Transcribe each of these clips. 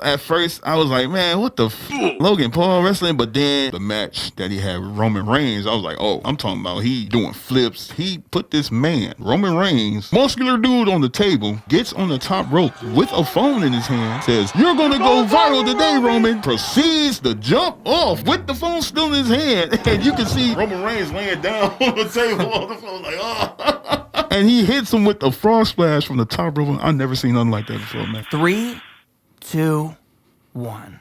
At first, I was like, man, what the Logan Paul wrestling? But then the match that he had with Roman Reigns, I was like, oh, I'm talking about he doing flips. He put this man, Roman Reigns, muscular dude on the table, gets on the top rope with a phone in his hand, says, you're going to go viral today, Roman. Proceeds to jump off with the phone still in his hand. And you can see Roman Reigns laying down on the table on the phone like, oh. And he hits him with a frog splash from the top rope. I've never seen nothing like that before, man. 3, 2, 1.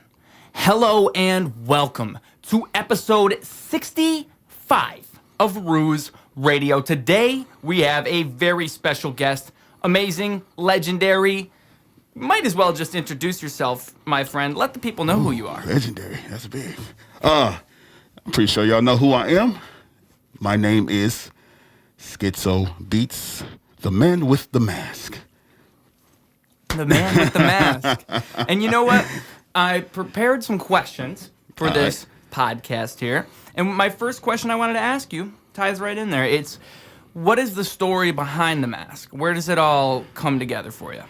Hello and welcome to episode 65 of Ruse Radio. Today we have a very special guest, amazing, legendary. Might as well just introduce yourself, my friend. Let the people know who you are. Legendary, that's big. I'm pretty sure y'all know who I am. My name is Skytzo Beats, the man with the mask. The man with the mask. And you know what? I prepared some questions for this podcast here. And my first question I wanted to ask you ties right in there. It's, what is the story behind the mask? Where does it all come together for you?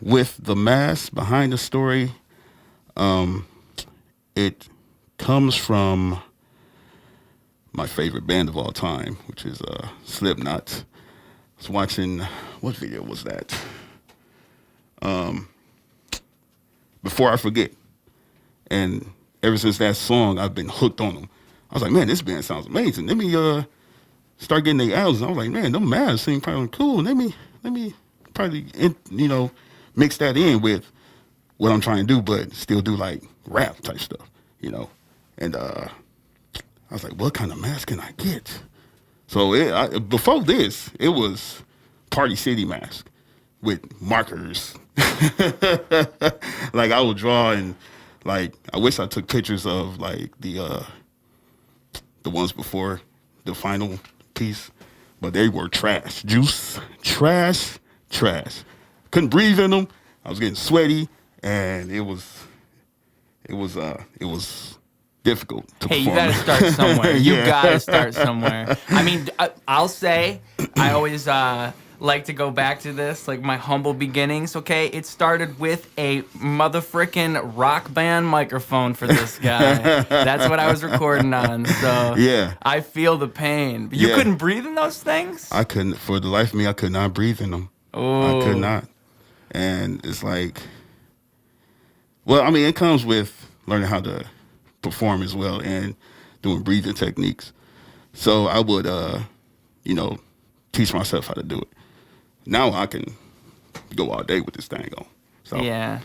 With the mask behind the story, it comes from my favorite band of all time, which is Slipknot. I was watching, what video was that? Before I Forget. And ever since that song, I've been hooked on them. I was like, man, this band sounds amazing. Let me start getting their albums. I was like, man, them masks seem probably cool. Let me probably, mix that in with what I'm trying to do, but still do like rap type stuff, And I was like, what kind of mask can I get? So before this, it was Party City mask with markers. Like I would draw and like I wish I took pictures of like the ones before the final piece, but they were trash. Juice, trash. Couldn't breathe in them. I was getting sweaty, and it was difficult to perform. Hey, you gotta start somewhere. You gotta start somewhere. I mean, I'll say, I always like to go back to this, like my humble beginnings, okay? It started with a motherfucking rock band microphone for this guy. That's what I was recording on, so yeah. I feel the pain. But you couldn't breathe in those things? I couldn't, for the life of me, I could not breathe in them. Oh. I could not. And it's like, well, I mean, it comes with learning how to perform as well and doing breathing techniques. So I would, teach myself how to do it. Now I can go all day with this thing on. So yeah.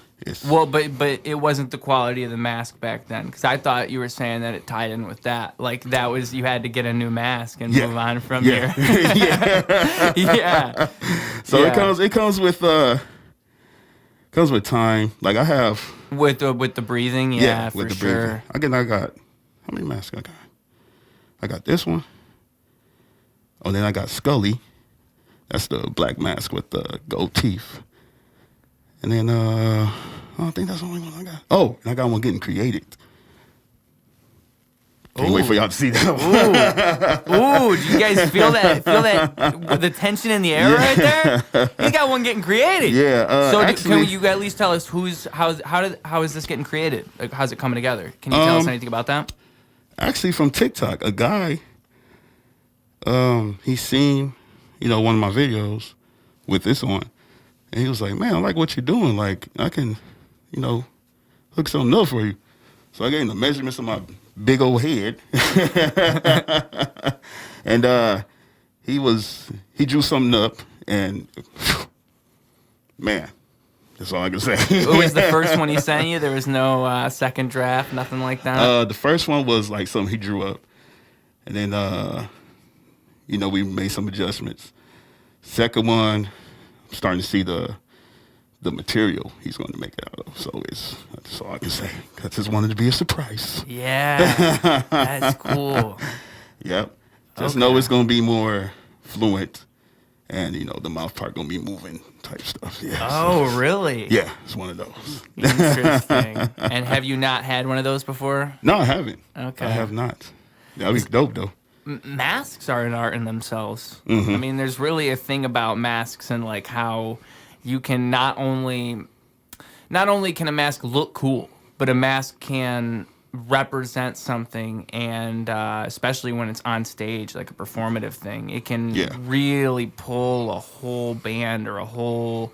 Well, but it wasn't the quality of the mask back then, because I thought you were saying that it tied in with that. Like that was, you had to get a new mask and move on from here. Yeah. So it comes with time. Like I have with the breathing. Yeah, for sure. Breathing. I got how many masks I got? I got this one. Oh, then I got Scully. That's the black mask with the gold teeth. And then I don't think that's the only one I got. Oh, and I got one getting created. Can't wait for y'all to see that one. Ooh, do you guys feel that with the tension in the air right there? You got one getting created. Yeah. So actually, can you at least tell us how is this getting created? Like, how's it coming together? Can you tell us anything about that? Actually, from TikTok, a guy, he seen, one of my videos with this on, and he was like, "Man, I like what you're doing. Like, I can, hook something up for you." So I gave him the measurements of my big old head, and he drew something up, and man, that's all I can say. It was the first one he sent you? There was no second draft, nothing like that? The first one was like something he drew up, and then we made some adjustments. Second one, I'm starting to see the material he's going to make it out of. So that's all I can say. I just wanted to be a surprise. Yeah, that's cool. Yep. Just know it's going to be more fluent, and the mouth part going to be moving type stuff. Yeah. Oh, really? Yeah, it's one of those. Interesting. And have you not had one of those before? No, I haven't. Okay. I have not. That'd be dope though. Masks are an art in themselves. Mm-hmm. I mean, there's really a thing about masks and like how you can not only not only can a mask look cool, but a mask can represent something, and especially when it's on stage, like a performative thing, it can really pull a whole band or a whole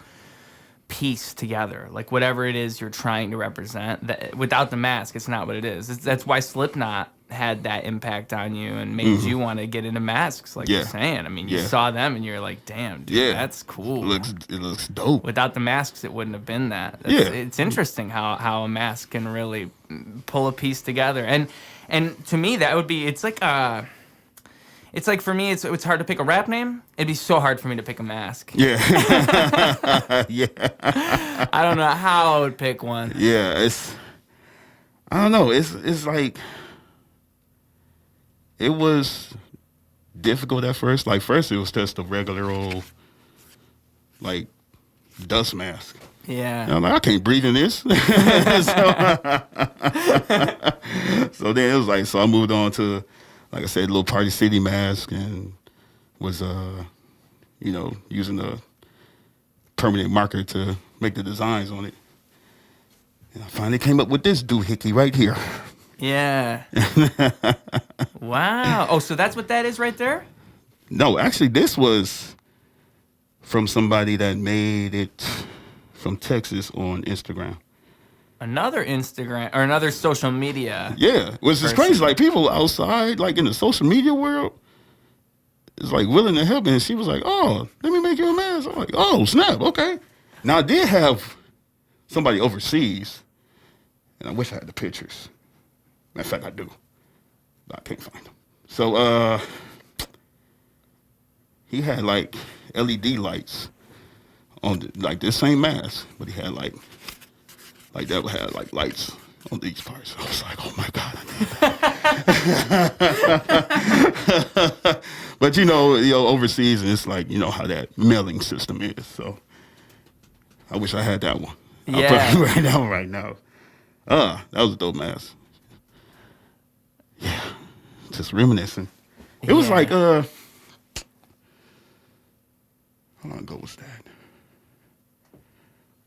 piece together, like whatever it is you're trying to represent. That without the mask, it's not what it is. That's why Slipknot had that impact on you and made you want to get into masks, like you're saying. I mean, you saw them and you're like, damn, dude, that's cool. It looks dope. Without the masks, it wouldn't have been that. It's interesting how a mask can really pull a piece together. And to me, that would be, it's like for me, it's hard to pick a rap name. It'd be so hard for me to pick a mask. Yeah. I don't know how I would pick one. Yeah, I don't know. It's like, it was difficult at first. Like, first it was just a regular old, like, dust mask. Yeah. And I'm like, I can't breathe in this. So then it was like, so I moved on to, like I said, little Party City mask, and was, using a permanent marker to make the designs on it. And I finally came up with this doohickey right here. Yeah. Wow. Oh, so that's what that is right there? No, actually, this was from somebody that made it from Texas on Instagram. Another Instagram or another social media. Yeah, which is crazy. Like, people outside, like in the social media world, is like willing to help me. And she was like, "Oh, let me make you a mask." I'm like, "Oh, snap, okay." Now, I did have somebody overseas, and I wish I had the pictures. Matter of fact, I do. But I can't find them. So, he had like LED lights on like this same mask, but he had like that would have like lights on these parts. I was like, oh my God, I need that. But overseas, and it's like, how that mailing system is. So I wish I had that one. Yeah. I'll put it right now. That was a dope mask. Yeah. Just reminiscing. It was like, how long ago was that?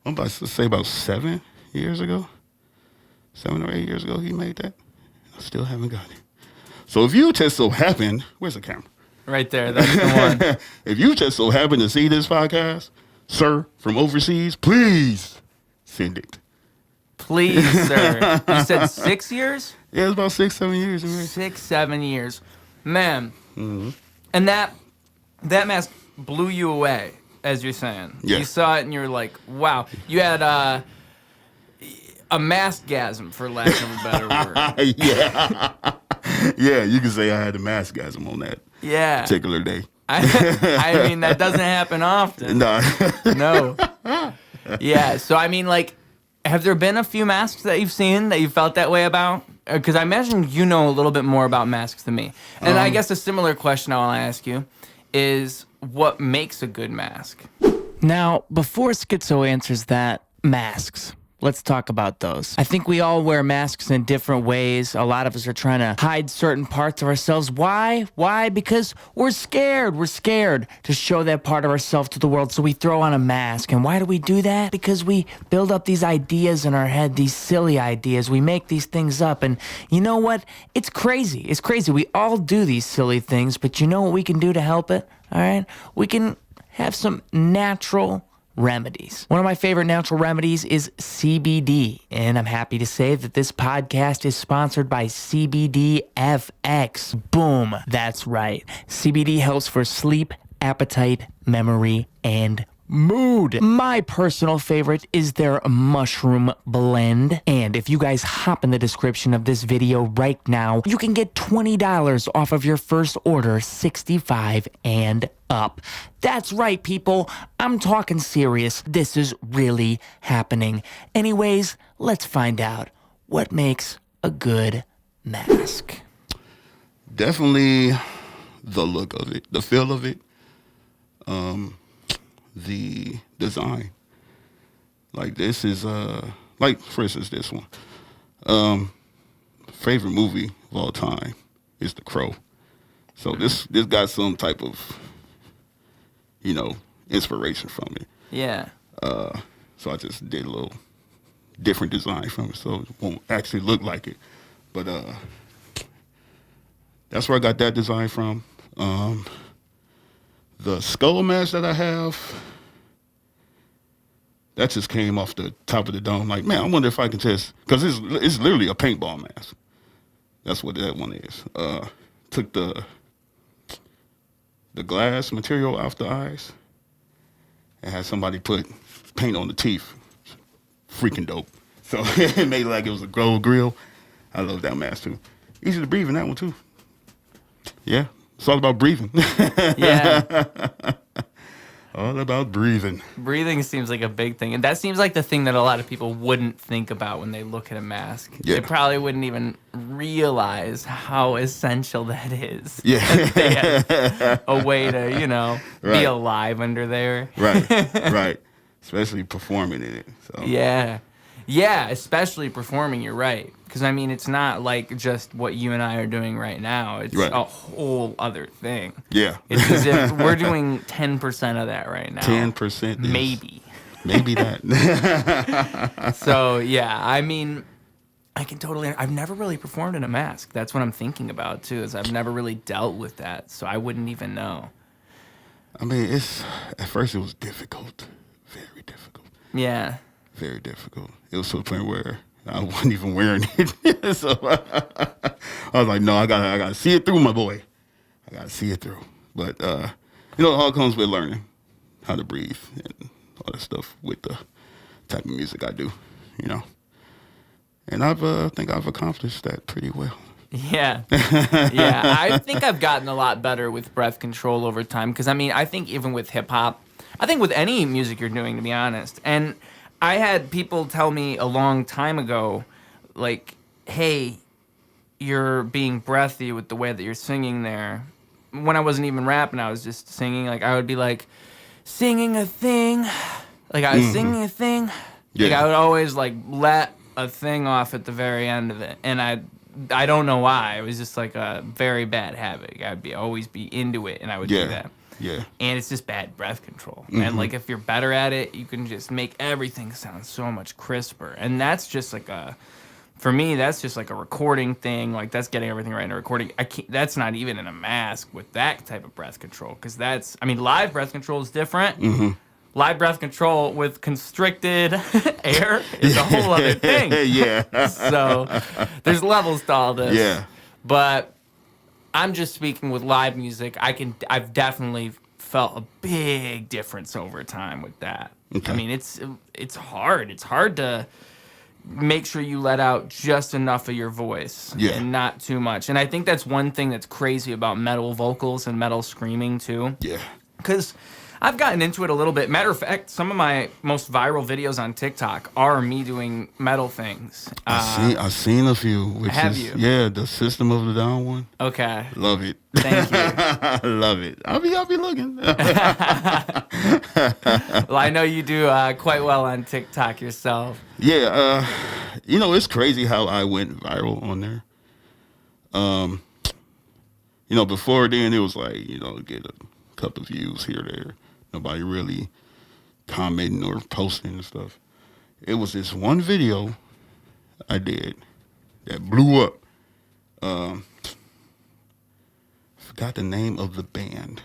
I'm about to say about 7 years ago. 7 or 8 years ago he made that. I still haven't got it. So if you just so happen, where's the camera? Right there, that's the one. If you just so happen to see this podcast, sir, from overseas, please send it. Please, sir. You said 6 years? Yeah, it's about 6, 7 years. 6, 7 years. Man. Mm-hmm. And that mask blew you away, as you're saying. Yeah. You saw it and you're like, wow. You had a maskgasm, for lack of a better word. Yeah. Yeah, you can say I had a maskgasm on that particular day. I mean, that doesn't happen often. No. Yeah, so I mean, like, have there been a few masks that you've seen that you felt that way about? Because I imagine you know a little bit more about masks than me. And I guess a similar question I want to ask you is, what makes a good mask? Now, before Skytzo answers that, masks. Let's talk about those. I think we all wear masks in different ways. A lot of us are trying to hide certain parts of ourselves. Why? Why? Because we're scared. We're scared to show that part of ourselves to the world, so we throw on a mask. And why do we do that? Because we build up these ideas in our head, these silly ideas. We make these things up. And you know what? It's crazy. It's crazy. We all do these silly things, but you know what we can do to help it? All right? We can have some natural remedies. One of my favorite natural remedies is CBD, and I'm happy to say that this podcast is sponsored by CBDfx. Boom, that's right. CBD helps for sleep, appetite, memory, and mood. My personal favorite is their mushroom blend. And if you guys hop in the description of this video right now, you can get $20 off of your first order, 65 and up. That's right, people. I'm talking serious. This is really happening. Anyways, let's find out what makes a good mask. Definitely the look of it, the feel of it. The design. Like, this is like, for instance, this one. Favorite movie of all time is The Crow. So this got some type of, inspiration from it. Yeah. So I just did a little different design from it, so it won't actually look like it. But that's where I got that design from. The skull mask that I have, that just came off the top of the dome. Like, man, I wonder if I can just, because it's literally a paintball mask. That's what that one is. Took the glass material off the eyes and had somebody put paint on the teeth. Freaking dope. So it made it like it was a gold grill. I love that mask too. Easy to breathe in that one too. Yeah, it's all about breathing. Yeah. All about breathing. Breathing seems like a big thing. And that seems like the thing that a lot of people wouldn't think about when they look at a mask. Yeah. They probably wouldn't even realize how essential that is. Yeah. They have a way to, you know, Right. be alive under there. Right, right. Especially performing in it. So. Yeah. Yeah, especially performing, you're right. Because, I mean, it's not like just what you and I are doing right now. It's Right. a whole other thing. Yeah. It's as if we're doing 10% of that right now. 10%. Maybe. Maybe that. So, yeah, I mean, I can totally... I've never really performed in a mask. That's what I'm thinking about, too, is I've never really dealt with that, so I wouldn't even know. I mean, at first it was difficult. Very difficult. Yeah. Very difficult. It was to the point where I wasn't even wearing it. So I was like, no, I gotta see it through, my boy. I gotta see it through. But it all comes with learning how to breathe and all that stuff with the type of music I do, And I think I've accomplished that pretty well. Yeah. Yeah. I think I've gotten a lot better with breath control over time. Because, I mean, I think even with hip-hop, I think with any music you're doing, to be honest. And I had people tell me a long time ago, like, hey, you're being breathy with the way that you're singing there. When I wasn't even rapping, I was just singing. Like, I would be like, singing a thing. Like, I was singing a thing. Yeah. Like, I would always, like, let a thing off at the very end of it. And I don't know why. It was just, like, a very bad habit. I'd always be into it, and I would do that. Yeah. And it's just bad breath control. And, like, if you're better at it, you can just make everything sound so much crisper. And that's just, like, for me, that's just, like, a recording thing. Like, that's getting everything right in a recording. That's not even in a mask with that type of breath control. Because live breath control is different. Mm-hmm. Live breath control with constricted air is a whole other thing. Yeah. So there's levels to all this. Yeah. But I'm just speaking with live music. I've definitely felt a big difference over time with that. Okay. I mean, it's hard. It's hard to make sure you let out just enough of your voice and not too much. And I think that's one thing that's crazy about metal vocals and metal screaming too. Yeah. Because I've gotten into it a little bit. Matter of fact, some of my most viral videos on TikTok are me doing metal things. I've seen a few. Have you? Yeah, the System of the Down one. Okay. Love it. Thank you. I love it. I'll be looking. Well, I know you do quite well on TikTok yourself. Yeah, it's crazy how I went viral on there. Before then it was like, get a couple of views here or there. Nobody really commenting or posting and stuff. It was this one video I did that blew up. Forgot the name of the band,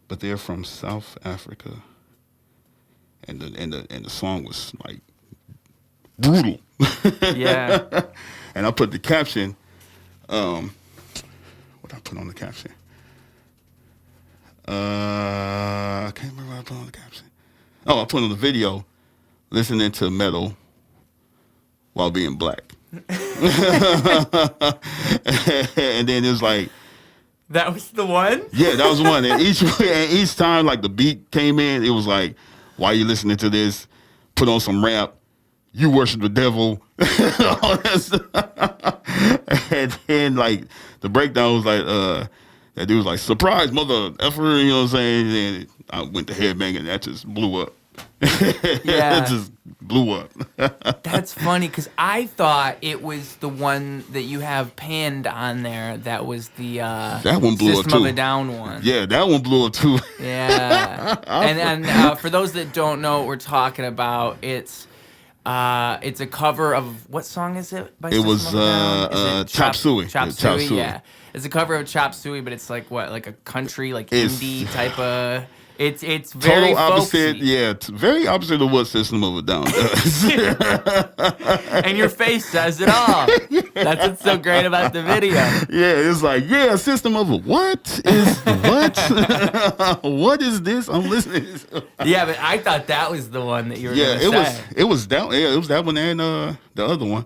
but they're from South Africa, and the song was like brutal. Yeah. And I put the caption. What I put on the caption? I can't remember what I put on the caption. Oh, I put on the video, listening to metal while being black. And then it was like, That was the one? yeah, that was one. And each time like the beat came in, it was like, why you listening to this? Put on some rap. You worship the devil. All that stuff. And then like the breakdown was like, that dude was like, surprise, mother effer, you know what I'm saying? And I went to headbanging, and that just blew up. Yeah. It just blew up. That's funny because I thought it was the one that you have pinned on there that was the That one blew up System too. of a Down one. Yeah, that one blew up too. Yeah. And for those that don't know what we're talking about, it's a cover of what song is it? By It was System of a Down? Is it Chop Suey. Chop Yeah, Chop Suey, Suey. yeah. It's a cover of Chop Suey, but it's like what, like a country, like It's- indie type of. It's very Total opposite. folksy. Yeah, very opposite of what System of a Down does. And your face says it all. That's what's so great about the video. Yeah, it's like, yeah, System of a what is what? What is this? I'm listening. Yeah, but I thought that was the one that you were Yeah, gonna say. it was that one and the other one,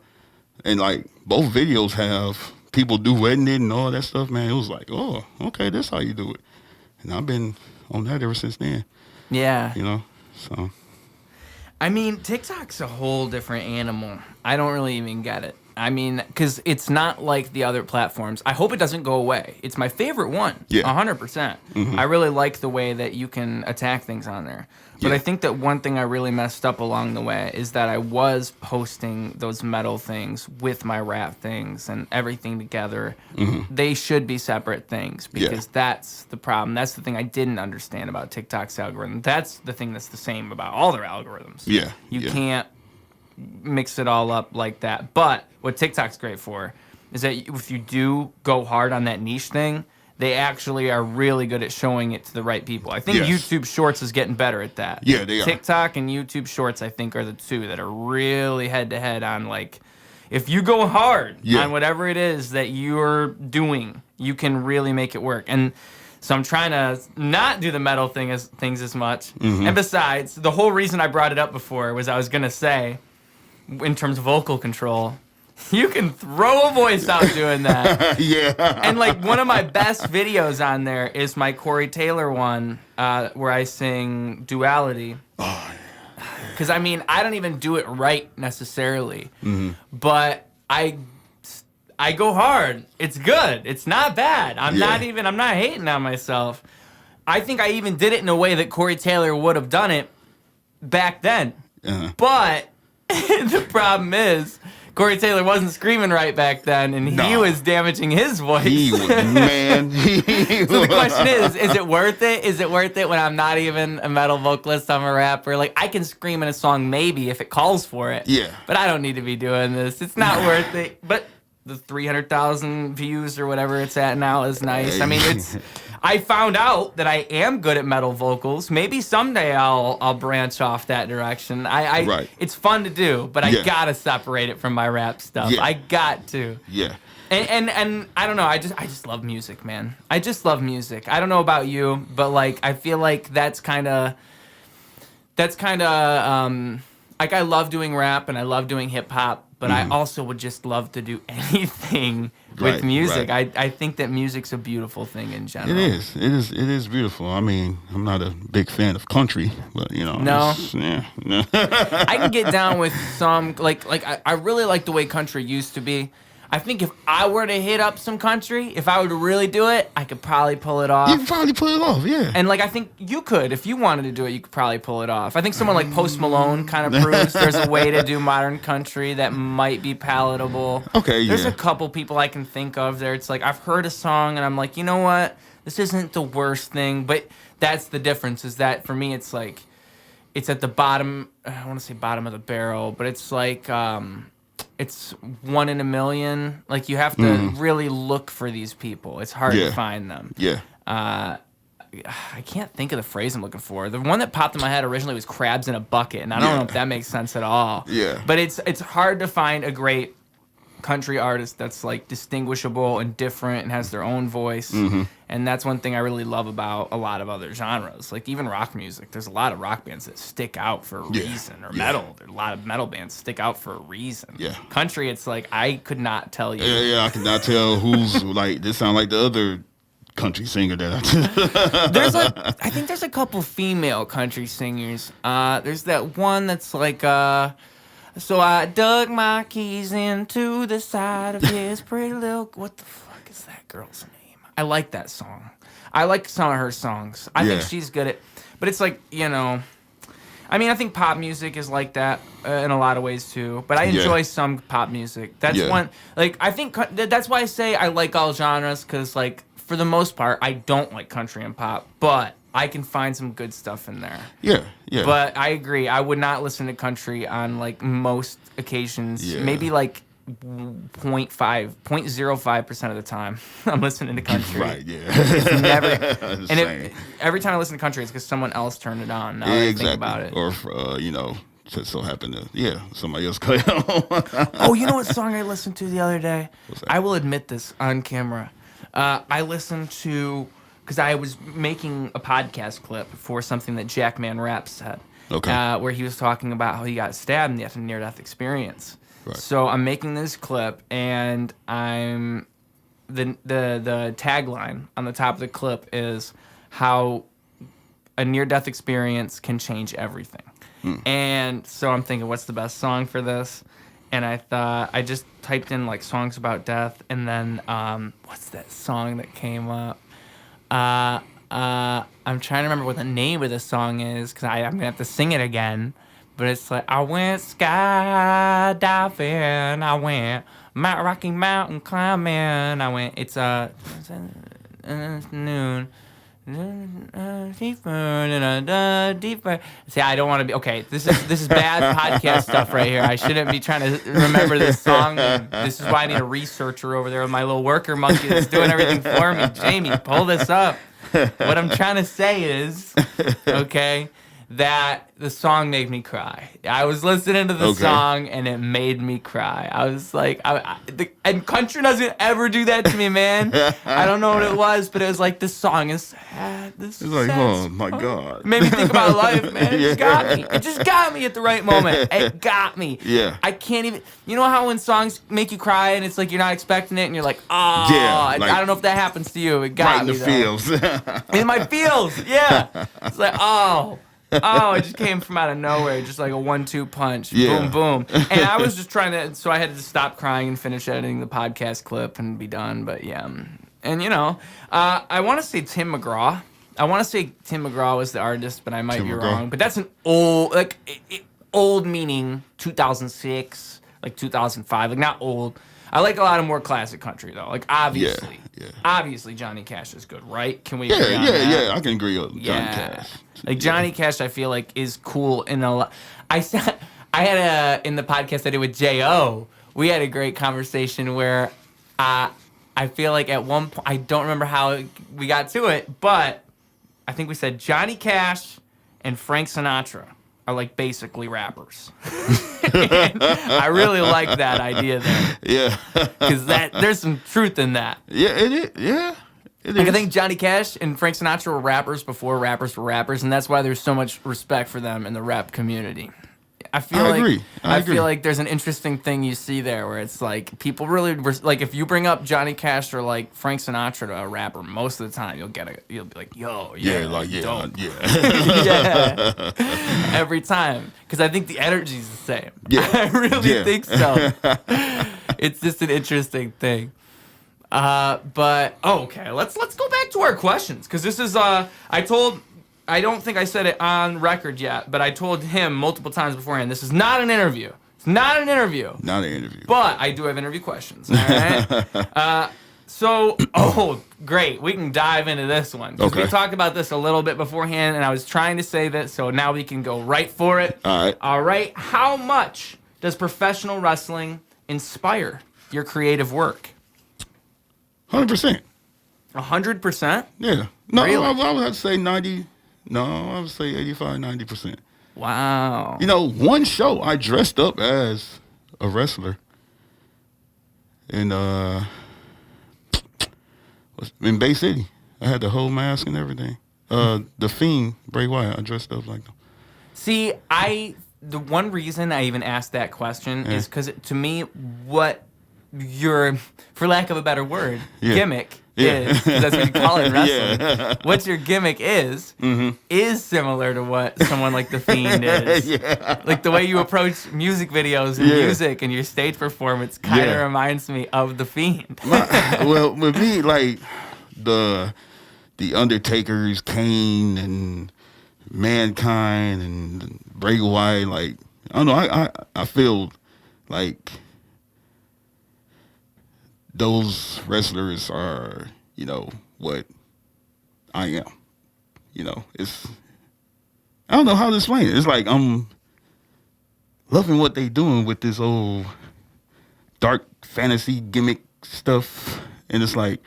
and like both videos have people duetting it and all that stuff. Man, it was like, oh, okay, that's how you do it, and I've been on that ever since then. Yeah. You know, so I mean, TikTok's a whole different animal. I don't really even get it. I mean, because it's not like the other platforms. I hope it doesn't go away. It's my favorite one. Yeah. 100%. I really like the way that you can attack things on there. But Yeah. I think that one thing I really messed up along the way is that I was posting those metal things with my rap things and everything together. They should be separate things because that's the problem. That's the thing I didn't understand about TikTok's algorithm. That's the thing that's the same about all their algorithms. yeah, You yeah. can't mix it all up like that. But what TikTok's great for is that if you do go hard on that niche thing, they actually are really good at showing it to the right people. I think Yes. YouTube Shorts is getting better at that. Yeah, they are. TikTok and YouTube Shorts, I think, are the two that are really head-to-head on, like, if you go hard Yeah. on whatever it is that you're doing, you can really make it work. And so I'm trying to not do the metal things as much. And besides, the whole reason I brought it up before was I was going to say, in terms of vocal control, you can throw a voice out doing that. Yeah. And like one of my best videos on there is my Corey Taylor one, where I sing Duality. Because I mean, I don't even do it right necessarily, but I go hard. It's good. It's not bad. I'm not hating on myself. I think I even did it in a way that Corey Taylor would have done it back then. But the problem is, Corey Taylor wasn't screaming right back then, and he No. was damaging his voice. He was, man. So the question is it worth it? Is it worth it when I'm not even a metal vocalist, I'm a rapper? Like, I can scream in a song maybe if it calls for it. Yeah. But I don't need to be doing this. It's not worth it. But the 300,000 views or whatever it's at now is nice. I mean, I found out that I am good at metal vocals. Maybe someday I'll branch off that direction. Right. It's fun to do, but I Yeah. gotta separate it from my rap stuff. Yeah. I got to. Yeah. And I don't know. I just love music, man. I just love music. I don't know about you, but like I feel like that's kind of like I love doing rap and I love doing hip hop, but I also would just love to do anything with Right, music. right. I think that music's a beautiful thing in general. It is beautiful. I mean, I'm not a big fan of country, but you know. No. No. I can get down with some like I really like the way country used to be. I think if I were to hit up some country, if I were to really do it, I could probably pull it off. You can probably pull it off, yeah. And like I think you could, if you wanted to do it, you could probably pull it off. I think someone like Post Malone kind of proves there's a way to do modern country that might be palatable. Okay, There's yeah. a couple people I can think of there. It's like I've heard a song and I'm like, you know what? This isn't the worst thing, but that's the difference. Is that for me, it's like it's at the bottom. I want to say bottom of the barrel, but it's like. It's 1 in a million. Like you have to really look for these people. It's hard to find them. Yeah. I can't think of the phrase I'm looking for. The one that popped in my head originally was crabs in a bucket, and I don't know if that makes sense at all. Yeah. But it's hard to find a great country artist that's like distinguishable and different and has their own voice. And that's one thing I really love about a lot of other genres. Like even rock music, there's a lot of rock bands that stick out for a reason. Or metal, there's a lot of metal bands stick out for a reason. Yeah. Country, it's like I could not tell you. Yeah, I cannot tell who's like. This sound like the other country singer that I think there's a couple female country singers. There's that one that's like, so I dug my keys into the side of his pretty little. What the fuck is that girl's name? I like that song. I like some of her songs. I think Yeah. she's good at. But it's like, you know, I mean, I think pop music is like that in a lot of ways too. But I enjoy some pop music. That's one. Like, I think that's why I say I like all genres, because like for the most part, I don't like country and pop, but I can find some good stuff in there. Yeah, yeah. But I agree. I would not listen to country on like most occasions. Yeah. Maybe like 0.05% of the time I'm listening to country. Right, yeah. It's never. Every time I listen to country, it's because someone else turned it on. Now I think about it. Or, just so happened to, somebody else cut it on. Oh, you know what song I listened to the other day? I will admit this on camera. I listened to, because I was making a podcast clip for something that Jackman Rapp said. Okay. Where he was talking about how he got stabbed and he had a near-death experience. Right. So I'm making this clip, and I'm the tagline on the top of the clip is how a near-death experience can change everything. And so I'm thinking, what's the best song for this? And I thought, I just typed in like songs about death, and then what's that song that came up? I'm trying to remember what the name of the song is, because I'm gonna have to sing it again. But it's like, I went skydiving, I went Mount Rocky Mountain climbing, I went, it's noon. Deeper. See, I don't want to be okay. This is bad podcast stuff right here. I shouldn't be trying to remember this song. This is why I need a researcher over there with my little worker monkey that's doing everything for me. Jamie, pull this up. What I'm trying to say is, okay, that the song made me cry. I was listening to the song and it made me cry. I was like, and country doesn't ever do that to me, man. I don't know what it was, but it was like, this song is sad. It's like, oh my God. It made me think about life, man. It just got me. It just got me at the right moment. It got me. Yeah. I can't even, you know how when songs make you cry and it's like you're not expecting it and you're like, oh, I don't know if that happens to you. It got me. Right in the feels. In my feels, yeah. It's like, oh, it just came from out of nowhere, just like a 1-2 punch. Yeah. Boom, boom. And I was just trying to, so I had to stop crying and finish editing the podcast clip and be done. But yeah. And I want to say Tim McGraw. I want to say Tim McGraw was the artist, but I might be wrong. But that's an old, like, old meaning 2006, like 2005, like not old. I like a lot of more classic country though. Like obviously, obviously Johnny Cash is good, right? Can we agree on that? Yeah, I can agree with Johnny Cash. Like Johnny Cash, I feel like is cool in a lot. I had in the podcast I did with J.O., we had a great conversation where I feel like at one point, I don't remember how we got to it, but I think we said Johnny Cash and Frank Sinatra are like basically rappers. I really like that idea there. Yeah. Because there's some truth in that. Yeah, it is. Yeah. Like, I think Johnny Cash and Frank Sinatra were rappers before rappers were rappers, and that's why there's so much respect for them in the rap community. I agree. I feel like there's an interesting thing you see there where it's like people really like if you bring up Johnny Cash or like Frank Sinatra to a rapper, most of the time you'll be like, yo, dope. Yeah. Every time, because I think the energy's the same. Yeah, I really think so. It's just an interesting thing. But okay, let's go back to our questions, because this is I don't think I said it on record yet, but I told him multiple times beforehand, this is not an interview. It's not an interview. Not an interview. But I do have interview questions, all right? Great. We can dive into this one. Okay. We talked about this a little bit beforehand, and I was trying to say that, so now we can go right for it. All right. All right. How much does professional wrestling inspire your creative work? 100%. 100%? Yeah. No, really? I would have to say 90. No, I would say 85, 90%. Wow. One show I dressed up as a wrestler in Bay City. I had the whole mask and everything. The Fiend, Bray Wyatt, I dressed up like them. See, the one reason I even asked that question is because to me, what your, for lack of a better word, gimmick is, 'cause that's what you call it in wrestling. What your gimmick is similar to what someone like The Fiend is. Like the way you approach music videos and music and your stage performance kind of reminds me of The Fiend. Well, with me, like the Undertaker's, Kane, and Mankind and Bray Wyatt, like I don't know, I feel like those wrestlers are, what I am. It's I don't know how to explain it. It's like I'm loving what they doing with this old dark fantasy gimmick stuff, and it's like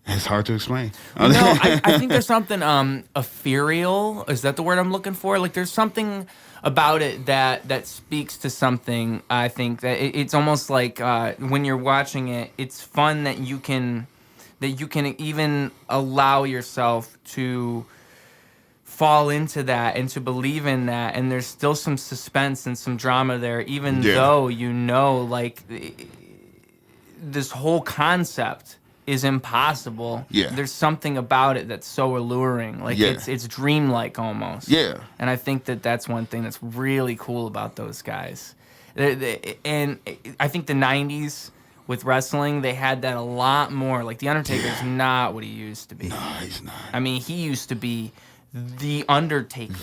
it's hard to explain. No, I think there's something ethereal. Is that the word I'm looking for? Like there's something about it that speaks to something. I think that it's almost like when you're watching it, it's fun that you can even allow yourself to fall into that and to believe in that, and there's still some suspense and some drama there, even though like this whole concept is impossible. Yeah. There's something about it that's so alluring. Like it's dreamlike almost. Yeah. And I think that's one thing that's really cool about those guys. And I think the 90s with wrestling, they had that a lot more. Like The Undertaker's not what he used to be. No, he's not. I mean, he used to be the Undertaker.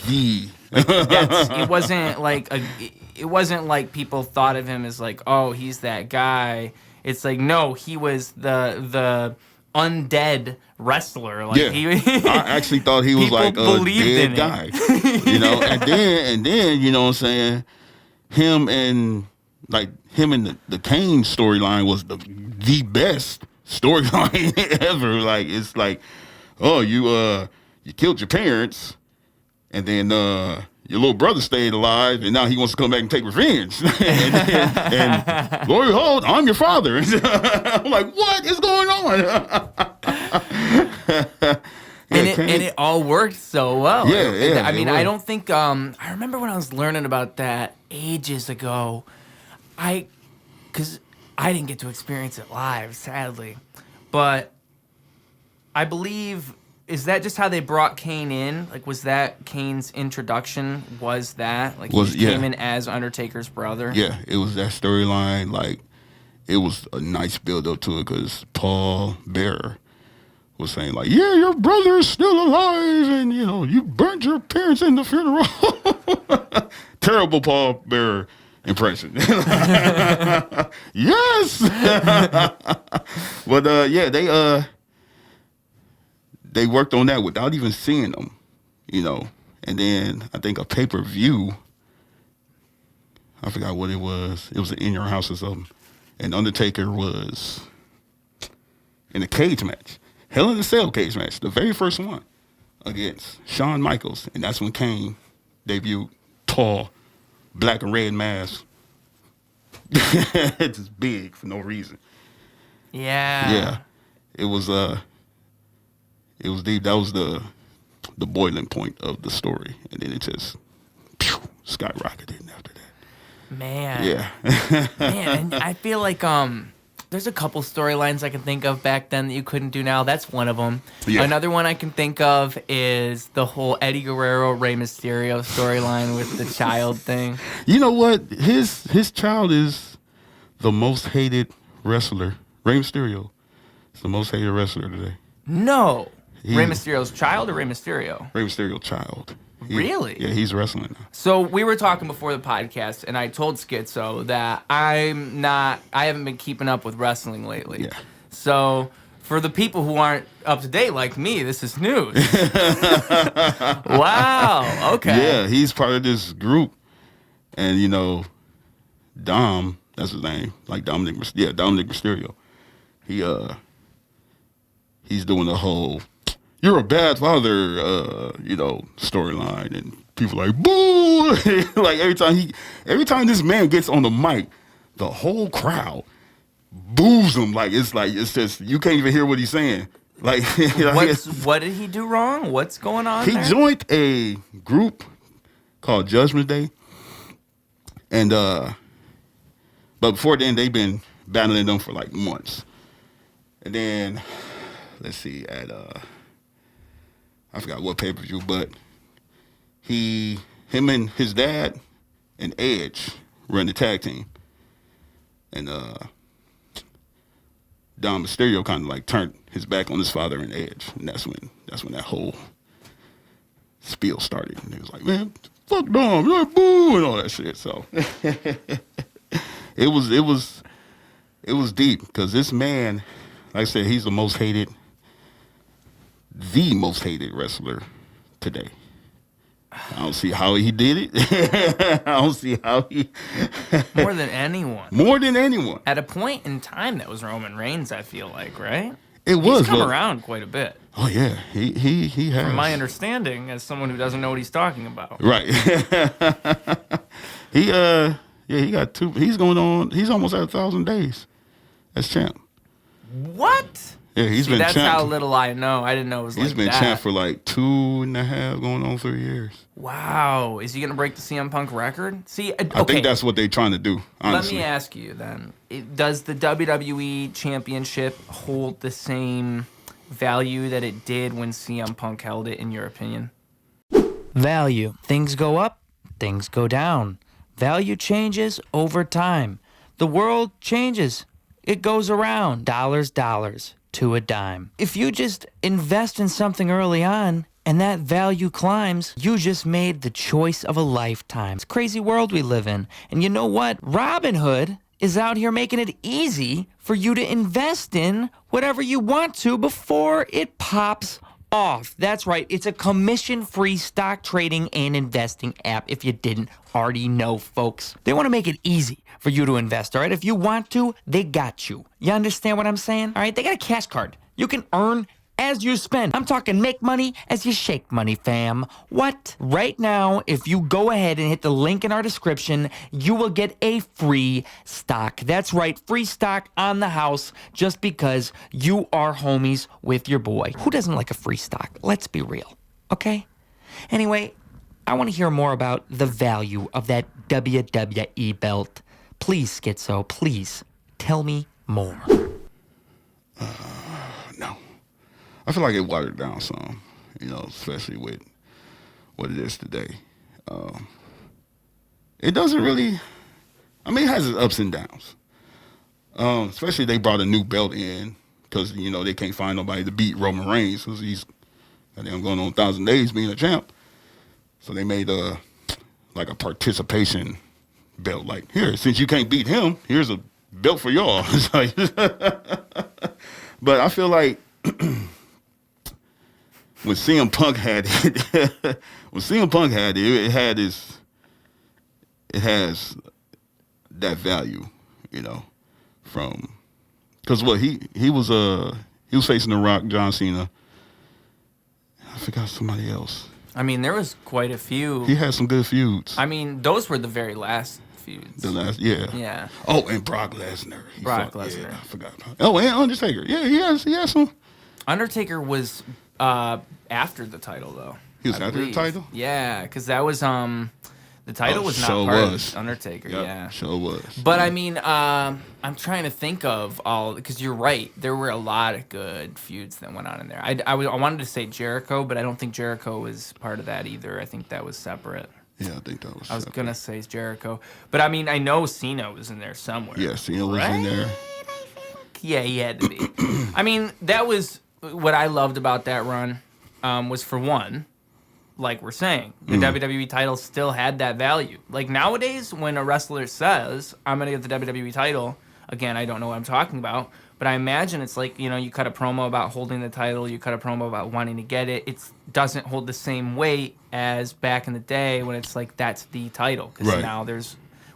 It wasn't like people thought of him as like, oh, he's that guy. It's like, no, he was the undead wrestler. Like I actually thought he was like a dead guy. And then you know what I'm saying, him and the Kane storyline was the best storyline ever. Like it's like, oh, you killed your parents, and then your little brother stayed alive, and now he wants to come back and take revenge. and Lord, behold, I'm your father. I'm like, what is going on? And it all worked so well. Yeah. I mean, I don't think I remember when I was learning about that ages ago. Because I didn't get to experience it live, sadly, but I believe. Is that just how they brought Kane in? Like, was that Kane's introduction? Was that? Like, he came in as Undertaker's brother? Yeah, it was that storyline. Like, it was a nice build-up to it because Paul Bearer was saying, like, yeah, your brother is still alive, and, you burnt your parents in the funeral. Terrible Paul Bearer impression. Yes! But, they worked on that without even seeing them, And then I think a pay-per-view, I forgot what it was. It was In Your House or something. And Undertaker was in a cage match. Hell in a Cell cage match. The very first one against Shawn Michaels. And that's when Kane debuted. Tall, black and red mask. It's just big for no reason. Yeah. Yeah. It was deep. That was the boiling point of the story, and then it just skyrocketed after that. Man. Yeah. Man, and I feel like there's a couple storylines I can think of back then that you couldn't do now. That's one of them. Yeah. Another one I can think of is the whole Eddie Guerrero, Rey Mysterio storyline with the child thing. You know what? His child is the most hated wrestler. Rey Mysterio is the most hated wrestler today. No. Rey Mysterio's child or Rey Mysterio? Rey Mysterio's child. Really? Yeah, he's wrestling now. So we were talking before the podcast, and I told Skytzo that I haven't been keeping up with wrestling lately. Yeah. So for the people who aren't up to date like me, this is news. Wow. Okay. Yeah, he's part of this group, and Dom, that's his name, like Dominik Mysterio. He's doing the whole "you're a bad father," storyline, and people like boo. Like every time this man gets on the mic, the whole crowd boos him. Like it's just you can't even hear what he's saying. Like what did he do wrong? What's going on? He joined a group called Judgment Day, and but before then they've been battling them for like months, and then. Let's see, at I forgot what pay-per-view, but him and his dad and Edge run the tag team. And Dom Mysterio kind of like turned his back on his father and Edge. And that's when that whole spiel started. And he was like, man, fuck Dom, you're boo, and all that shit. So it was deep because this man, like I said, he's the most hated wrestler today. I don't see how he did it. I don't see how he... More than anyone. More than anyone. At a point in time, that was Roman Reigns, I feel like, right? It was. He's come around quite a bit. Oh, yeah. He has. From my understanding, as someone who doesn't know what he's talking about. Right. He got two... He's almost at 1,000 days as champ. What? Yeah, he's been that's champ. How little I know. I didn't know it was like that. He's been champ for like 2.5, going on 3 years. Wow. Is he going to break the CM Punk record? See, okay. I think that's what they're trying to do, honestly. Let me ask you then. Does the WWE Championship hold the same value that it did when CM Punk held it, in your opinion? Value. Things go up, things go down. Value changes over time. The world changes. It goes around. Dollars to a dime. If you just invest in something early on and that value climbs, you just made the choice of a lifetime. It's a crazy world we live in. And you know what? Robinhood is out here making it easy for you to invest in whatever you want to before it pops off. That's right. It's a commission-free stock trading and investing app, if you didn't already know, folks. They want to make it easy for you to invest, all right? If you want to, they got you. You understand what I'm saying? All right? They got a cash card. You can earn as you spend. I'm talking make money as you shake money, fam. What? Right now, if you go ahead and hit the link in our description, you will get a free stock. That's right, free stock on the house just because you are homies with your boy. Who doesn't like a free stock? Let's be real, okay? Anyway, I want to hear more about the value of that WWE belt. Please, Skytzo, please tell me more. No. I feel like it watered down some, especially with what it is today. It doesn't really, it has its ups and downs. Especially they brought a new belt in because, they can't find nobody to beat Roman Reigns because he's going on 1,000 days being a champ. So they made a participation belt. Like, here, since you can't beat him, here's a belt for y'all. It's like, but I feel like when CM Punk had it, it has that value, from because he was facing The Rock, John Cena. I forgot somebody else. There was quite a few. He had some good feuds. Those were the very last feuds. The last, yeah. Yeah. Oh, and Brock Lesnar. Lesnar. Yeah, I forgot. Oh, and Undertaker. Yeah, he has some. Undertaker was after the title, though. He was after the title? Yeah, because that was the title was not part of Undertaker. Yep, yeah, sure was. But I'm trying to think of all, because you're right. There were a lot of good feuds that went on in there. I wanted to say Jericho, but I don't think Jericho was part of that either. I think that was separate. Yeah, I think that was. I was gonna say Jericho, but I know Cena was in there somewhere. Yeah, Cena was in there. Yeah, he had to be. That was what I loved about that run. Was for one, like we're saying, the WWE title still had that value. Like nowadays, when a wrestler says, "I'm gonna get the WWE title," again, I don't know what I'm talking about, but I imagine it's like, you cut a promo about holding the title, you cut a promo about wanting to get it. It doesn't hold the same weight as back in the day when it's like that's the title. Because now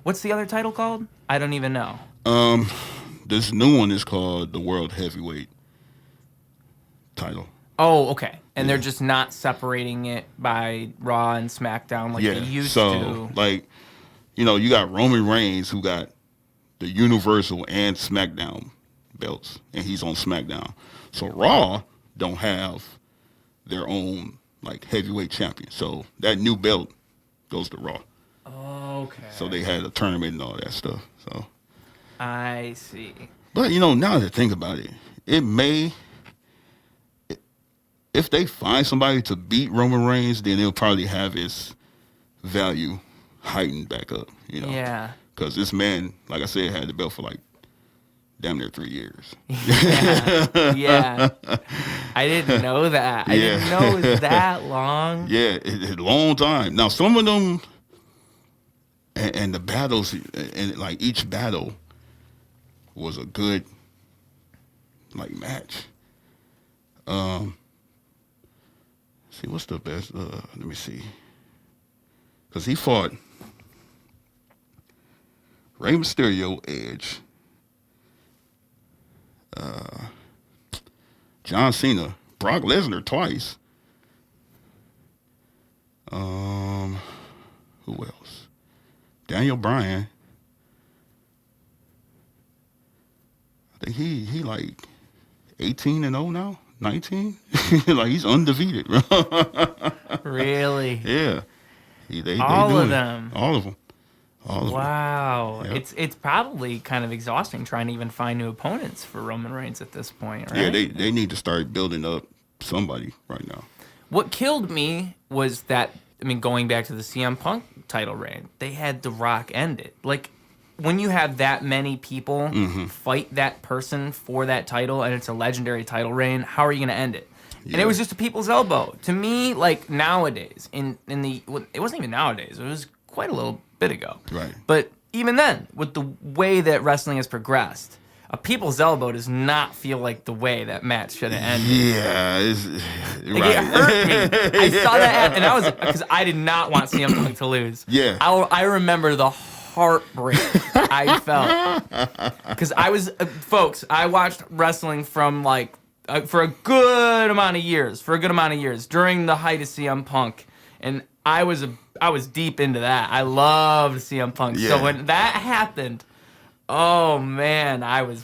what's the other title called? I don't even know. This new one is called the World Heavyweight title. Oh, okay. And they're just not separating it by Raw and SmackDown like they used to. So, you got Roman Reigns who got the Universal and SmackDown belts, and he's on SmackDown. So Raw don't have their own, heavyweight champion. So that new belt goes to Raw. Okay. So they had a tournament and all that stuff. So I see. But, now that I think about it, it may... If they find somebody to beat Roman Reigns, then it'll probably have his value heightened back up, Yeah. Because this man, like I said, had the belt for damn near 3 years. Yeah. I didn't know that. I didn't know it was that long. Yeah, it's a long time. Now, some of them, and the battles, and like each battle was a good, like, match. See, what's the best? Let me see. Because he fought Rey Mysterio, Edge, John Cena, Brock Lesnar twice. Who else? Daniel Bryan. I think he like 18-0 now, 19. Like he's undefeated, bro. Really? Yeah. All of them. All of them. Wow. Yep. It's probably kind of exhausting trying to even find new opponents for Roman Reigns at this point, right? Yeah, they need to start building up somebody right now. What killed me was that, I mean, going back to the CM Punk title reign, they had The Rock end it. Like, when you have that many people fight that person for that title and it's a legendary title reign, how are you going to end it? Yeah. And it was just a people's elbow. To me, like, nowadays, it wasn't even nowadays, it was quite a little bit ago. Right. But even then, with the way that wrestling has progressed, a people's elbow does not feel like the way that match should have ended. Yeah, like, it hurt me. I saw that happen, and I was, because I did not want CM Punk to lose. Yeah. I remember the heartbreak I felt. Because I was, folks, I watched wrestling from like, for a good amount of years, during the height of CM Punk. And I was deep into that. I loved CM Punk. Yeah. So when that happened, oh man, I was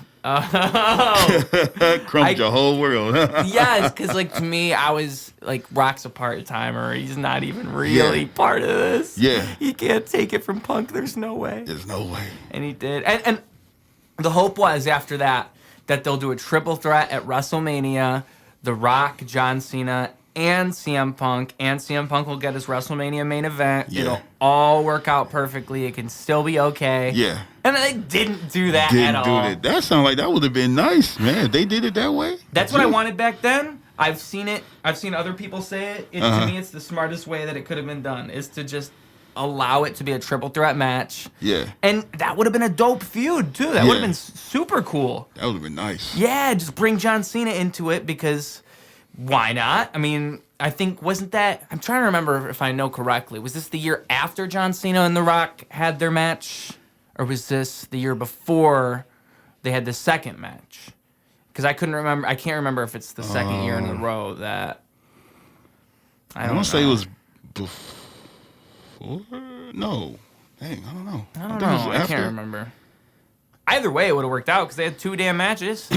crumbled your whole world. Yes, because like to me, I was like, Rock's a part-timer. He's not even really part of this. Yeah. You can't take it from Punk. There's no way. There's no way. And he did. And the hope was after that they'll do a triple threat at WrestleMania. The Rock, John Cena, and CM Punk. And CM Punk will get his WrestleMania main event. Yeah. It'll all work out perfectly. It can still be okay. Yeah. And they didn't do that at all. That sounds like that would have been nice, man. They did it that way. That's what I wanted back then. I've seen it. I've seen other people say it. To me, it's the smartest way that it could have been done, is to just allow it to be a triple threat match. Yeah. And that would have been a dope feud, too. That would have been super cool. That would have been nice. Yeah, just bring John Cena into it, because why not? I mean, I think, wasn't that... I'm trying to remember if I know correctly. Was this the year after John Cena and The Rock had their match? Or was this the year before they had the second match? Because I couldn't remember. I can't remember if it's the second year in a row that... I don't want to know. say it was before? No. Dang, I don't know. I don't know. I can't remember. Either way, it would have worked out because they had 2 damn matches. They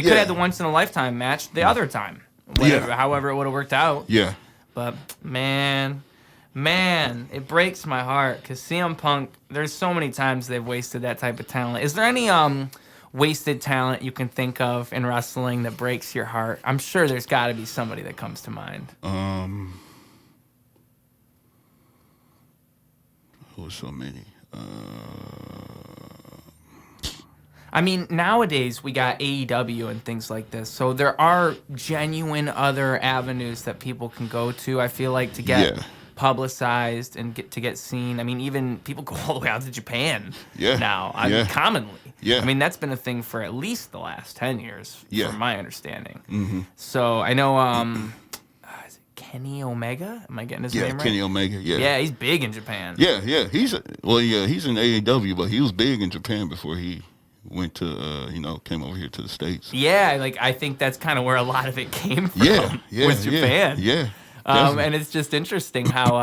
could have had the once-in-a-lifetime match the other time. However it would have worked out. Yeah. But, man, it breaks my heart because CM Punk, there's so many times they've wasted that type of talent. Is there any wasted talent you can think of in wrestling that breaks your heart? I'm sure there's got to be somebody that comes to mind. Oh, so many. I mean, nowadays we got AEW and things like this, so there are genuine other avenues that people can go to, I feel like, to get publicized and get seen. I mean, even people go all the way out to Japan now, commonly. Yeah. I mean, that's been a thing for at least the last 10 years, from my understanding. Mm-hmm. So I know, is it Kenny Omega? Am I getting his name right? Yeah, Kenny Omega, Yeah, he's big in Japan. Yeah. He's in AEW, but he was big in Japan before he went to, came over here to the States. Yeah, like, I think that's kind of where a lot of it came from, was Japan. Yeah. And it's just interesting how,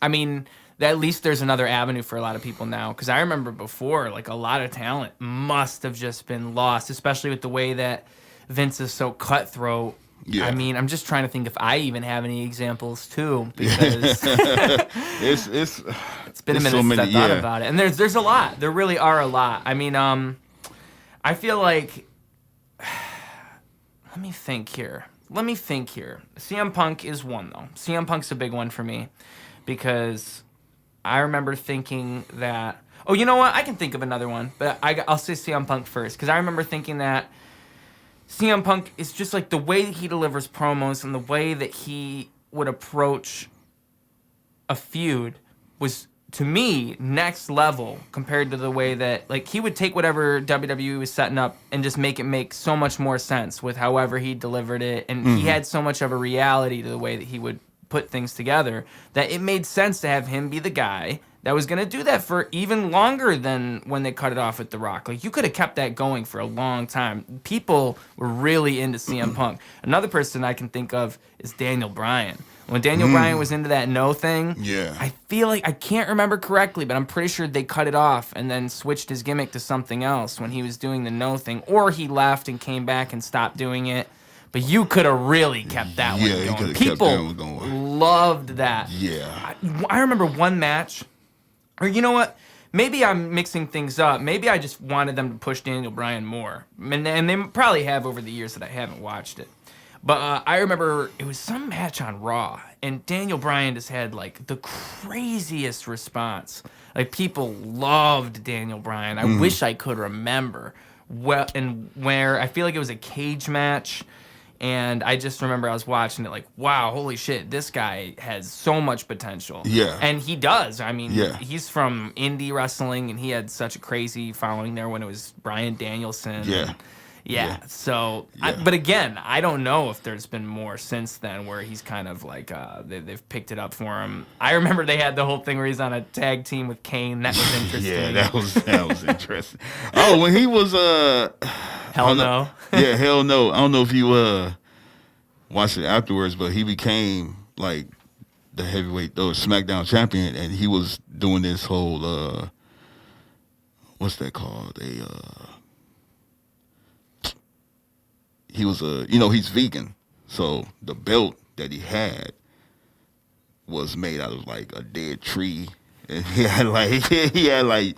I mean, at least there's another avenue for a lot of people now. Because I remember before, like, a lot of talent must have just been lost, especially with the way that Vince is so cutthroat. Yeah. I mean, I'm just trying to think if I even have any examples, too, because it's been a minute since I thought about it. And there's a lot. There really are a lot. I mean, I feel like... Let me think here. CM Punk is one, though. CM Punk's a big one for me because I remember thinking that... Oh, you know what? I can think of another one, but I'll say CM Punk first because I remember thinking that CM Punk is just like the way that he delivers promos and the way that he would approach a feud was, to me, next level compared to the way that, like, he would take whatever WWE was setting up and just make it make so much more sense with however he delivered it. And he had so much of a reality to the way that he would put things together that it made sense to have him be the guy that was going to do that for even longer than when they cut it off with The Rock. Like, you could have kept that going for a long time. People were really into CM Punk. Another person I can think of is Daniel Bryan. When Daniel Bryan was into that no thing, I feel like, I can't remember correctly, but I'm pretty sure they cut it off and then switched his gimmick to something else when he was doing the no thing. Or he left and came back and stopped doing it. But you could have really kept that one going. People loved that. Yeah. I remember one match, or you know what? Maybe I'm mixing things up. Maybe I just wanted them to push Daniel Bryan more. And they probably have over the years that I haven't watched it. But I remember it was some match on Raw, and Daniel Bryan just had, like, the craziest response. Like, people loved Daniel Bryan. I wish I could remember. Well, and where I feel like it was a cage match, and I just remember I was watching it like, wow, holy shit, this guy has so much potential. Yeah. And he does. I mean, he's from indie wrestling, and he had such a crazy following there when it was Bryan Danielson. Yeah. So, but again, I don't know if there's been more since then where he's kind of like, they've picked it up for him. I remember they had the whole thing where he's on a tag team with Kane. That was interesting. Yeah, that was interesting. Oh, when he was, Hell no. Yeah, hell no. I don't know if you watched it afterwards, but he became, like, the heavyweight, SmackDown champion, and he was doing this whole, what's that called? He was he's vegan, so the belt that he had was made out of like a dead tree, and he had like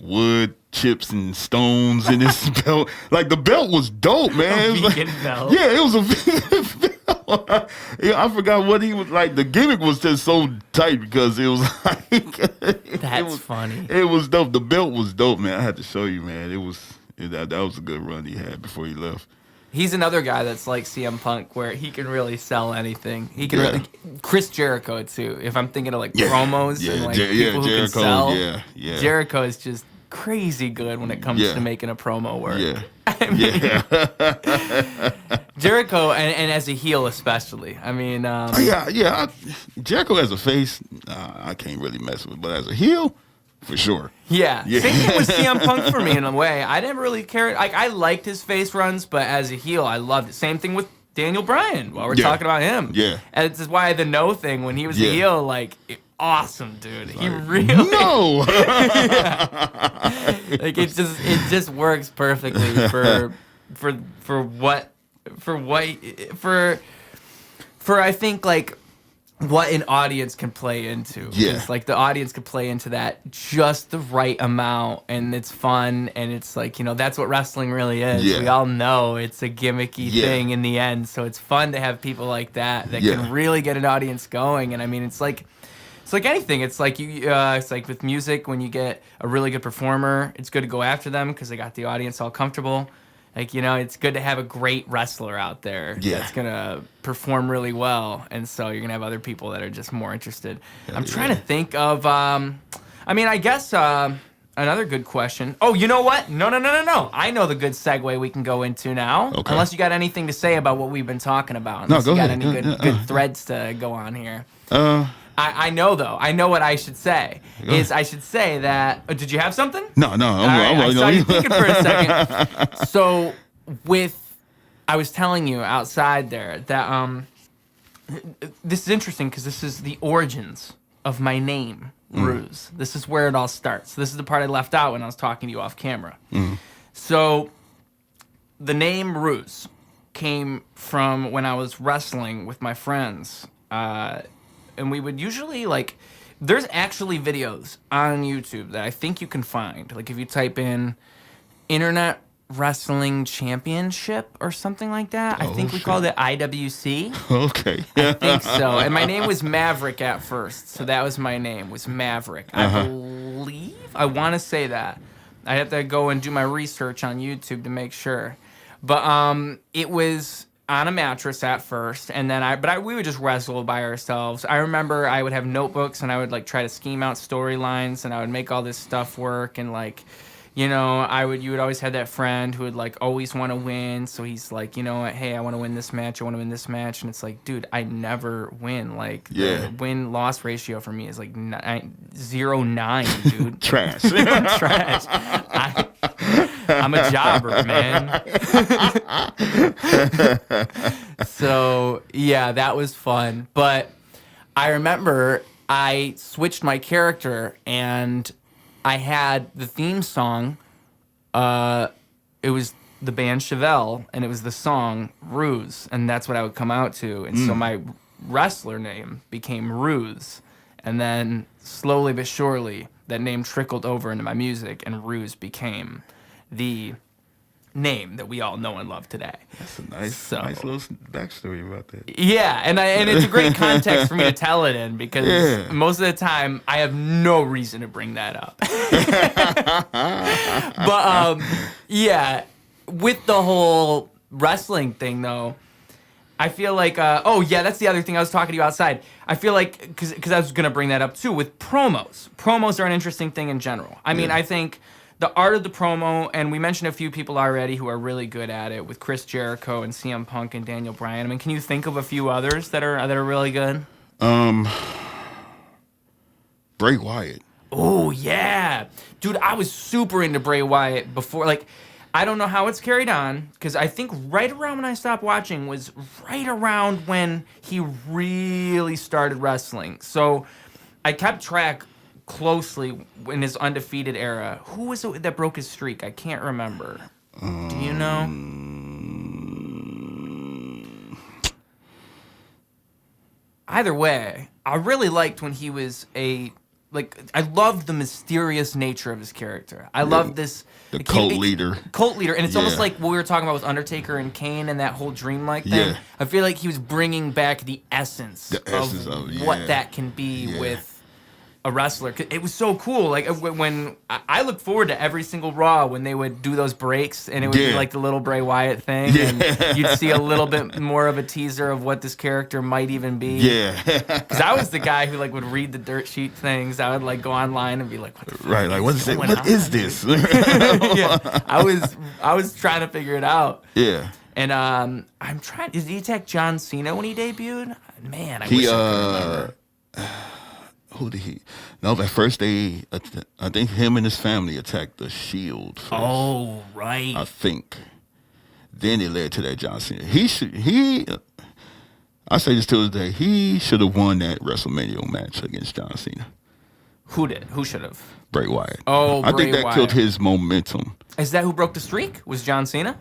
wood chips and stones in his belt. Like, the belt was dope, man. A vegan belt. Yeah, it was a vegan belt. Yeah, I forgot what he was like. The gimmick was just so tight because it was like that's funny. It was dope. The belt was dope, man. I had to show you, man. It was. That was a good run he had before he left. He's another guy that's like CM Punk, where he can really sell anything. He can really, Chris Jericho too. If I'm thinking of like promos and like people who can sell, Jericho is just crazy good when it comes to making a promo work. Yeah. I mean, Jericho and as a heel especially. I mean, Jericho as a face, I can't really mess with, but as a heel. For sure. Yeah. Same thing with CM Punk for me in a way. I didn't really care. Like, I liked his face runs, but as a heel, I loved it. Same thing with Daniel Bryan while we're talking about him. Yeah. And this is why the no thing, when he was a heel, like, awesome, dude. He really. No! Like, it just works perfectly for I think, like, what an audience can play into. Yeah. Like, the audience can play into that just the right amount, and it's fun, and it's like, that's what wrestling really is. Yeah. We all know it's a gimmicky thing in the end, so it's fun to have people like that can really get an audience going. And I mean, it's like anything. It's like it's like with music, when you get a really good performer, it's good to go after them because they got the audience all comfortable. Like, it's good to have a great wrestler out there that's going to perform really well. And so you're going to have other people that are just more interested. I'm trying to think of, I guess another good question. Oh, you know what? No. I know the good segue we can go into now. Okay. Unless you got anything to say about what we've been talking about. No, Unless go you got ahead. any good threads to go on here. I know, though. I know what I should say. I should say that... did you have something? No. I saw you thinking for a second. So, I was telling you outside there that this is interesting because this is the origins of my name, Ruse. This is where it all starts. This is the part I left out when I was talking to you off camera. So, the name Ruse came from when I was wrestling with my friends. And we would usually, like, there's actually videos on YouTube that I think you can find. Like, if you type in Internet Wrestling Championship or something like that. I think we called it IWC. Okay. I think so. And my name was Maverick at first. So that was my name, was Maverick. I believe I want to say that. I have to go and do my research on YouTube to make sure. But it was on a mattress at first, and then we would just wrestle by ourselves. I remember I would have notebooks, and I would like try to scheme out storylines, and I would make all this stuff work, and like, you would always have that friend who would like always want to win. So he's like, hey, I want to win this match. And it's like, dude, I never win. Like, the win-loss ratio for me is like 0.9, dude. Trash. Trash. I'm a jobber, man. So, yeah, that was fun. But I remember I switched my character, and I had the theme song. It was the band Chevelle, and it was the song Ruse, and that's what I would come out to. And so my wrestler name became Ruse. And then slowly but surely, that name trickled over into my music, and Ruse became the name that we all know and love today. That's a nice little backstory about that. Yeah, and it's a great context for me to tell it in, because most of the time I have no reason to bring that up. But yeah, with the whole wrestling thing though, I feel like that's the other thing I was talking to you outside. I feel like because I was gonna bring that up too with promos. Promos are an interesting thing in general. I mean, I think the art of the promo, and we mentioned a few people already who are really good at it, with Chris Jericho and CM Punk and Daniel Bryan. I mean, can you think of a few others that are really good? Bray Wyatt. Oh yeah, dude, I was super into Bray Wyatt before. Like, I don't know how it's carried on, because I think right around when I stopped watching was right around when he really started wrestling. So I kept track closely in his undefeated era. Who was it that broke his streak? I can't remember. Do you know? Either way, I really liked when he was I loved the mysterious nature of his character. I love this. The cult leader. And it's almost like what we were talking about with Undertaker and Kane and that whole dreamlike thing. Yeah. I feel like he was bringing back the essence of what that can be with a wrestler. It was so cool. Like, when I look forward to every single Raw when they would do those breaks, and it would be like the little Bray Wyatt thing, and you'd see a little bit more of a teaser of what this character might even be. Yeah. Because I was the guy who like would read the dirt sheet things. I would like go online and be like, what the fuck right, like what is this? Yeah, I was trying to figure it out. Yeah. And I'm trying. Did he attack John Cena when he debuted? Man, I wish I could remember. Who did he? No, at first I think him and his family attacked the Shield first. Oh, right. I think. Then it led to that John Cena. I say this till this day, he should have won that WrestleMania match against John Cena. Who did? Who should have? Bray Wyatt. Oh, I think Bray that killed his momentum. Is that who broke the streak? Was John Cena?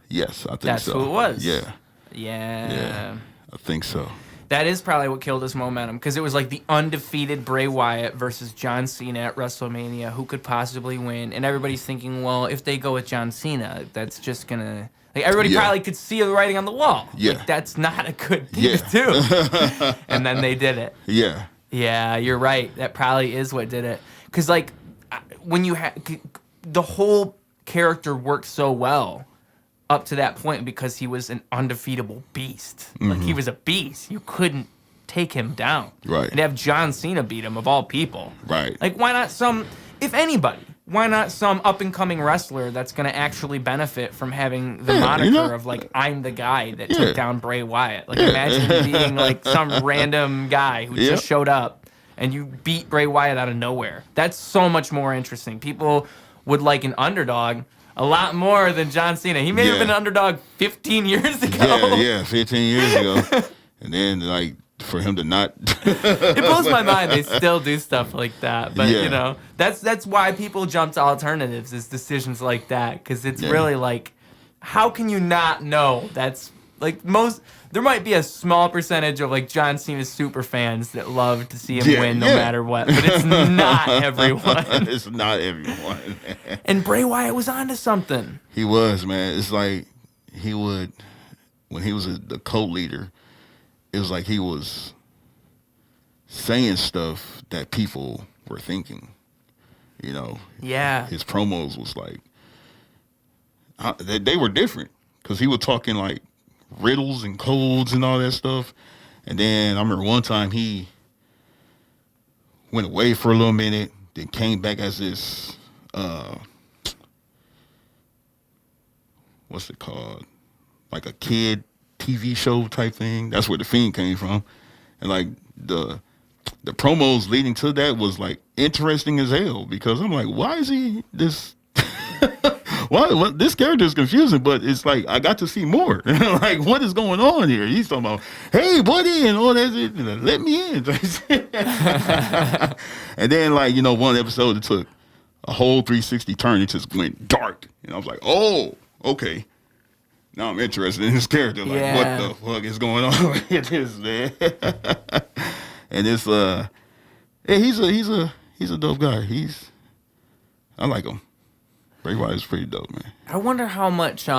Yes, I think That's so. That's who it was. Yeah. Yeah. I think so. That is probably what killed his momentum, because it was like the undefeated Bray Wyatt versus John Cena at WrestleMania. Who could possibly win? And everybody's thinking, well, if they go with John Cena, that's just going to... Like, everybody probably could see the writing on the wall. Yeah. Like, that's not a good thing to do. And then they did it. Yeah. Yeah, you're right. That probably is what did it. Because, like, when you the whole character worked so well up to that point because he was an undefeatable beast. Mm-hmm. Like, he was a beast. You couldn't take him down. Right. And have John Cena beat him, of all people. Right. Like, why not if anybody, why not some up-and-coming wrestler that's going to actually benefit from having the moniker of, like, I'm the guy that took down Bray Wyatt. Like, imagine being, like, some random guy who just showed up and you beat Bray Wyatt out of nowhere. That's so much more interesting. People would like an underdog a lot more than John Cena. He may have been an underdog 15 years ago. Yeah, 15 years ago. And then, like, for him to not... It blows my mind they still do stuff like that. But, you know, that's why people jump to alternatives, is decisions like that. Because it's really like, how can you not know? That's, like, there might be a small percentage of, like, John Cena's super fans that love to see him win no matter what. But it's not everyone. It's not everyone. And Bray Wyatt was onto something. He was, man. It's like when he was the co-leader, it was like he was saying stuff that people were thinking. You know, Yeah. his promos was like, they were different because he was talking like riddles and codes and all that stuff. And then I remember one time he went away for a little minute, then came back as this, what's it called? Like a kid TV show type thing. That's where the Fiend came from. And like the promos leading to that was like interesting as hell because I'm like, why is he this? Why this character is confusing, but it's like I got to see more. Like, what is going on here? He's talking about, hey, buddy, and all that. Let me in. And then, like, you know, one episode it took a whole 360 turn. It just went dark, and I was like, oh, okay. Now I'm interested in this character. Like, what the fuck is going on with this, man? And it's yeah, he's a dope guy. I like him. Bray Wyatt is pretty dope, man. I wonder how much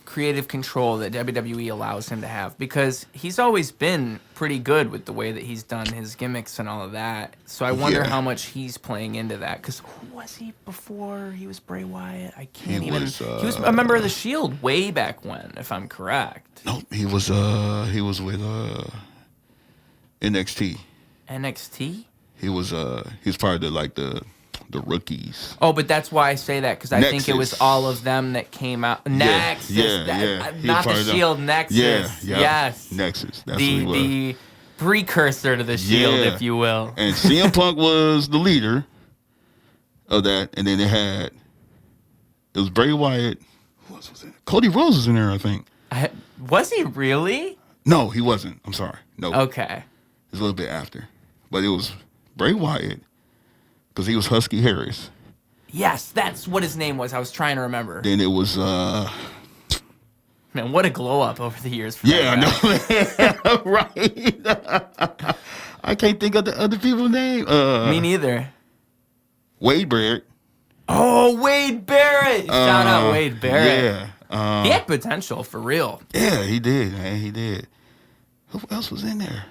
creative control that WWE allows him to have because he's always been pretty good with the way that he's done his gimmicks and all of that. So I wonder how much he's playing into that. Because who was he before he was Bray Wyatt? I can't even. He was a member of the Shield way back when, if I'm correct. Nope, he was with NXT. NXT? He was part of the rookies. Oh, but that's why I say that because I think it was all of them that came out. Nexus, not the Shield. Nexus, yes, Nexus. That's the precursor to the Shield, if you will. And CM Punk was the leader of that, and then it was Bray Wyatt. Who else was in it? Cody Rhodes was in there, I think. Was he really? No, he wasn't. I'm sorry. No. Okay. It was a little bit after, but it was Bray Wyatt. Because he was Husky Harris. Yes, that's what his name was. I was trying to remember. Then it was man, what a glow up over the years. I know. Right. I can't think of the other people's name. Me neither. Wade Barrett. Oh, Wade Barrett. Shout out Wade Barrett. Yeah. He had potential for real. Yeah, he did, man. He did. Who else was in there?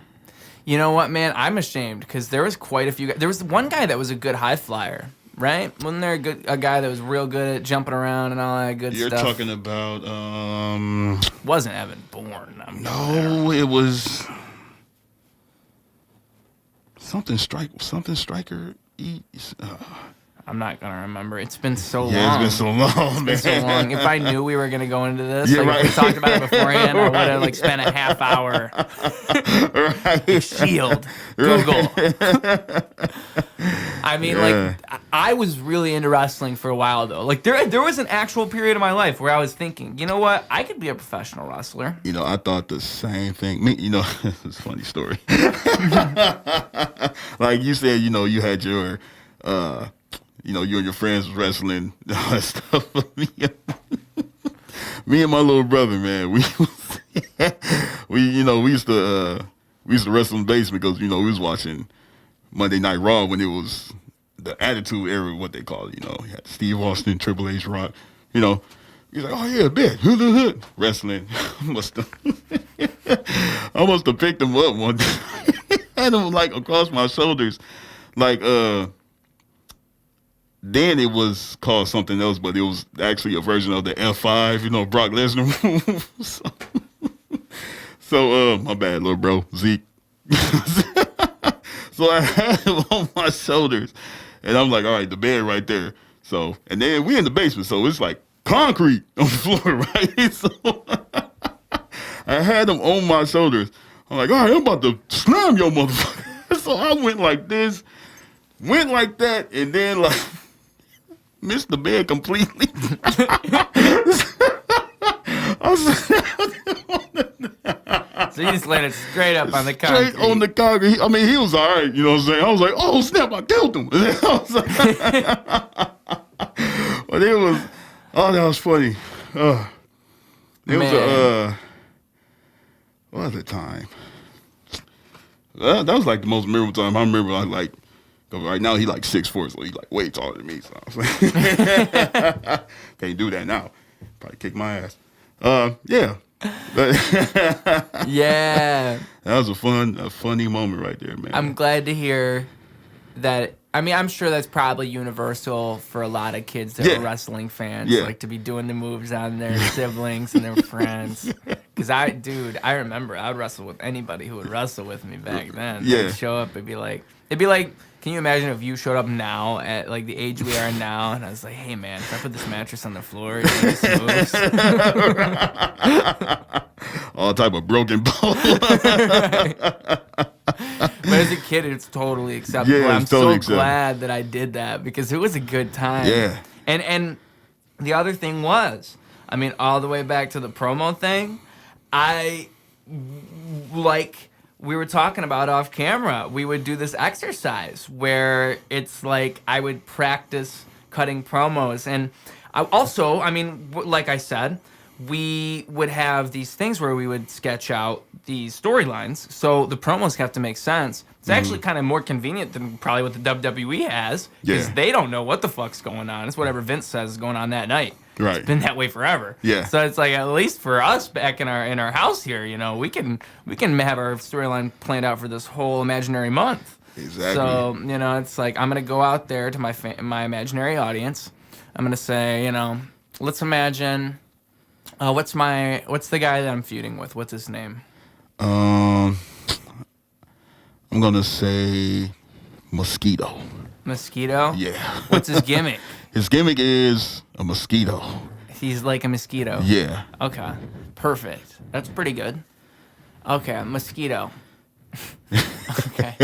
You know what, man? I'm ashamed because there was quite a few guys. There was one guy that was a good high flyer, right? Wasn't there a guy that was real good at jumping around and all that good stuff? You're talking about wasn't Evan Bourne? It was something striker. I'm not gonna remember. It's been so long. Yeah, it's been so long, man. So long. If I knew we were gonna go into this, if we talked about it beforehand, I would have spent a half hour. Right. Shield. Google. I mean, I was really into wrestling for a while though. Like there was an actual period of my life where I was thinking, you know what, I could be a professional wrestler. You know, I thought the same thing. It's a funny story. Like you said, you had your you and your friends was wrestling, all that stuff. Me and my little brother, man, we used to wrestle in the basement because, we was watching Monday Night Raw when it was the Attitude Era, what they call it, You had Steve Austin, Triple H, Rock, He's like, oh yeah, bet, wrestling. I must have picked him up one day. Had him across my shoulders, then it was called something else, but it was actually a version of the F5, Brock Lesnar move. So, my bad, little bro, Zeke. So I had him on my shoulders, and I'm like, all right, the bed right there. So, and then we in the basement, so it's like concrete on the floor, right? So I had him on my shoulders. I'm like, all right, I'm about to slam your motherfucker. So I went like this, went like that, and then missed the bed completely. So you just laid it straight up on the concrete. Straight on the concrete. He was all right, you know what I'm saying? I was like, oh, snap, I killed him. But it was, that was funny. What other time? That was the most memorable time. I remember right now he 6'4", so he way taller than me. So I was like, can't do that now. Probably kick my ass. Yeah. Yeah. That was a funny moment right there, man. I'm glad to hear that. I mean, I'm sure that's probably universal for a lot of kids that are wrestling fans, like to be doing the moves on their siblings and their friends. Because I remember I would wrestle with anybody who would wrestle with me back then. They'd show up, it'd be like, can you imagine if you showed up now at like the age we are now, and I was like, hey man, if I put this mattress on the floor, you do some moves. All type of broken bone. But as a kid, it's totally acceptable. Yeah, I'm totally so glad that I did that because it was a good time. Yeah. And the other thing was, I mean, all the way back to the promo thing, like we were talking about off camera, we would do this exercise where it's like I would practice cutting promos. And I mean, like I said, we would have these things where we would sketch out these storylines, so the promos have to make sense. It's actually kind of more convenient than probably what the WWE has, because they don't know what the fuck's going on. It's whatever Vince says is going on that night. Right. It's been that way forever. Yeah. So it's like, at least for us back in our house here, you know, we can have our storyline planned out for this whole imaginary month. Exactly. So, you know, it's like I'm gonna go out there to my imaginary audience. I'm gonna say, you know, let's imagine. What's the guy that I'm feuding with? What's his name? I'm gonna say Mosquito. Mosquito? Yeah. What's his gimmick? His gimmick is a mosquito. He's like a mosquito. Yeah. Okay. Perfect. That's pretty good. Okay, mosquito. Okay.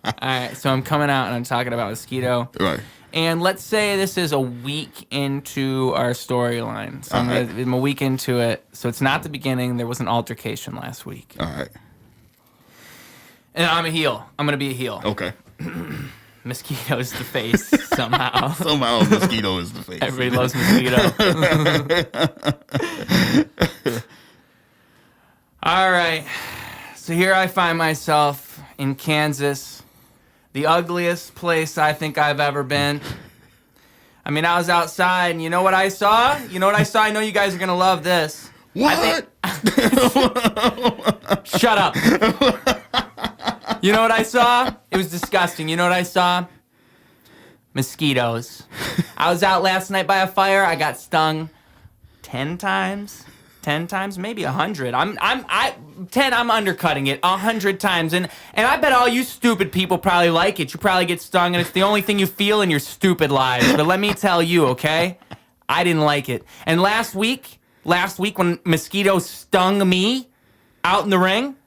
All right, so I'm coming out and I'm talking about Mosquito. Right. And let's say this is a week into our storyline. So I'm a week into it. So it's not the beginning. There was an altercation last week. All right. And I'm a heel. I'm going to be a heel. Okay. Mosquito's the face somehow. Somehow Mosquito is the face. Everybody loves Mosquito. All right. So here I find myself in Kansas. The ugliest place I think I've ever been. I mean, I was outside, and you know what I saw? I know you guys are going to love this. What? Shut up. You know what I saw? It was disgusting. You know what I saw? Mosquitoes. I was out last night by a fire. I got stung 10 times. 10 times, maybe 100. 10, I'm undercutting it 100 times. And I bet all you stupid people probably like it. You probably get stung, and it's the only thing you feel in your stupid lives. But let me tell you, okay? I didn't like it. And last week when Mosquito stung me out in the ring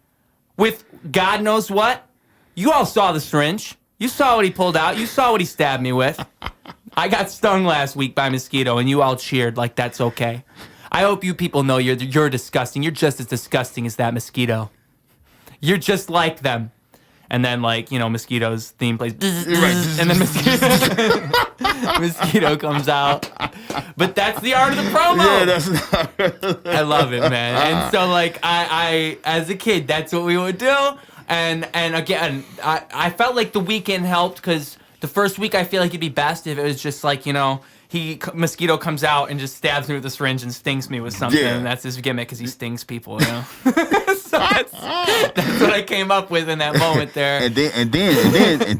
with God knows what, you all saw the syringe. You saw what he pulled out. You saw what he stabbed me with. I got stung last week by Mosquito, and you all cheered like that's okay. I hope you people know you're disgusting. You're just as disgusting as that mosquito. You're just like them. And then, like, you know, Mosquito's theme plays. And then Mosquito comes out. But that's the art of the promo. Yeah, that's not. I love it, man. And so, like, I as a kid, that's what we would do. And again, I felt like the weekend helped because the first week I feel like it'd be best if it was just like, you know, Mosquito comes out and just stabs me with a syringe and stings me with something, and that's his gimmick because he stings people, you know. So that's what I came up with in that moment there. And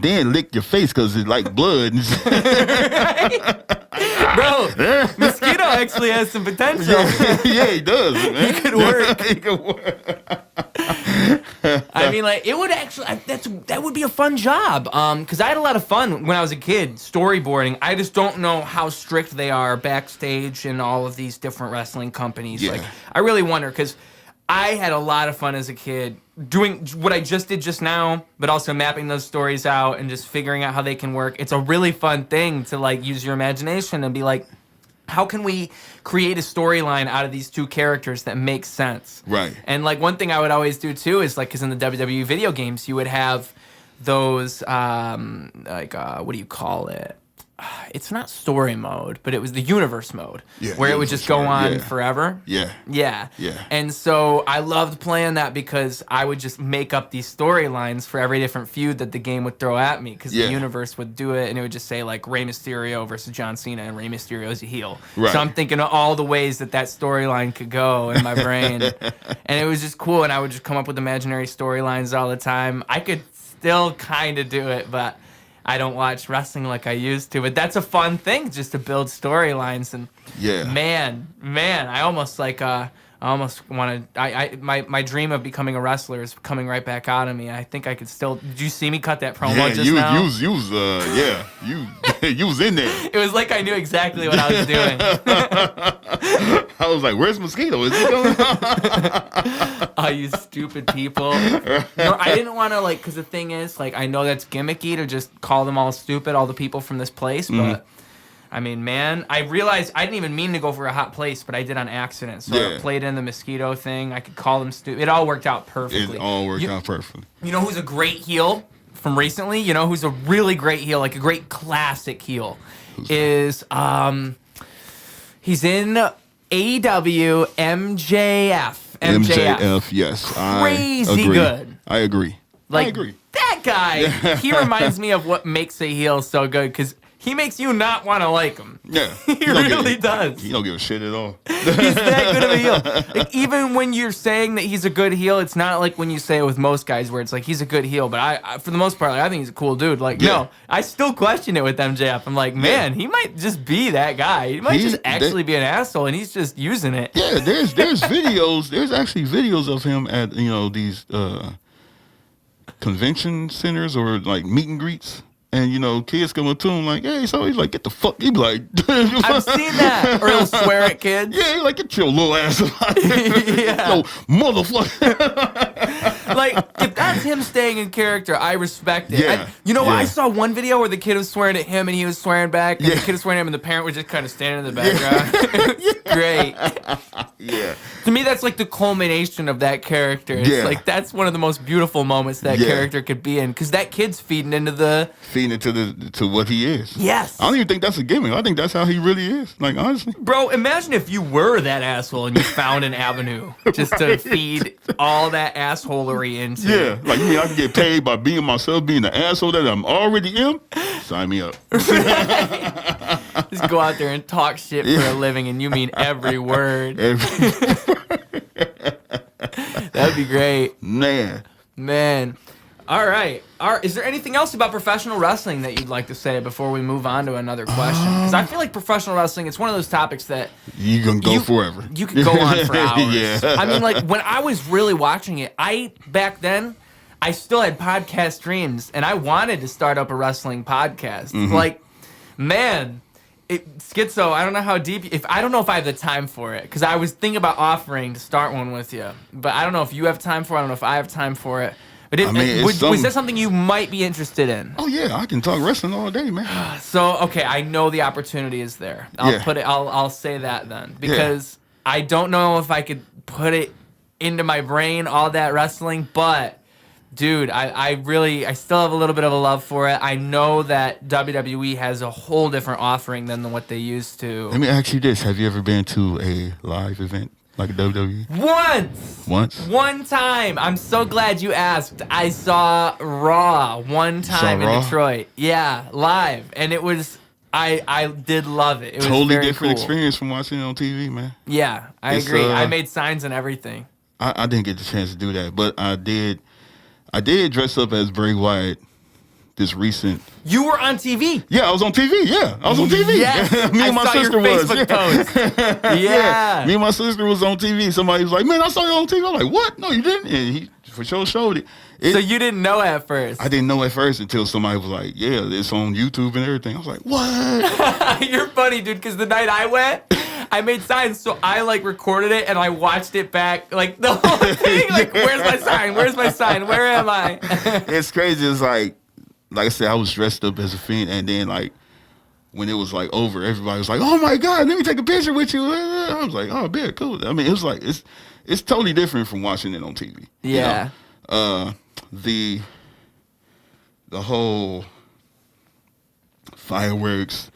then lick your face because it's like blood. Bro, Mosquito actually has some potential. Yeah, he does, man. He could work. He could work. I mean, like, it would actually, that would be a fun job. Because I had a lot of fun when I was a kid storyboarding. I just don't know how strict they are backstage in all of these different wrestling companies. Yeah. Like, I really wonder, because I had a lot of fun as a kid doing what I just did just now, but also mapping those stories out and just figuring out how they can work. It's a really fun thing to, like, use your imagination and be like, how can we create a storyline out of these two characters that makes sense? Right. And, like, one thing I would always do, too, is, like, because in the WWE video games, you would have those, what do you call it? It's not story mode, but it was the universe mode, where it would just go on forever. Yeah. Yeah. Yeah. And so I loved playing that because I would just make up these storylines for every different feud that the game would throw at me, because the universe would do it, and it would just say, like, Rey Mysterio versus John Cena, and Rey Mysterio is a heel. Right. So I'm thinking of all the ways that storyline could go in my brain. And it was just cool, and I would just come up with imaginary storylines all the time. I could still kind of do it, but I don't watch wrestling like I used to. But that's a fun thing, just to build storylines. And man, I almost want to. My dream of becoming a wrestler is coming right back out of me. I think I could still. Did you see me cut that promo just now? You was in there. It was like I knew exactly what I was doing. I was like, "Where's Mosquito? Is he going?" Oh, you stupid people! No, I didn't want to because the thing is, I know that's gimmicky to just call them all stupid, all the people from this place, but. I mean, man, I realized I didn't even mean to go for a hot place, but I did on accident. So I played in the Mosquito thing. I could call them stupid. It all worked out perfectly. You know who's a great heel from recently? You know who's a really great heel, like a great classic heel? He's in AEW MJF. MJF, yes. Crazy good. I agree. That guy, he reminds me of what makes a heel so good, because he makes you not want to like him. Yeah. He really does. He don't give a shit at all. He's that good of a heel. Even when you're saying that he's a good heel, it's not like when you say it with most guys where it's like he's a good heel. But I for the most part, I think he's a cool dude. No, I still question it with MJF. I'm like, man, he might just be that guy. He might just actually be an asshole, and he's just using it. Yeah, there's videos. There's actually videos of him at these convention centers or meet and greets. And, kids come up to him like, hey, so he's like, get the fuck. He'd be like, I've seen that. Or he'll swear at kids. Yeah, he's like, get your little ass out here. Yeah. No, motherfucker. If that's him staying in character, I respect it. Yeah. I saw one video where the kid was swearing at him and he was swearing back. And the kid was swearing at him and the parent was just kind of standing in the background. It was great. Yeah. To me, that's the culmination of that character. It's that's one of the most beautiful moments that character could be in, because that kid's feeding into what he is. Yes. I don't even think that's a gimmick. I think that's how he really is. Honestly. Bro, imagine if you were that asshole and you found an avenue just to feed all that assholery into. Yeah. You mean I can get paid by being myself, being the asshole that I'm already am? Sign me up. Just go out there and talk shit for a living, and you mean every word. That'd be great. Man. All right. Is there anything else about professional wrestling that you'd like to say before we move on to another question? Because I feel like professional wrestling, it's one of those topics that you can go forever. You can go on for hours. Yeah. I mean, when I was really watching it, back then, I still had podcast dreams, and I wanted to start up a wrestling podcast. Man, Skytzo, I don't know how deep. I don't know if I have the time for it, because I was thinking about offering to start one with you, but I don't know if you have time for it. I don't know if I have time for it. But was that something you might be interested in? Oh yeah, I can talk wrestling all day, man. So okay, I know the opportunity is there. I'll say that then, because I don't know if I could put it into my brain, all that wrestling, but. Dude, I still have a little bit of a love for it. I know that WWE has a whole different offering than what they used to. Let me ask you this. Have you ever been to a live event like a WWE? Once? One time. I'm so glad you asked. I saw Raw one time in Detroit. Yeah, live. And it was... I did love it. It was totally very different cool. experience from watching it on TV, man. Yeah, I agree. I made signs and everything. I didn't get the chance to do that, but I did dress up as Bray Wyatt this recent. You were on TV? Yeah, I was on TV. Yeah, I was on TV. Yes. Me and my sister was. Facebook post. Yeah. Me and my sister was on TV. Somebody was like, man, I saw you on TV. I'm like, what? No, you didn't. And he for sure showed it. So you didn't know at first? I didn't know at first until somebody was like, yeah, it's on YouTube and everything. I was like, what? You're funny, dude, because the night I went, I made signs, so I recorded it and I watched it back, the whole thing. Where's my sign? Where's my sign? Where am I? It's crazy. It's like I said, I was dressed up as a Fiend, and then when it was over, everybody was like, oh my God, let me take a picture with you. I was like, oh, man, cool. I mean, it was it's totally different from watching it on TV. Yeah. The whole fireworks,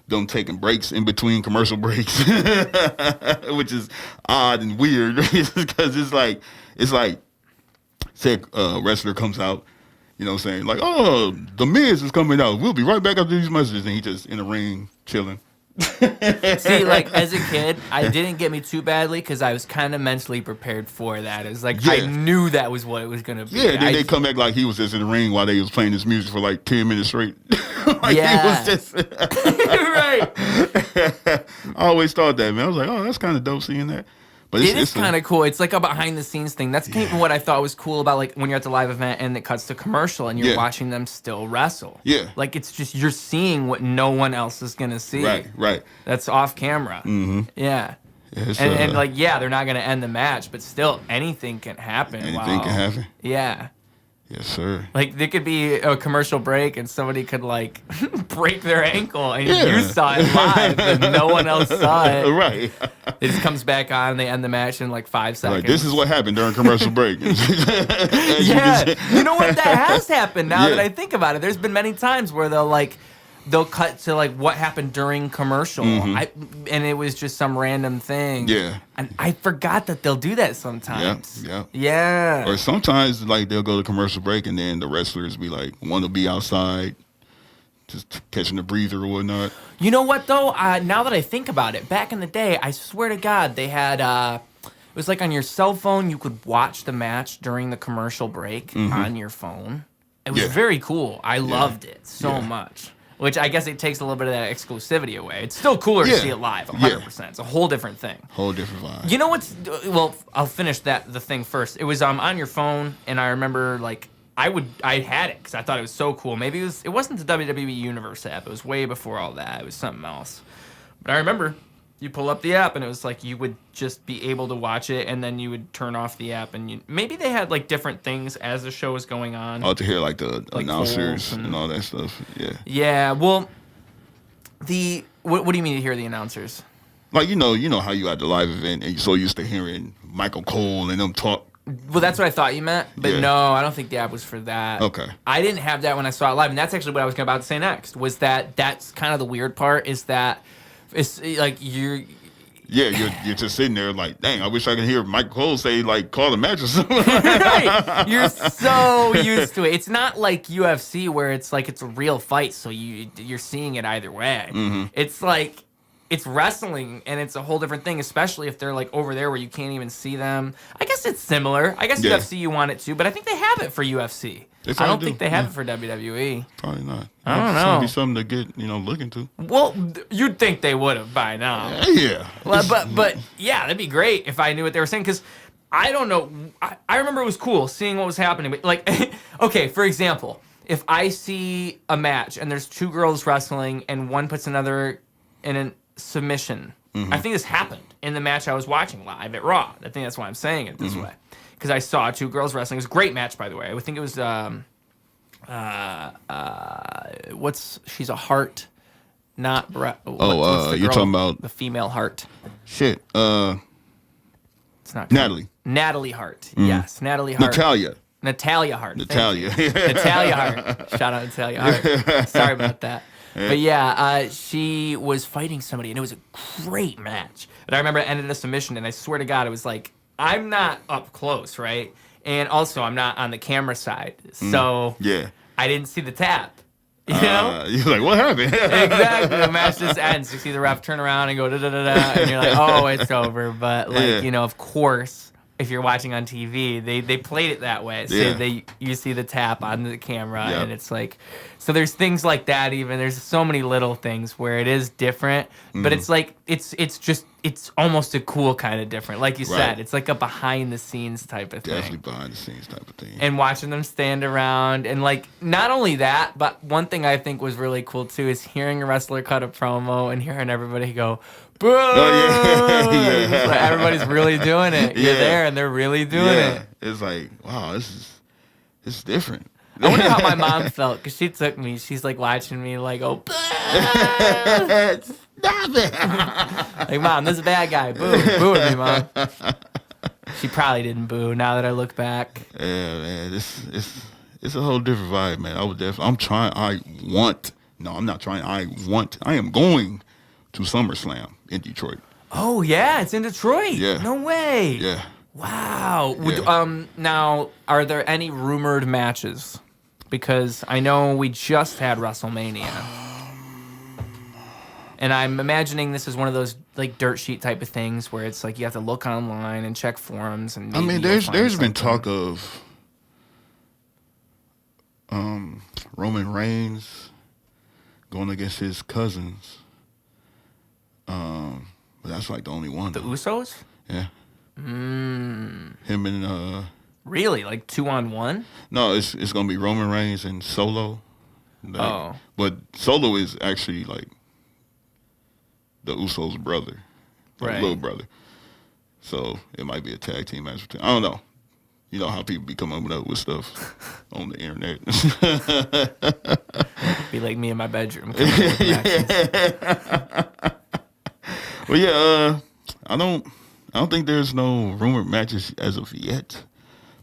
them taking breaks in between commercial breaks, which is odd and weird, because it's like, say a wrestler comes out, you know what I'm saying? Oh, The Miz is coming out. We'll be right back after these messages. And he just in the ring chilling. See, like, as a kid, I didn't get me too badly because I was kind of mentally prepared for that. It was like, I knew that was what it was going to be. Yeah, then they come back like he was just in the ring while they was playing this music for like 10 minutes straight. Like yeah. he was just... Right. I always thought that, man. I was like, oh, that's kind of dope seeing that. But it is kind of cool. It's like a behind the scenes thing. That's kind of what I thought was cool about like when you're at the live event and it cuts to commercial and you're watching them still wrestle. Yeah. Like it's just you're seeing what no one else is gonna see. Right. That's off camera. Mm-hmm. Yeah. And like they're not gonna end the match, but still anything can happen. Anything can happen. Yeah. Yes, sir. Like, there could be a commercial break and somebody could, like, break their ankle and you saw it live and no one else saw it. Right. It just comes back on and they end the match in, like, 5 seconds. Right. This is what happened during commercial break. Yeah. You know what? That has happened now that I think about it. There's been many times where they'll cut to, like, what happened during commercial. And it was just some random thing. Yeah. And I forgot that they'll do that sometimes. Yeah. Or sometimes, like, they'll go to commercial break and then the wrestlers be like, want to be outside, just catching a breather or whatnot. You know what, though? Now that I think about it, back in the day, I swear to God, they had... it was like on your cell phone, you could watch the match during the commercial break on your phone. It was very cool. I loved it so much. Which I guess it takes a little bit of that exclusivity away. It's still cooler to see it live, 100%. It's a whole different thing. Whole different vibe. You know what's... Well, I'll finish the thing first. It was on your phone, and I remember, like, I had it because I thought it was so cool. Maybe it wasn't the WWE Universe app. It was way before all that. It was something else. But I remember you pull up the app, and it was like you would just be able to watch it, and then you would turn off the app, and maybe they had, like, different things as the show was going on. Oh, to hear, like, the announcers and all that stuff. Yeah. Yeah, well, what do you mean to hear the announcers? Like, you know how you at the live event, and you're so used to hearing Michael Cole and them talk. Well, that's what I thought you meant, but no, I don't think the app was for that. Okay. I didn't have that when I saw it live, and that's actually what I was about to say next, was that's kind of the weird part, is that it's like you're just sitting there like, dang, I wish I could hear Michael Cole say, like, call the match or something. Right. You're so used to it. It's not like UFC where it's like it's a real fight, so you're seeing it either way. It's like it's wrestling, and it's a whole different thing, especially if they're like over there where you can't even see them. I guess it's similar. I guess UFC you want it to, but I think they have it for UFC. I don't think they have it for WWE. Probably not. I don't know. It'd be something to get, look into. Well, you'd think they would have by now. Yeah. But yeah, that'd be great if I knew what they were saying, because I don't know. I remember it was cool seeing what was happening. But like, okay, for example, if I see a match and there's two girls wrestling and one puts another in a submission, I think this happened in the match I was watching live at Raw. I think that's why I'm saying it this way. Because I saw two girls wrestling. It was a great match, by the way. I think it was, she's a Heart, not Brett. You're talking about the female Heart. Shit. It's not Natalie. Natalie Hart. Yes, Natalie Hart. Natalia Hart. Natalia. Natalia Hart. Shout out Natalia Hart. Sorry about that. But yeah, she was fighting somebody, and it was a great match. But I remember it ended in a submission, and I swear to God, it was like, I'm not up close, right? And also, I'm not on the camera side. So I didn't see the tap. You know? You're like, what happened? Exactly. The match just ends. You see the ref turn around and go da-da-da-da, and you're like, oh, it's over. But, like, of course, if you're watching on TV, they played it that way. So you see the tap on the camera, and it's like... So there's things like that even. There's so many little things where it is different, but it's like, it's almost a cool kind of different. Like you said, it's like a behind-the-scenes type of thing. Definitely behind-the-scenes type of thing. And watching them stand around, and like, not only that, but one thing I think was really cool too is hearing a wrestler cut a promo and hearing everybody go, boo! Oh, yeah. Like, everybody's really doing it. You're there, and they're really doing it. It's like, wow, this is different. I wonder how my mom felt, because she took me. She's like watching me, like, oh, stop it! Like, Mom, this is a bad guy. Boo, boo at me, Mom. She probably didn't boo. Now that I look back, yeah, man, it's a whole different vibe, man. I am going to SummerSlam in Detroit. Oh yeah, it's in Detroit. Yeah, no way. Yeah. Wow. Yeah. Now, are there any rumored matches? Because I know we just had WrestleMania. And I'm imagining this is one of those like dirt sheet type of things where it's like you have to look online and check forums. And I mean, there's been talk of Roman Reigns going against his cousins. But that's like the only one. The Usos? Yeah. Him and Really? Like 2-on-1? No, it's gonna be Roman Reigns and Solo. Like, but Solo is actually like the Usos' brother, like little brother. So it might be a tag team match. I don't know. You know how people be coming up with stuff on the internet. Be like me in my bedroom. Well, yeah. I don't think there's no rumored matches as of yet,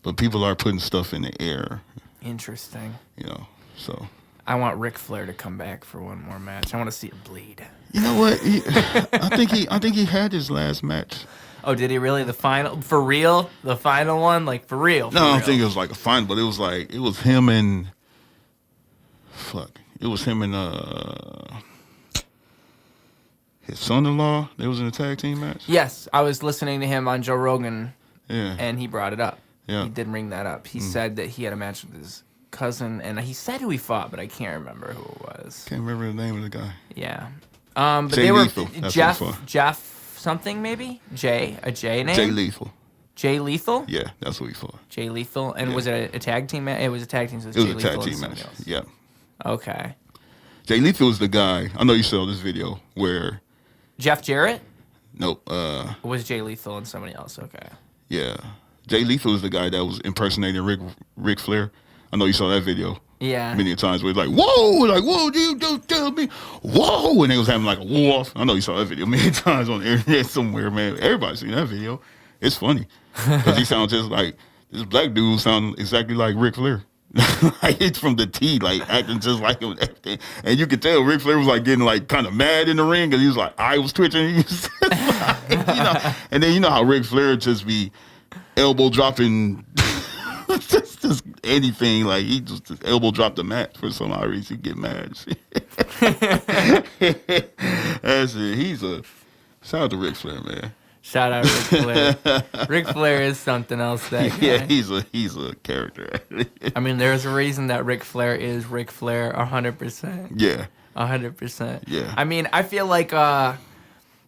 but people are putting stuff in the air. Interesting. You know, so. I want Ric Flair to come back for one more match. I want to see it bleed. You know what? I think he had his last match. Oh, did he really? The final, for real? The final one, like for real? No, I don't think it was like a final, but it was him and his son-in-law. They was in a tag team match. Yes, I was listening to him on Joe Rogan. Yeah, and he brought it up. Yeah, he did bring that up. He said that he had a match with his cousin, and he said who he fought, but I can't remember who it was. Can't remember the name of the guy. Yeah, but Jay they were Lethal. Jeff something maybe a J name. Jay Lethal. Jay Lethal. Yeah, that's who he fought. Jay Lethal, and was it a tag team match? It was a tag team. So it was a tag team match. Yeah. Okay. Jay Lethal was the guy. I know you saw this video where Jeff Jarrett. Nope. It was Jay Lethal and somebody else. Okay. Yeah, Jay Lethal was the guy that was impersonating Ric Flair. I know you saw that video. Yeah. Many times where it's like, whoa, you don't tell me, whoa, and they was having like a wolf. I know you saw that video many times on the internet somewhere, man. Everybody's seen that video. It's funny because he sounds just like this black dude sounds exactly like Ric Flair. Like it's from the T, like acting just like him and everything. And you could tell Ric Flair was like getting like kind of mad in the ring because he was like, eye was twitching. He was like, and then you know how Ric Flair just be elbow dropping. Just anything, like he just elbow dropped the match for some odd reason. He get mad. That's it. Shout out to Ric Flair, man. Shout out Ric Flair. Ric Flair is something else. That guy. Yeah, he's a character. I mean, there's a reason that Ric Flair is Ric Flair 100%. Yeah. 100%. Yeah. I mean, I feel like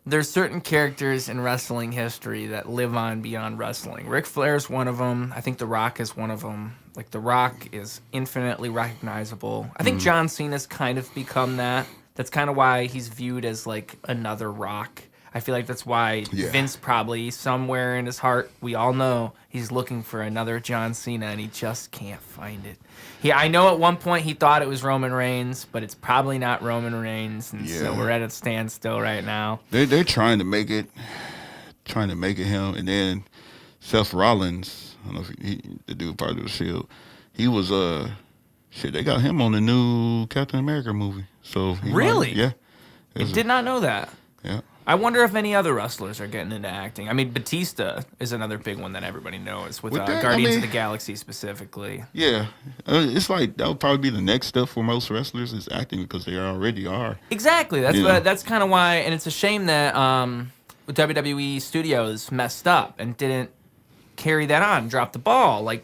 there's certain characters in wrestling history that live on beyond wrestling. Ric Flair is one of them. I think The Rock is one of them. Like, The Rock is infinitely recognizable. I think John Cena's kind of become that. That's kind of why he's viewed as, like, another Rock. I feel like that's why Vince probably, somewhere in his heart, we all know, he's looking for another John Cena, and he just can't find it. I know at one point he thought it was Roman Reigns, but it's probably not Roman Reigns, and so we're at a standstill right now. They're trying to make it him, and then Seth Rollins, I don't know if the dude part of the Shield, he was they got him on the new Captain America movie. So really, I did not know that. Yeah. I wonder if any other wrestlers are getting into acting. I mean, Batista is another big one that everybody knows with Guardians of the Galaxy specifically. Yeah. It's like that would probably be the next step for most wrestlers is acting because they already are. Exactly. That's kind of why, and it's a shame that WWE Studios messed up and didn't carry that on, drop the ball. Like,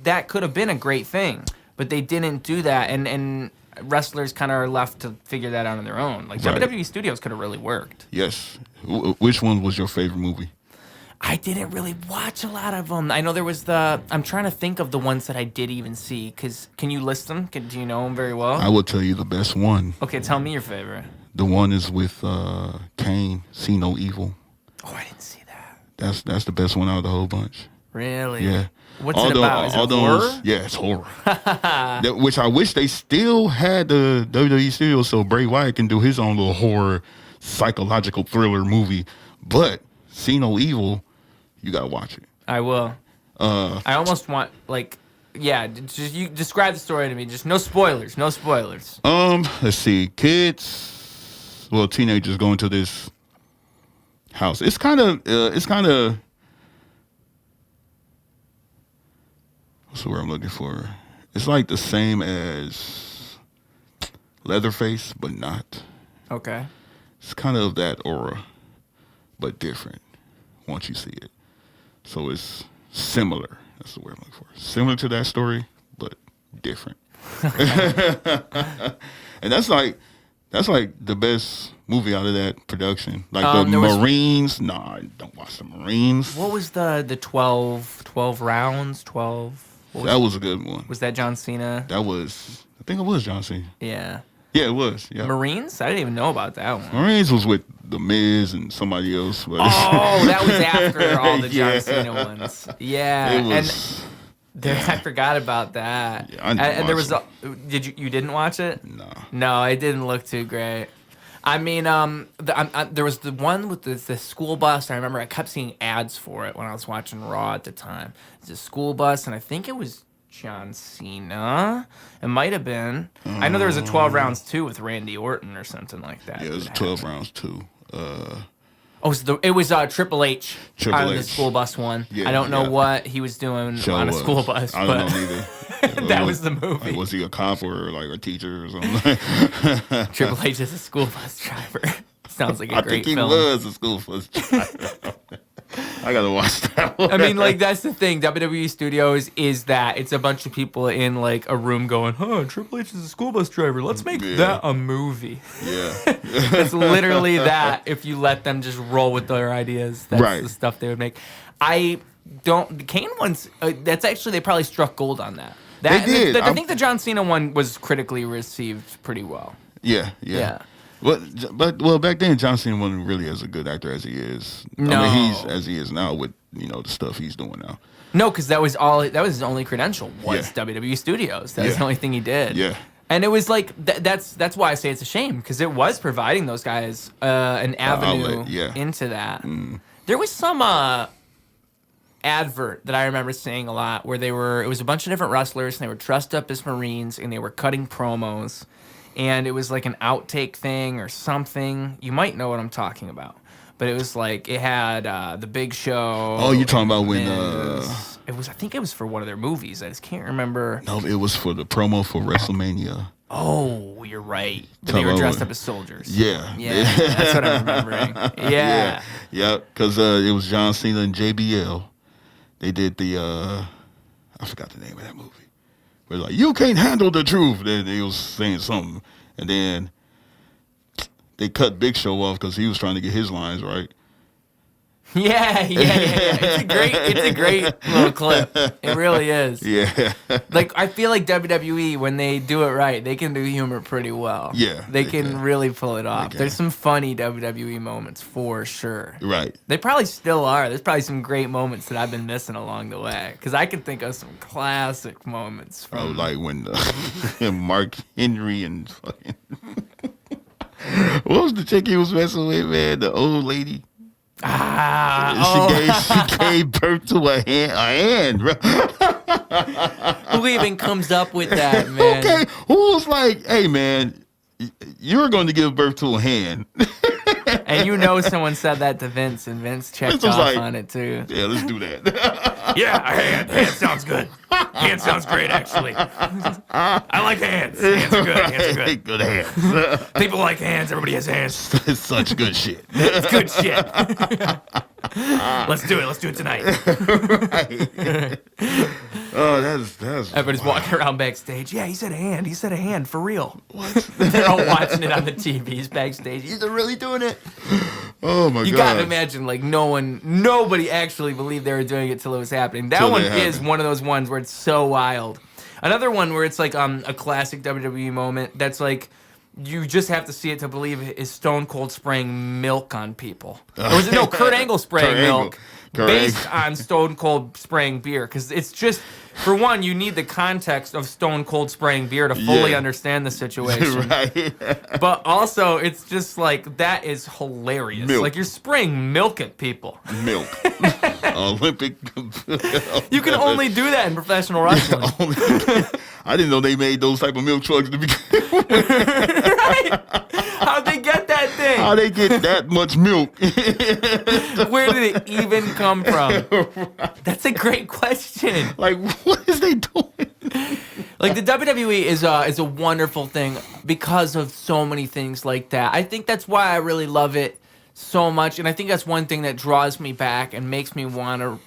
that could have been a great thing, but they didn't do that, and wrestlers kind of are left to figure that out on their own. Like, WWE Studios could have really worked. Yes. Which one was your favorite movie? I didn't really watch a lot of them. I know there was I'm trying to think of the ones that I did even see. Can you list them? Do you know them very well? I will tell you the best one. Okay, tell me your favorite. The one is with Kane, See No Evil. Oh, I didn't see that. That's the best one out of the whole bunch. Really? Yeah. What's it about? Is it horror? Yeah, it's horror. Which I wish they still had the WWE Studios so Bray Wyatt can do his own little horror psychological thriller movie. But See No Evil, you gotta watch it. I will. I almost want just you describe the story to me. Just no spoilers. No spoilers. Let's see. Teenagers go into this house. It's kind of. What's the word I'm looking for? It's like the same as Leatherface, but not. Okay. it's kind of that aura, but different once you see it. So it's similar. That's the word I'm looking for. Similar to that story, but different. And that's like the best movie out of that production. Like the Marines. Nah, don't watch the Marines. What was the 12 rounds? 12. That was a good one. Was that John Cena? I think it was John Cena. Yeah. Yeah, it was. Yeah. Marines? I didn't even know about that one. Marines was with The Miz and somebody else. But oh, that was after all the John Yeah. Cena ones. Yeah. It was, I forgot about that. Yeah, I didn't and there was watch you didn't watch it? No. No, it didn't look too great. I mean, there was the one with the school bus. I remember I kept seeing ads for it when I was watching Raw at the time. It's a school bus, and I think it was John Cena. It might have been. I know there was a 12 rounds too with Randy Orton or something like that. Yeah, it was 12 rounds too. It was Triple H on the H. school bus one. Yeah, I don't know yeah. what he was doing on a school bus. I don't know either. That was the movie. Like, was he a cop or like a teacher or something? Triple H is a school bus driver. Sounds like a great film. I think he was a school bus driver. I gotta watch that one. I mean, like, that's the thing. WWE Studios is that it's a bunch of people in like a room going, "Oh, Triple H is a school bus driver. Let's make that a movie." Yeah, it's literally that. If you let them just roll with their ideas, that's the stuff they would make. The Kane ones. That's actually they probably struck gold on that. They did. I think the John Cena one was critically received pretty well. Yeah. Well, back then John Cena wasn't really as a good actor as he is. No. I mean, he's as he is now with the stuff he's doing now. No, because that was his only credential was WWE Studios. That was the only thing he did. Yeah. And it was like that's why I say it's a shame because it was providing those guys an avenue into that. Mm. There was some advert that I remember seeing a lot where it was a bunch of different wrestlers and they were dressed up as Marines and they were cutting promos. And it was like an outtake thing or something. You might know what I'm talking about. But it was like, it had The Big Show. Oh, you're talking about when... I think it was for one of their movies. I just can't remember. No, it was for the promo for WrestleMania. Oh, you're right. They were dressed up as soldiers. Yeah. Yeah, that's what I'm remembering. Yeah. Yeah, because it was John Cena and JBL. They did the... I forgot the name of that movie. Where like, you can't handle the truth. Then he was saying something. And then they cut Big Show off because he was trying to get his lines right. Yeah. It's a great little clip. It really is. Yeah. Like, I feel like WWE, when they do it right, they can do humor pretty well. Yeah. They can really pull it off. There's some funny WWE moments for sure. Right. They probably still are. There's probably some great moments that I've been missing along the way. Because I can think of some classic moments. From like when Mark Henry and fucking... What was the chick he was messing with, man? The old lady? She gave birth to a hand, bro. Who even comes up with that, man? Okay, who was like, hey, man, you're going to give birth to a hand. And someone said that to Vince, and Vince checked off on it, too. Yeah, let's do that. Yeah, a hand. Hand sounds good. Hand sounds great, actually. I like hands. Hands are good. Good hands. People like hands. Everybody has hands. It's such good shit. It's good shit. Let's do it. Let's do it tonight. Right. Oh, that's everybody's walking around backstage. Yeah, he said a hand. He said a hand for real. What? They're all watching it on the TVs backstage. He's really doing it. Oh my god! You gotta imagine, like nobody actually believed they were doing it till it was happening. That one is one of those ones where it's so wild. Another one where it's like a classic WWE moment that's like you just have to see it to believe it is Stone Cold spraying milk on people. Or was it Kurt Angle spraying milk based on Stone Cold spraying beer? Because it's just, for one, you need the context of Stone Cold spraying beer to fully understand the situation. Right. But also, it's just like, that is hilarious. Milk. Like, you're spraying milk at people. Milk. Olympic. You can only do that in professional wrestling. I didn't know they made those type of milk trucks to begin with. Right? How'd they get that thing? How'd they get that much milk? Where did it even come from? That's a great question. Like, what is they doing? Like the WWE is a wonderful thing because of so many things like that. I think that's why I really love it so much, and I think that's one thing that draws me back and makes me want to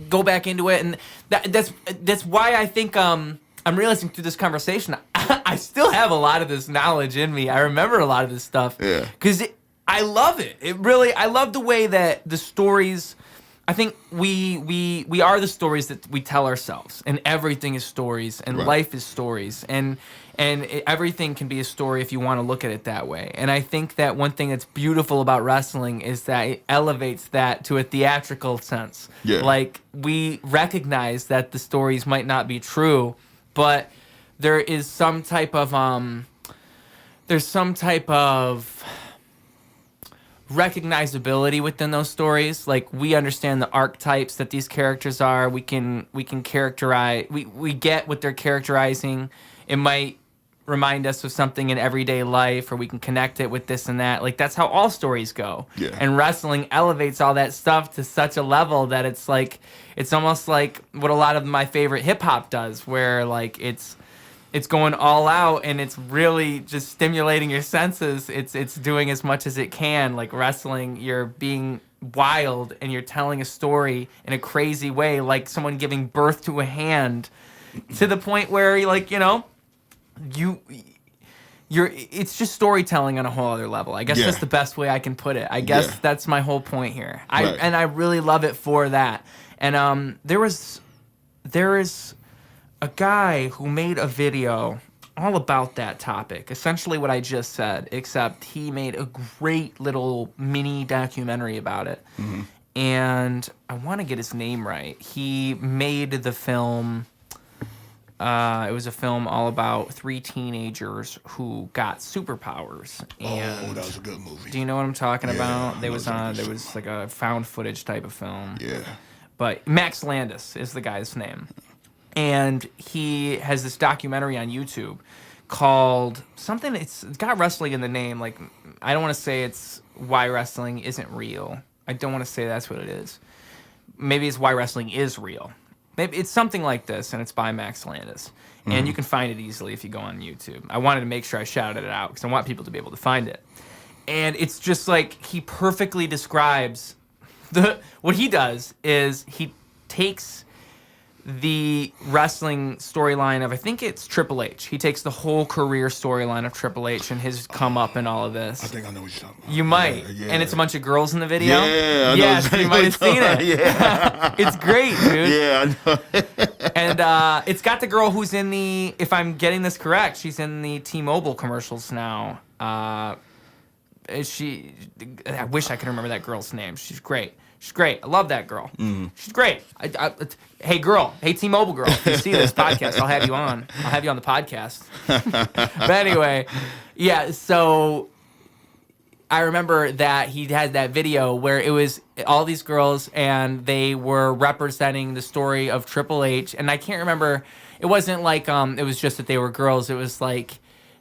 go back into it. And that's why I think I'm realizing through this conversation I still have a lot of this knowledge in me. I remember a lot of this stuff because I love it. I love the way that the stories. I think we are the stories that we tell ourselves, and everything is stories, and life is stories, and everything can be a story if you want to look at it that way. And I think that one thing that's beautiful about wrestling is that it elevates that to a theatrical sense. Yeah. Like, we recognize that the stories might not be true, but there is some type of recognizability within those stories. Like, we understand the archetypes that these characters are. We can characterize. We get what they're characterizing. It might remind us of something in everyday life, or we can connect it with this and that. Like, that's how all stories go. Yeah. And wrestling elevates all that stuff to such a level that it's almost like what a lot of my favorite hip hop does, where like it's going all out, and it's really just stimulating your senses. It's doing as much as it can. Like wrestling, you're being wild, and you're telling a story in a crazy way, like someone giving birth to a hand, to the point where it's just storytelling on a whole other level. I guess that's the best way I can put it. I guess that's my whole point here. And I really love it for that. And there is a guy who made a video all about that topic, essentially what I just said, except he made a great little mini documentary about it. Mm-hmm. And I want to get his name right. He made the film. It was a film all about 3 teenagers who got superpowers. And that was a good movie. Do you know what I'm talking about? There was like a found footage type of film. Yeah. But Max Landis is the guy's name. And he has this documentary on YouTube called something. It's got wrestling in the name. Like, I don't want to say it's Why Wrestling Isn't Real. I don't want to say that's what it is. Maybe it's Why Wrestling Is Real. Maybe it's something like this, and it's by Max Landis. Mm-hmm. And you can find it easily if you go on YouTube. I wanted to make sure I shouted it out because I want people to be able to find it. And it's just like he perfectly describes what he does is he takes the wrestling storyline of, I think it's Triple H. He takes the whole career storyline of Triple H and his come up and all of this. I think I know what you're talking about. You might. Yeah. And it's a bunch of girls in the video. Yeah, yes, you might have seen it. Yeah. It's great, dude. Yeah, I know. And it's got the girl who's in the, if I'm getting this correct, she's in the T-Mobile commercials now. I wish I could remember that girl's name. She's great. She's great. I love that girl. Mm. She's great. Hey, girl. Hey, T-Mobile girl. If you see this podcast, I'll have you on. I'll have you on the podcast. But anyway, yeah, so I remember that he had that video where it was all these girls, and they were representing the story of Triple H. And I can't remember. It wasn't like it was just that they were girls. It was like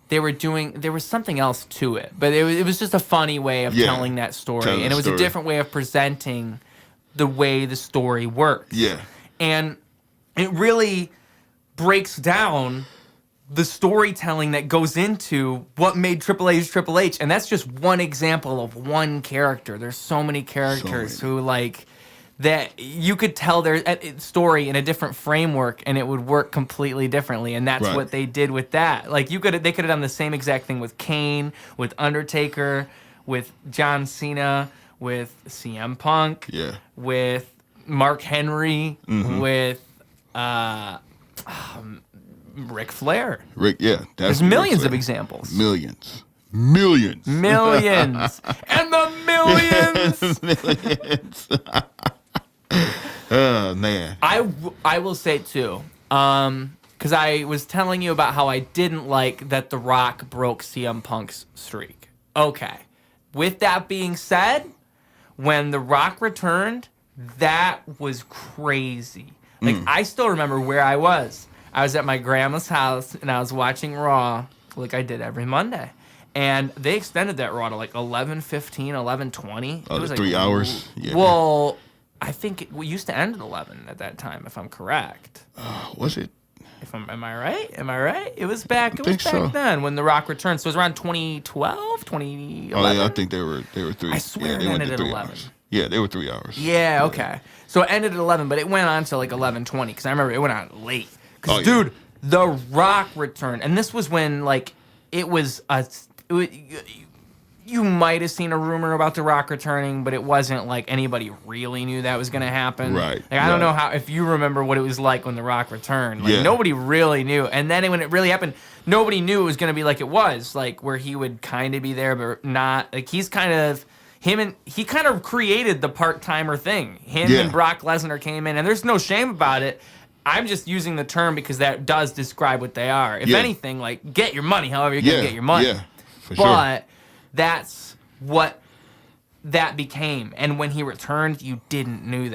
there was something else to it, but it was just a funny way of telling that story, and it was a different way of presenting the way the story works. Yeah, and it really breaks down the storytelling that goes into what made Triple H, and that's just one example of one character. There's so many characters who like that you could tell their story in a different framework, and it would work completely differently. And that's what they did with that. Like they could have done the same exact thing with Kane, with Undertaker, with John Cena, with CM Punk, with Mark Henry, with Ric Flair. There's millions of examples. Millions. And the millions. Millions. Oh, man. I will say, too, because I was telling you about how I didn't like that The Rock broke CM Punk's streak. Okay. With that being said, when The Rock returned, that was crazy. Like, I still remember where I was. I was at my grandma's house, and I was watching Raw, like I did every Monday. And they extended that Raw to like 11:15, 11:20. Oh, it was 3 hours? Yeah. Well, I think we used to end at 11 at that time, if I'm correct. Was it? Am I right? Am I right? It was back. It was back so. then when The Rock returned. So it was around 2012, 2011. Oh yeah, I think they were 3. I swear they it went ended to at 3 11. hours. Yeah, they were 3 hours. Yeah, okay. So it ended at 11, but it went on to like 11:20 because I remember it went on late. Because dude, The Rock returned, and this was when like it was a. You might have seen a rumor about The Rock returning, but it wasn't like anybody really knew that was going to happen. Right. Like, I don't know if you remember what it was like when The Rock returned. Like, nobody really knew. And then when it really happened, nobody knew it was going to be like it was, like where he would kind of be there, but not. Like, he kind of created the part-timer thing. Him and Brock Lesnar came in, and there's no shame about it. I'm just using the term because that does describe what they are. If anything, like, get your money however you're going to get your money. Yeah, for sure. But that's what that became. And when he returned, you didn't know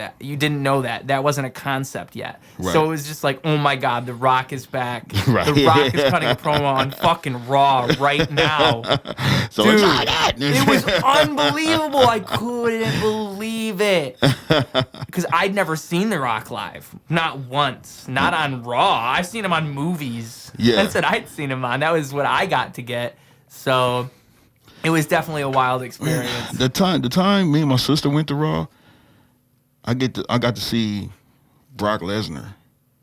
that. That wasn't a concept yet. Right. So it was just like, oh my God, The Rock is back. Right. The Rock is cutting a promo on fucking Raw right now. So dude, it was unbelievable. I couldn't believe it. Because I'd never seen The Rock live. Not once. Not on Raw. I've seen him on movies. Yeah. That's what I'd seen him on. That was what I got to get. So it was definitely a wild experience. The time me and my sister went to Raw, I got to see Brock Lesnar,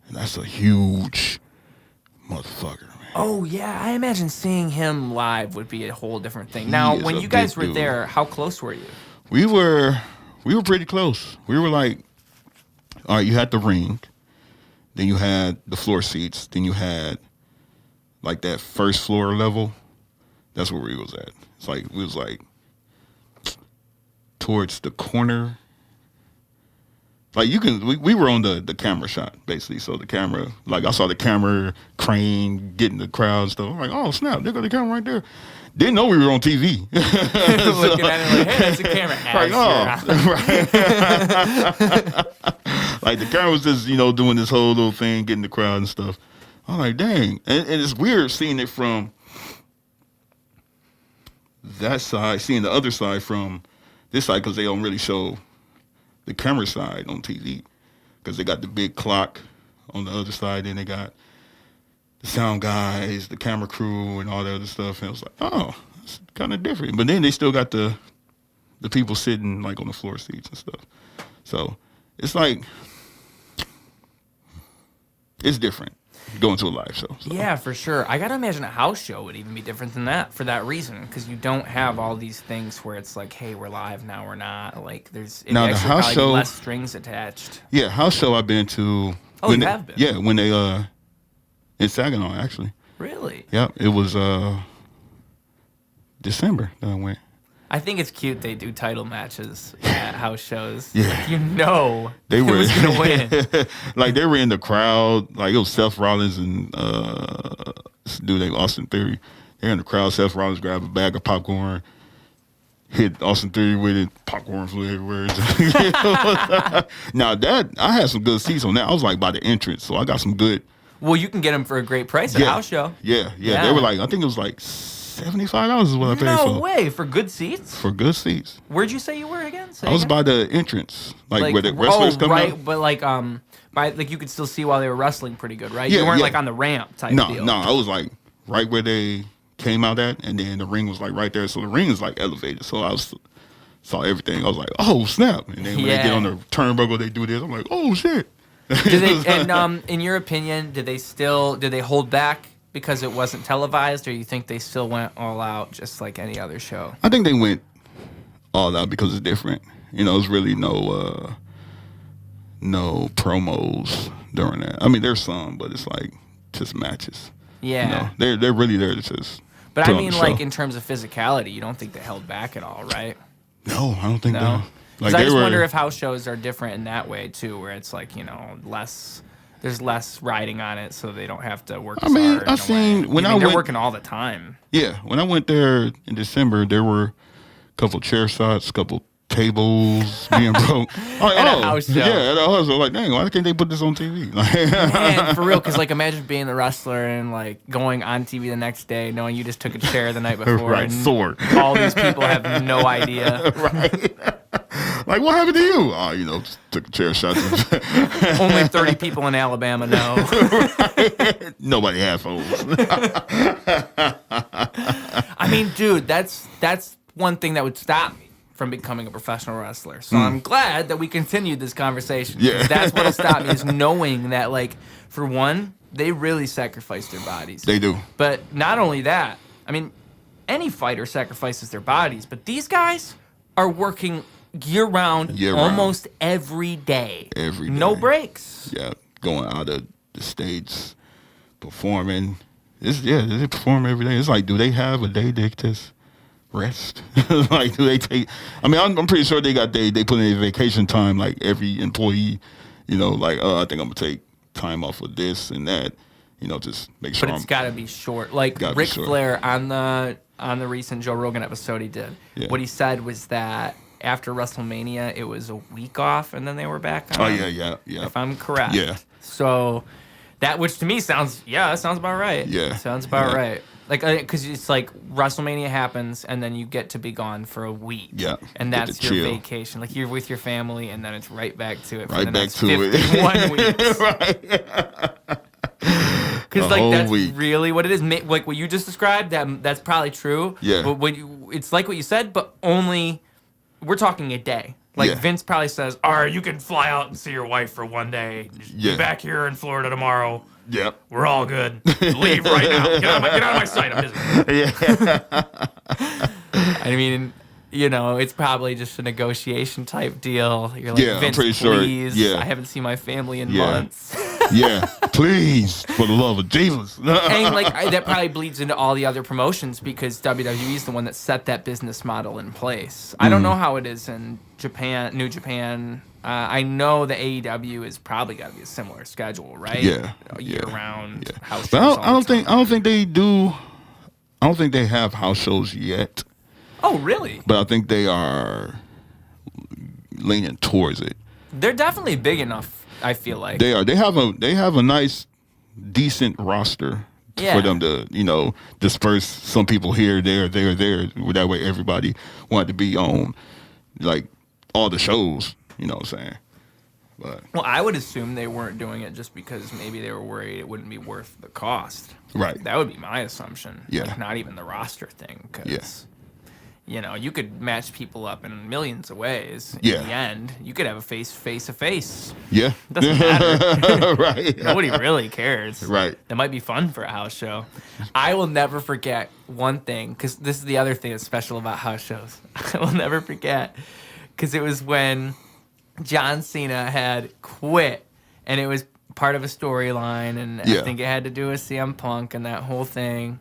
and that's a huge motherfucker, man. Oh yeah, I imagine seeing him live would be a whole different thing. Now, when you guys were there, how close were you? We were pretty close. We were like, all right, you had the ring, then you had the floor seats, then you had like that first floor level. That's where we was at. It's like we was like towards the corner. Like we were on the camera shot basically. So the camera, like I saw the camera crane getting the crowd and stuff. I'm like, oh snap, there go the camera right there. Didn't know we were on TV. Looking at it like, hey, that's a camera. Right, like the camera was just doing this whole little thing, getting the crowd and stuff. I'm like, dang, and it's weird seeing it from that side, seeing the other side from this side because they don't really show the camera side on TV because they got the big clock on the other side, and they got the sound guys, the camera crew, and all that other stuff. And I was like, oh, it's kind of different. But then they still got the people sitting like on the floor seats and stuff. So it's like it's different going to a live show. So. Yeah, for sure. I gotta imagine a house show would even be different than that for that reason, because you don't have all these things where it's like, hey, we're live now, we're not. Like there's now the house show less strings attached. Yeah, house show I've been to. Oh, you have been? Yeah, when they in Saginaw actually. Really? Yep, it was December that I went. I think it's cute they do title matches at house shows. Yeah. Like, they were was going to win. Like, they were in the crowd. Like, it was Seth Rollins and this dude named Austin Theory. They're in the crowd. Seth Rollins grabbed a bag of popcorn, hit Austin Theory with it. Popcorn flew everywhere. Now, I had some good seats on that. I was, like, by the entrance, so I got some good. Well, you can get them for a great price at a house show. Yeah. They were, like, I think it was, like, $75 is what I paid for. No way. For good seats? For good seats. Where'd you say you were again? I was by the entrance. Like where the wrestlers come out. But like you could still see while they were wrestling pretty good, right? You weren't like on the ramp type deal. No, I was like right where they came out at, and then the ring was like right there. So the ring is like elevated. So I saw everything. I was like, oh snap. And then when they get on the turnbuckle, they do this. I'm like, oh shit. In your opinion, did they hold back because it wasn't televised, or you think they still went all out just like any other show? I think they went all out because it's different. There's really no promos during that. I mean, there's some, but it's like just matches. Yeah. They're really there to just. But I mean, like in terms of physicality, you don't think they held back at all, right? No, I don't think so. Like, I just wonder if house shows are different in that way too, where it's like less. There's less riding on it, so they don't have to work as hard. I've seen when I went. They're working all the time. Yeah, when I went there in December, there were a couple chair shots, a couple tables being broke. At a house show. Yeah, at a house show. Like, dang, why can't they put this on TV? Man, for real, because like imagine being the wrestler and like going on TV the next day, knowing you just took a chair the night before, right? And sword. All these people have no idea. Right. Like, what happened to you? Oh, just took a chair shot. Only 30 people in Alabama know. Right? Nobody had phones. I mean, dude, that's one thing that would stop me from becoming a professional wrestler. So I'm glad that we continued this conversation. Yeah. That's what'll stop me, is knowing that, like, for one, they really sacrifice their bodies. They do. But not only that, I mean, any fighter sacrifices their bodies, but these guys are working year-round, almost every day. Every day. No breaks. Yeah, going out of the States, performing. They perform every day. It's like, do they have a day they just rest? Like, do they take? I mean, I'm pretty sure they put in vacation time, like every employee. Like, I think I'm gonna take time off of this and that. Just make sure. But it's got to be short. Like Ric Flair on the recent Joe Rogan episode he did. Yeah. What he said was that after WrestleMania, it was a week off, and then they were back on. Oh yeah. If I'm correct. Yeah. So that, which to me sounds about right. Yeah. Sounds about right. Like, because it's like WrestleMania happens, and then you get to be gone for a week. Yeah. And that's your vacation. Like, you're with your family, and then it's right back to it. Right back to 51 weeks. Right. Because that's really what it is. Like what you just described, that's probably true. Yeah. But it's like what you said, but only we're talking a day. Like Vince probably says, "All right, you can fly out and see your wife for one day. Be back here in Florida tomorrow. Yep. We're all good. Leave right now. Get out of my sight. I'm busy." Yeah. I mean, it's probably just a negotiation type deal. You're like, Vince, I'm pretty please. Sure. Yeah. I haven't seen my family in months. Yeah, please, for the love of Jesus. And that probably bleeds into all the other promotions, because WWE is the one that set that business model in place. I don't know how it is in Japan, New Japan. I know the AEW is probably got to be a similar schedule, right? Yeah, year round house shows. But I don't think they do. I don't think they have house shows yet. Oh, really? But I think they are leaning towards it. They're definitely big enough, I feel like. They are. They have a nice, decent roster for them to, disperse some people here, there. That way everybody wanted to be on, like, all the shows, you know what I'm saying? But, well, I would assume they weren't doing it just because maybe they were worried it wouldn't be worth the cost. Right. That would be my assumption. Yeah. Like, not even the roster thing, because... you could match people up in millions of ways. In the end, you could have a face-to-face. Yeah. Doesn't matter. Right. Nobody really cares. Right. That might be fun for a house show. I will never forget one thing, because this is the other thing that's special about house shows. I will never forget, because it was when John Cena had quit, and it was part of a storyline, and I think it had to do with CM Punk and that whole thing.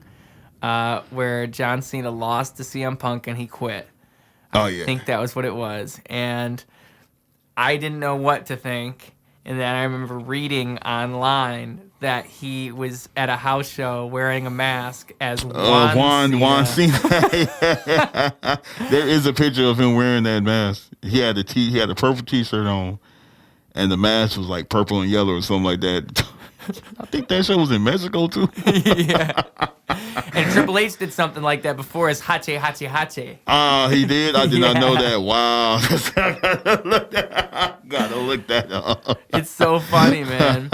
Where John Cena lost to CM Punk and he quit. I think that was what it was. And I didn't know what to think. And then I remember reading online that he was at a house show wearing a mask as Juan Cena. There is a picture of him wearing that mask. He had a purple T-shirt on, and the mask was like purple and yellow or something like that. I think that show was in Mexico too. Yeah. And Triple H did something like that before as Hache Hache Hache. He did? I did not know that. Wow. Gotta look that up. It's so funny, man.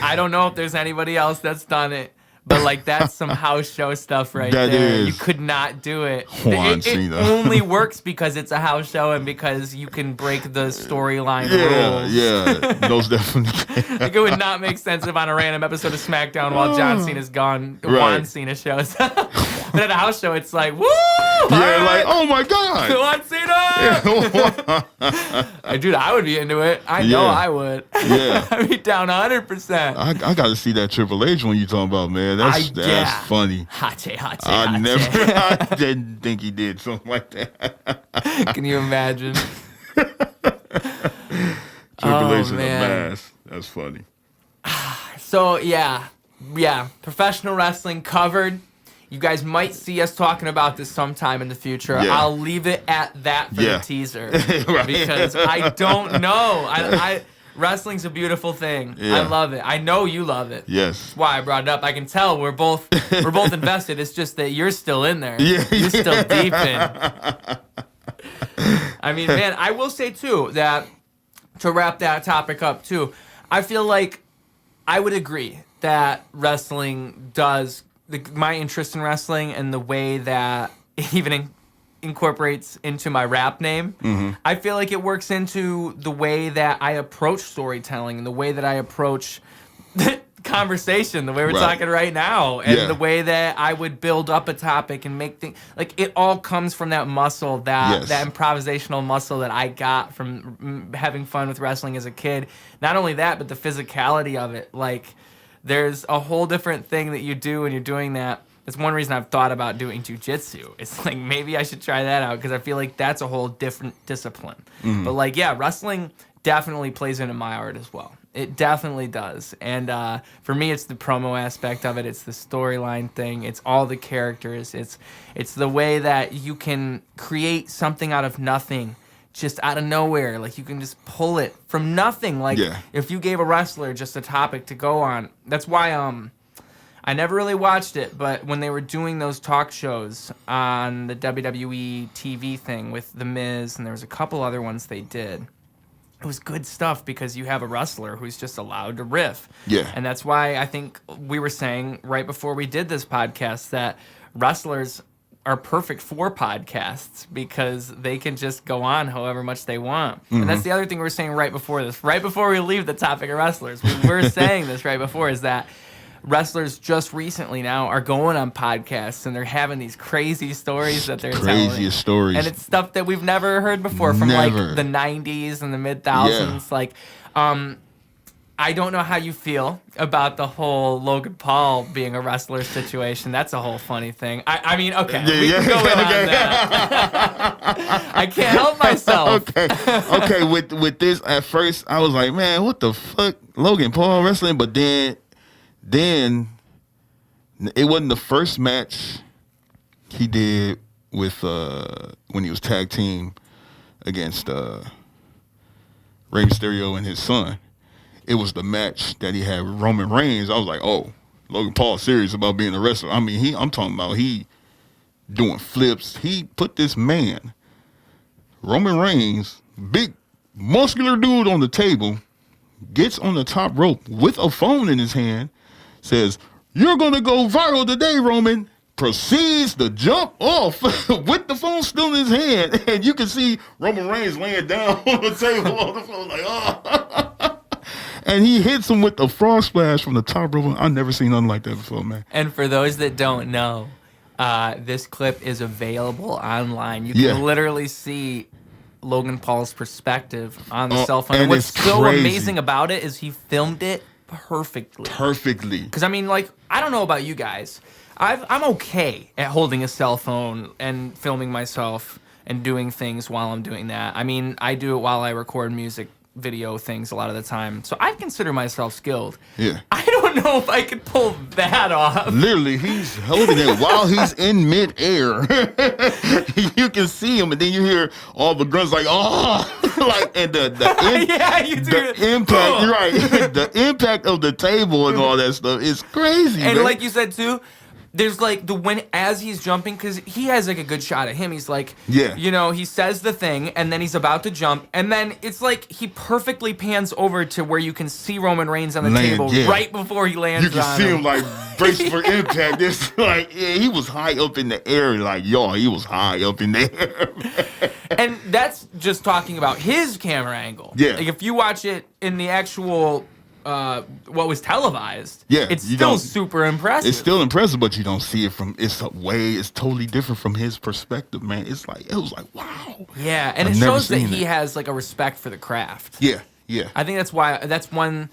I don't know if there's anybody else that's done it, but like that's some house show stuff right there. Is. You could not do it. Juan Cena. It only works because it's a house show and because you can break the storyline rules. Yeah, those definitely can. Like, it would not make sense if on a random episode of SmackDown while John Cena's gone, Juan Cena shows up. But at a house show, it's like, woo! Yeah, like, oh my God. Juan Cena! Dude, I would be into it. I know I would. Yeah. I'd be down 100%. I got to see that Triple H one you talking about, man. That's funny. I didn't think he did something like that. Can you imagine? Triple H in a mask. That's funny. So, yeah. Professional wrestling covered. You guys might see us talking about this sometime in the future. Yeah. I'll leave it at that for the teaser. Because I don't know. Wrestling's a beautiful thing. Yeah. I love it. I know you love it. Yes. That's why I brought it up. I can tell we're both invested. It's just that you're still in there. Yeah. You're still deep in. I mean, man, I will say, too, that to wrap that topic up, too, I feel like I would agree that wrestling does, my interest in wrestling and the way that it even incorporates into my rap name, I feel like it works into the way that I approach storytelling and the way that I approach conversation, the way we're talking right now, and the way that I would build up a topic and make things, like, it all comes from that muscle, that improvisational muscle that I got from having fun with wrestling as a kid. Not only that, but the physicality of it. Like, there's a whole different thing that you do when you're doing that. That's one reason I've thought about doing jiu-jitsu. It's like, maybe I should try that out, because I feel like that's a whole different discipline. But, like, yeah, wrestling definitely plays into my art as well. It definitely does. And for me, it's the promo aspect of it. It's the storyline thing. It's all the characters. It's the way that you can create something out of nothing, just out of nowhere. Like, you can just pull it from nothing. Like, if you gave a wrestler just a topic to go on. That's why I never really watched it, but when they were doing those talk shows on the WWE TV thing with The Miz, and there was a couple other ones they did, it was good stuff because you have a wrestler who's just allowed to riff. Yeah. And that's why I think we were saying right before we did this podcast that wrestlers are perfect for podcasts because they can just go on however much they want. And that's the other thing we were saying right before this. Right before we leave the topic of wrestlers, we were saying this right before, is that wrestlers just recently now are going on podcasts and they're having these crazy stories that they're telling. Craziest stories. And it's stuff that we've never heard before from like the 90s and the mid-thousands. Yeah. Like, I don't know how you feel about the whole Logan Paul being a wrestler situation. That's a whole funny thing. I mean, okay, we can go in on that. I can't help myself. Okay. With this, at first, I was like, man, what the fuck? Logan Paul wrestling? But then it wasn't the first match he did with when he was tag team against Rey Mysterio and his son. It was the match that he had with Roman Reigns. I was like, oh, Logan Paul serious about being a wrestler. I mean, I'm talking about he doing flips. He put this man, Roman Reigns, big muscular dude, on the table, gets on the top rope with a phone in his hand, says, "You're going to go viral today, Roman." Proceeds to jump off with the phone still in his hand. And you can see Roman Reigns laying down on the table on the phone like, oh. And he hits him with the frog splash from the top rope. I've never seen nothing like that before, man. And for those that don't know, this clip is available online. You can literally see Logan Paul's perspective on the cell phone. And what's so amazing about it is he filmed it perfectly. Because, I mean, like, I don't know about you guys. I'm okay at holding a cell phone and filming myself and doing things while I'm doing that. I mean, I do it while I record music video things a lot of the time. So I consider myself skilled. Yeah. I don't know if I could pull that off. Literally, he's holding it while he's in midair. You can see him, and then you hear all the grunts like, oh, like, and the impact, you're right. The impact of the table and all that stuff is crazy. And man. Like you said too, there's like as he's jumping, because he has like a good shot at him. He's like, you know, he says the thing and then he's about to jump. And then it's like he perfectly pans over to where you can see Roman Reigns on the table right before he lands on him. You can see him like brace for impact. It's like, he was high up in the air. Like, he was high up in the air. And that's just talking about his camera angle. Yeah. Like if you watch it in the actual what was televised, it's still super impressive. It's still impressive, but you don't see it from, it's totally different from his perspective, man. It was like, wow. Yeah, and it shows that he has like a respect for the craft. Yeah. I think it's one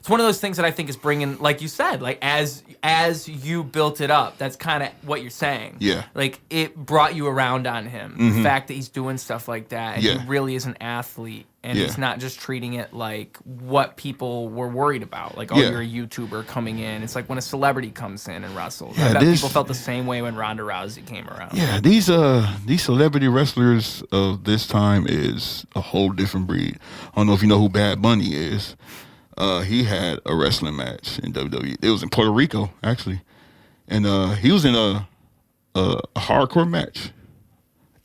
of those things that I think is bringing, like you said, like as you built it up, that's kind of what you're saying. Yeah. Like it brought you around on him. The fact that he's doing stuff like that, and he really is an athlete, and he's not just treating it like what people were worried about. Like, oh, you're a YouTuber coming in. It's like when a celebrity comes in and wrestles. I bet people felt the same way when Ronda Rousey came around. Yeah, these celebrity wrestlers of this time is a whole different breed. I don't know if you know who Bad Bunny is. He had a wrestling match in WWE. It was in Puerto Rico, actually. And he was in a hardcore match.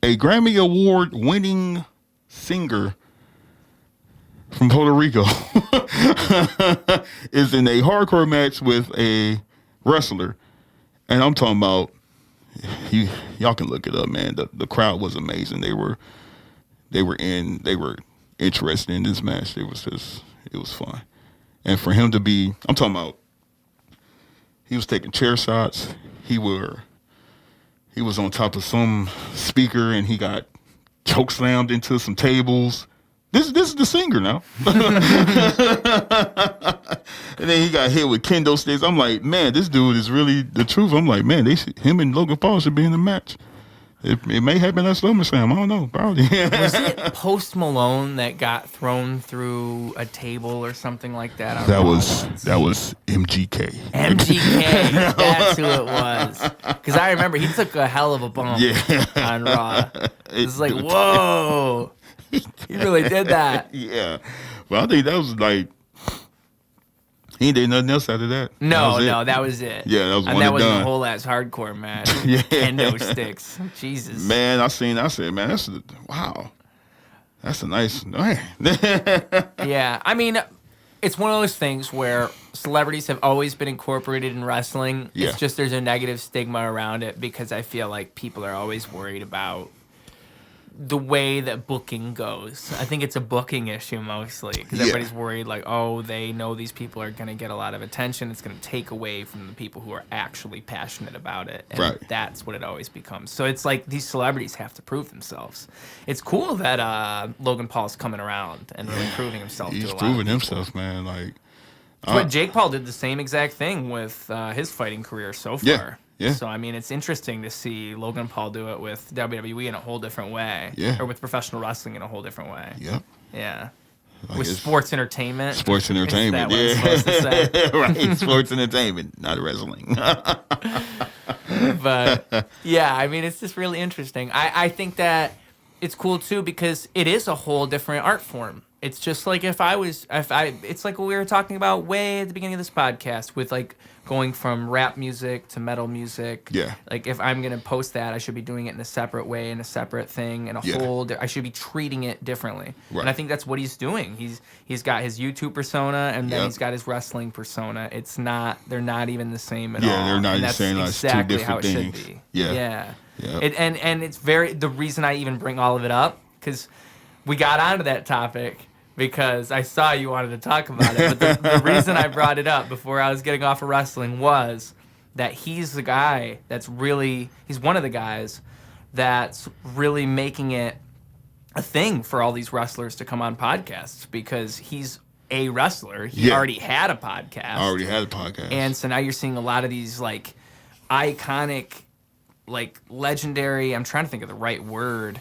A Grammy Award winning singer from Puerto Rico is in a hardcore match with a wrestler. And I'm talking about, y'all can look it up, man. The crowd was amazing. They were interested in this match. It was fun. And for him to be, I'm talking about, he was taking chair shots. He was on top of some speaker and he got choke slammed into some tables. This is the singer now. And then he got hit with kendo sticks. I'm like, man, this dude is really the truth. I'm like, man, him and Logan Paul should be in the match. It may happen at SummerSlam. I don't know. Probably. Was it Post Malone that got thrown through a table or something like that? That was MGK. MGK. That's who it was. Because I remember he took a hell of a bump on Raw. It was like, whoa. He really did that. Yeah. Well, I think that was like, he did nothing else after that. That was it. Yeah, that was one and that was done. a whole ass hardcore match. Yeah. Kendo sticks. Jesus. Man, I said, man, wow. That's a nice, man. Yeah, I mean, it's one of those things where celebrities have always been incorporated in wrestling. Yeah. It's just there's a negative stigma around it because I feel like people are always worried about the way that booking goes. I think it's a booking issue mostly because everybody's worried like, oh, they know these people are going to get a lot of attention. It's going to take away from the people who are actually passionate about it. And that's what it always becomes. So it's like these celebrities have to prove themselves. It's cool that Logan Paul's coming around and really proving himself to a lot of people. He's proving himself, man. Like, but Jake Paul did the same exact thing with his fighting career so far. Yeah. So, I mean, it's interesting to see Logan Paul do it with WWE in a whole different way. Yeah. Or with professional wrestling in a whole different way. Yep. Yeah. Like with sports entertainment. Sports entertainment, Is that what it's supposed to say? Right. Sports entertainment, not wrestling. But, yeah, I mean, it's just really interesting. I think that it's cool, too, because it is a whole different art form. It's just like it's like what we were talking about way at the beginning of this podcast with like going from rap music to metal music. Yeah. Like if I'm going to post that, I should be doing it in a separate way, in a separate thing, in a whole, I should be treating it differently. Right. And I think that's what he's doing. He's got his YouTube persona and then he's got his wrestling persona. They're not even the same at all. Yeah, they're not the same. Like exactly two different how it things. should be. Yeah. And it's the reason I even bring all of it up, because we got onto that topic because I saw you wanted to talk about it. But the reason I brought it up before I was getting off of wrestling was that he's the guy he's one of the guys that's really making it a thing for all these wrestlers to come on podcasts, because he's a wrestler. He already had a podcast. And so now you're seeing a lot of these like iconic, like legendary, I'm trying to think of the right word,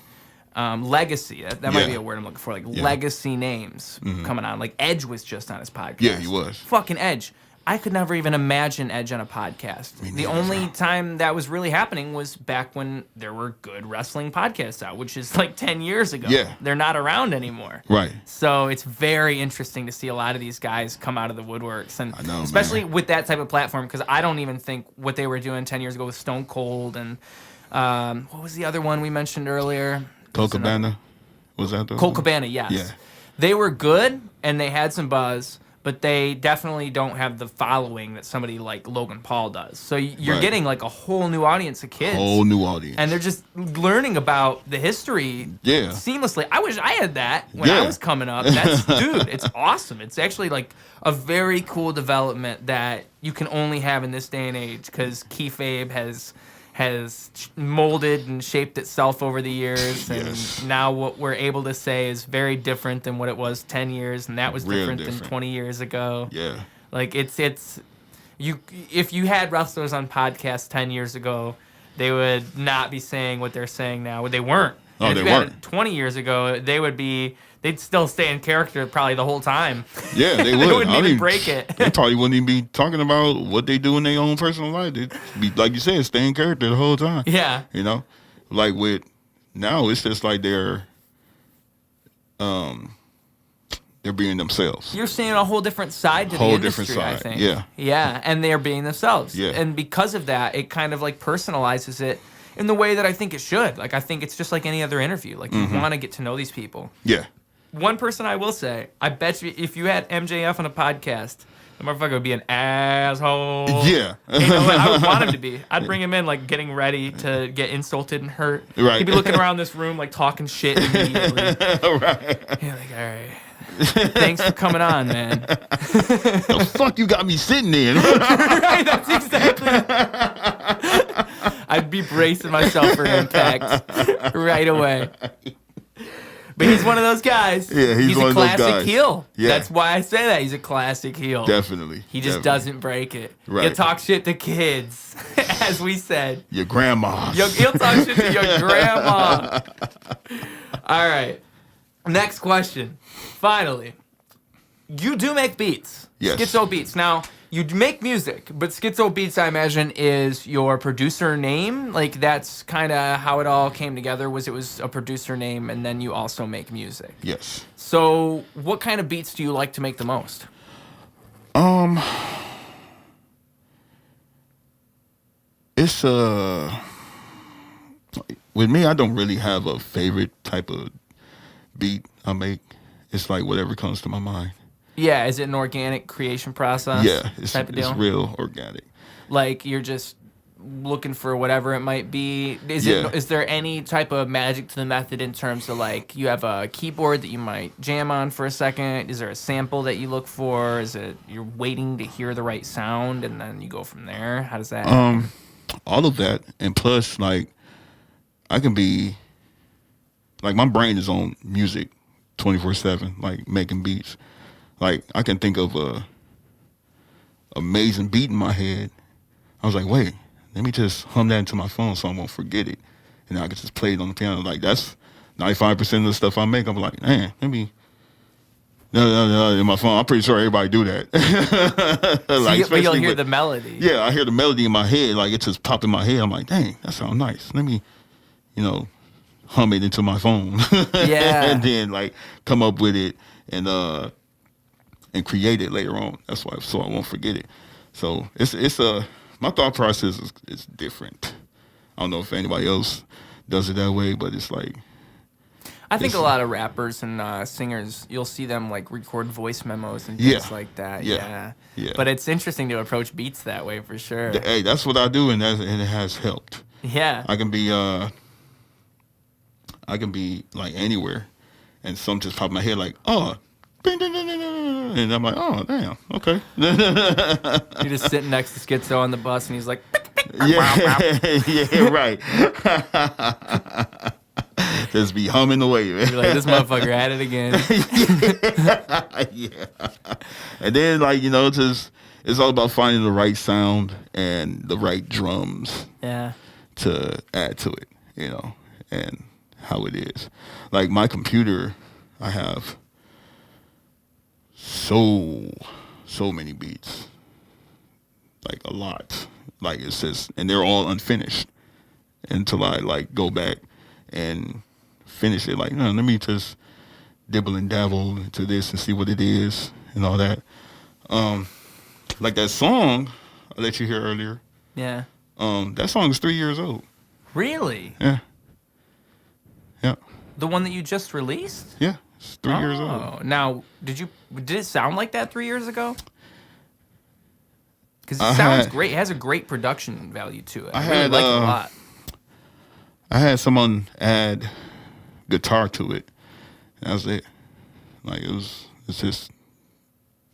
legacy. That might be a word I'm looking for. Like legacy names coming on. Like Edge was just on his podcast. Yeah, he was. Fucking Edge. I could never even imagine Edge on a podcast. The only time that was really happening was back when there were good wrestling podcasts out, which is like 10 years ago. Yeah. They're not around anymore. Right. So it's very interesting to see a lot of these guys come out of the woodworks. And I know, especially with that type of platform, because I don't even think what they were doing 10 years ago with Stone Cold and what was the other one we mentioned earlier? Colt Cabana? Was that the Colt Cabana, yes. Yeah. They were good, and they had some buzz, but they definitely don't have the following that somebody like Logan Paul does. So you're getting like a whole new audience of kids. Whole new audience. And they're just learning about the history seamlessly. I wish I had that when I was coming up. Dude, it's awesome. It's actually like a very cool development that you can only have in this day and age, because kayfabe has molded and shaped itself over the years, and now what we're able to say is very different than what it was 10 years, and that was different than 20 years ago. Yeah. Like if you had wrestlers on podcasts 10 years ago, they would not be saying what they're saying now. They weren't. Oh, and they if you had weren't. it 20 years ago, they'd still stay in character probably the whole time. Yeah, they would. They wouldn't even break it. They probably wouldn't even be talking about what they do in their own personal life. They'd be, like you said, stay in character the whole time. Yeah. You know? Like with now, it's just like they're being themselves. You're seeing a whole different side to the industry, different side. I think. Yeah. Yeah, and they're being themselves. Yeah. And because of that, it kind of like personalizes it in the way that I think it should. Like, I think it's just like any other interview. Like, you want to get to know these people. Yeah. One person I will say, I bet you if you had MJF on a podcast, the motherfucker would be an asshole. Yeah. You know what? I would want him to be. I'd bring him in, like, getting ready to get insulted and hurt. Right. He'd be looking around this room, like, talking shit immediately. Right. Yeah, like, all right. Thanks for coming on, man. The fuck you got me sitting there? Right, that's exactly it. I'd be bracing myself for impact right away. But he's one of those guys. Yeah, he's one a of those classic guys. heel. Yeah. That's why I say that. He's a classic heel. Definitely. He just doesn't break it. Right. He'll talk shit to kids, as we said. Your grandma's. He'll talk shit to your grandma. All right. Next question. Finally. You do make beats. Yes. Skytzo Beats. Now, you make music, but Skytzo Beats, I imagine, is your producer name. Like, that's kind of how it all came together, was it was a producer name, and then you also make music. Yes. So, what kind of beats do you like to make the most? It's with me, I don't really have a favorite type of beat I make. It's like whatever comes to my mind. Yeah, is it an organic creation process? Yeah, it's type of deal? It's real organic. Like, you're just looking for whatever it might be. Is there any type of magic to the method in terms of, like, you have a keyboard that you might jam on for a second? Is there a sample that you look for? Is it you're waiting to hear the right sound and then you go from there? How does that happen? All of that, and plus, like, I can be, like, my brain is on music 24/7, like, making beats. Like, I can think of a amazing beat in my head. I was like, wait, let me just hum that into my phone so I won't forget it. And I can just play it on the piano. Like, that's 95% of the stuff I make. I'm like, man, let me... No, in my phone. I'm pretty sure everybody do that. Like, but you'll hear the melody. Yeah, I hear the melody in my head. Like, it just pop in my head. I'm like, dang, that sounds nice. Let me, hum it into my phone. Yeah. And then, like, come up with it and create it later on. That's why, so I won't forget it. So it's my thought process is different. I don't know if anybody else does it that way, but it's like, I think a lot of rappers and singers, you'll see them, like, record voice memos and things like that. Yeah. But it's interesting to approach beats that way, for sure. Hey, that's what I do, and it has helped. Yeah. I can be like anywhere, and some just pop in my head like, oh, ding, ding, ding, ding, ding, and I'm like, oh, damn, okay. You're just sitting next to Skytzo on the bus, and he's like, yeah, right. Just be humming away, man. You're like, this motherfucker at it again. Yeah. And then, like, it's all about finding the right sound and the right drums. Yeah. To add to it, and how it is. Like, my computer, I have so many beats. Like, a lot. Like, it's just, and they're all unfinished until I, like, go back and finish it. Like, no, let me just dibble and dabble into this and see what it is and all that. Like that song I let you hear earlier. Yeah. That song is 3 years old. Really? Yeah. Yeah. The one that you just released? Yeah. It's 3 years old. Now, did it sound like that 3 years ago? Because it sounds great. It has a great production value to it. I really like it a lot. I had someone add guitar to it. And that was it. Like, it's just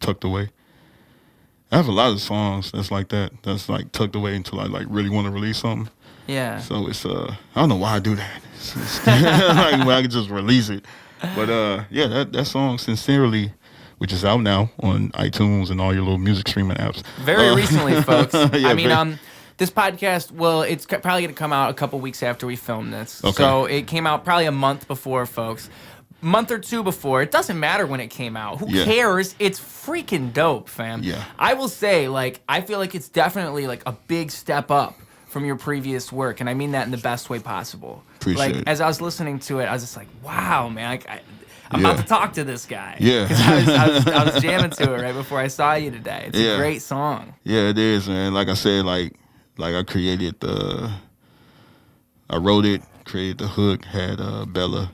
tucked away. I have a lot of songs that's like that. That's like tucked away until I like really want to release something. Yeah. So it's I don't know why I do that. It's like, when I can just release it. But yeah, that song Sincerely, which is out now on iTunes and all your little music streaming apps. Very recently, folks. Yeah, I mean, this podcast, well, it's probably going to come out a couple weeks after we film this. Okay. So it came out probably a month before, folks. Month or two before. It doesn't matter when it came out. Who cares? It's freaking dope, fam. Yeah. I will say, like, I feel like it's definitely, like, a big step up from your previous work, and I mean that in the best way possible. Appreciate it. As I was listening to it, I was just like, wow, man, I'm Yeah. about to talk to this guy. Yeah. 'Cause I was jamming to it right before I saw you today. It's a great song. Yeah, it is, man. Like I said, like I created I wrote it, created the hook, had Bella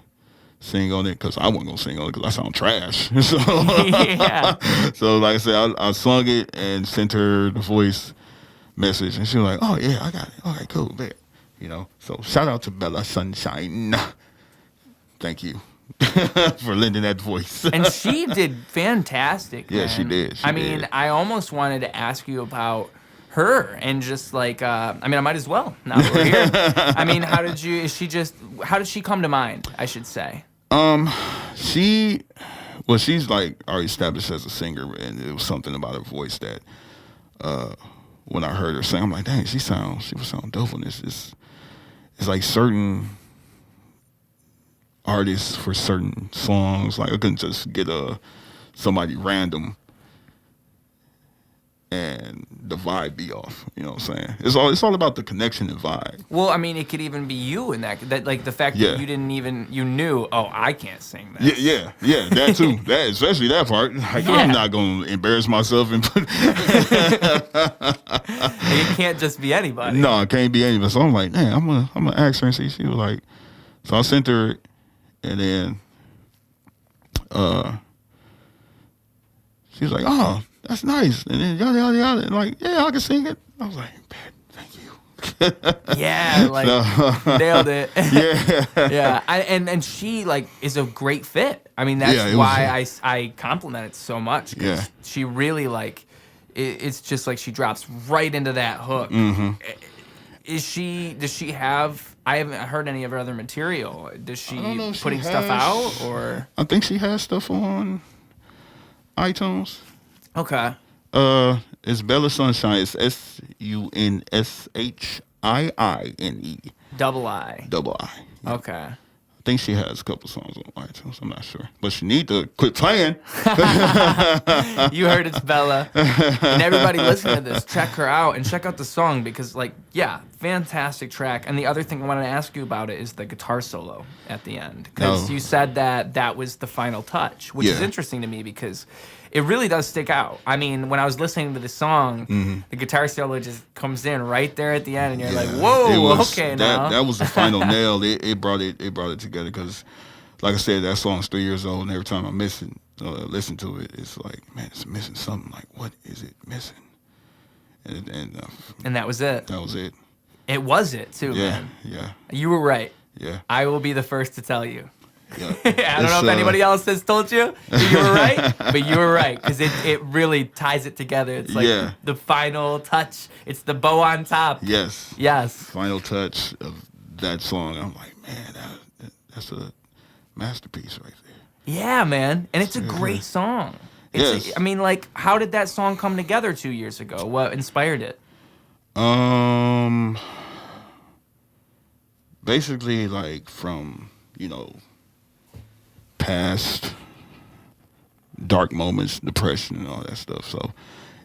sing on it because I wasn't gonna sing on it because I sound trash. So, Yeah. so like I said, I sung it and sent her the voice message, and she was like, "Oh yeah, I got it. Okay, cool, bet." You know. So shout out to Bella Sunshine. Thank you for lending that voice. And she did fantastic. Yeah, man. she did. I mean, I almost wanted to ask you about her and just like, I might as well now that we're here. I mean, how did she come to mind, I should say? She's like already established as a singer, and it was something about her voice that, when I heard her sing, I'm like, dang, she was sound dope on this. It's like certain artists for certain songs. Like I couldn't just get somebody random and the vibe be off. You know what I'm saying? It's all about the connection and vibe. Well, I mean, it could even be you in that like the fact that you knew, oh, I can't sing that. Yeah, that too. That especially that part. Like Yeah. I'm not gonna embarrass myself and put. It can't just be anybody. No, it can't be anybody. So I'm like, man, I'm gonna ask her and see. She was like, so I sent her, and then, she was like, oh, that's nice, and then yada yada yada, and like, yeah, I can sing it. I was like, thank you. Yeah, like nailed it. Yeah, Yeah, and she like is a great fit. I mean, that's why I compliment it so much. 'Cause Yeah. she really like it's just like she drops right into that hook. Mm-hmm. Does she have? I haven't heard any of her other material. Does she I don't know if putting she stuff has. out or? I think she has stuff on iTunes. Okay. It's Bella Sunshine. It's SUNSHIINE. Double I. Double I. Okay. I think she has a couple songs on iTunes. I'm not sure, but she need to quit playing. You heard it's Bella. And everybody listening to this, check her out and check out the song because, like, yeah, fantastic track. And the other thing I wanted to ask you about it is the guitar solo at the end. Because you said that was the final touch, which is interesting to me because it really does stick out. I mean, when I was listening to the song, the guitar solo just comes in right there at the end, and you're like, "Whoa, okay, now." That was the final nail. It brought it together because, like I said, that song's 3 years old, and every time I listen to it, it's like, man, it's missing something. Like, what is it missing? And that was it. That was it. It was it too, man. Yeah. You were right. Yeah. I will be the first to tell you. Yeah. I don't know if anybody else has told you you were right, but you were right because it really ties it together. It's like the final touch. It's the bow on top. Yes. Yes. Final touch of that song. I'm like, man, that's a masterpiece right there. Yeah, man, and it's a great song. Yes. I mean, like, how did that song come together 2 years ago? What inspired it? Basically, like from past dark moments, depression, and all that stuff. So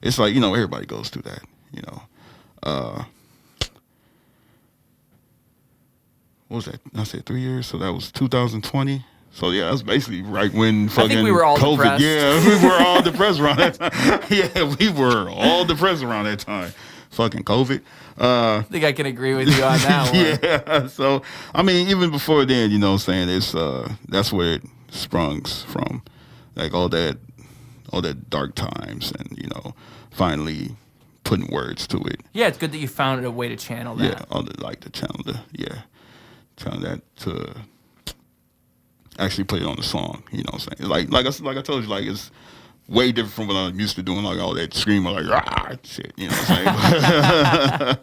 it's like everybody goes through that. What was that? I said 3 years, so that was 2020. So yeah, that's basically right when fucking I think we were all COVID. depressed. Yeah, we were all depressed around that time. Yeah, we were all depressed around that time. Fucking COVID. I think I can agree with you on that one. Yeah. So I mean, even before then, what I'm saying, it's that's where it sprung from, like all that dark times, and finally putting words to it. Yeah, it's good that you found a way to channel that. Yeah, channel that to actually put it on the song. What I'm saying? Like I told you, like it's way different from what I'm used to doing, like all that screaming, like shit. You know what I'm saying?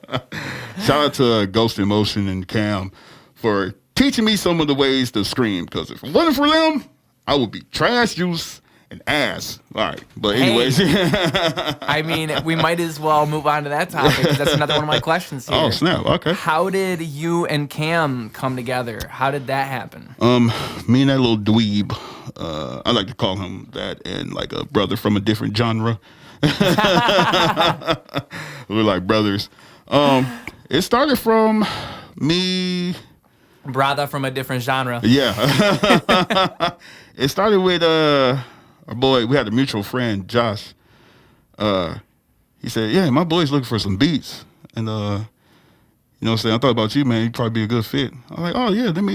Shout out to Ghost in Motion and Cam for teaching me some of the ways to scream. Because if it wasn't for them, I would be trash juice and ass. All right, but anyways. I mean, we might as well move on to that topic because that's another one of my questions here. Oh snap! Okay. How did you and Cam come together? How did that happen? Me and that little dweeb, I like to call him that, and like a brother from a different genre. We're like brothers. It started from me. Brother from a different genre. Yeah. It started with our boy. We had a mutual friend, Josh. He said, "Yeah, my boy's looking for some beats," and You know what I'm saying? I thought about you, man. You'd probably be a good fit. I was like, oh, yeah, let me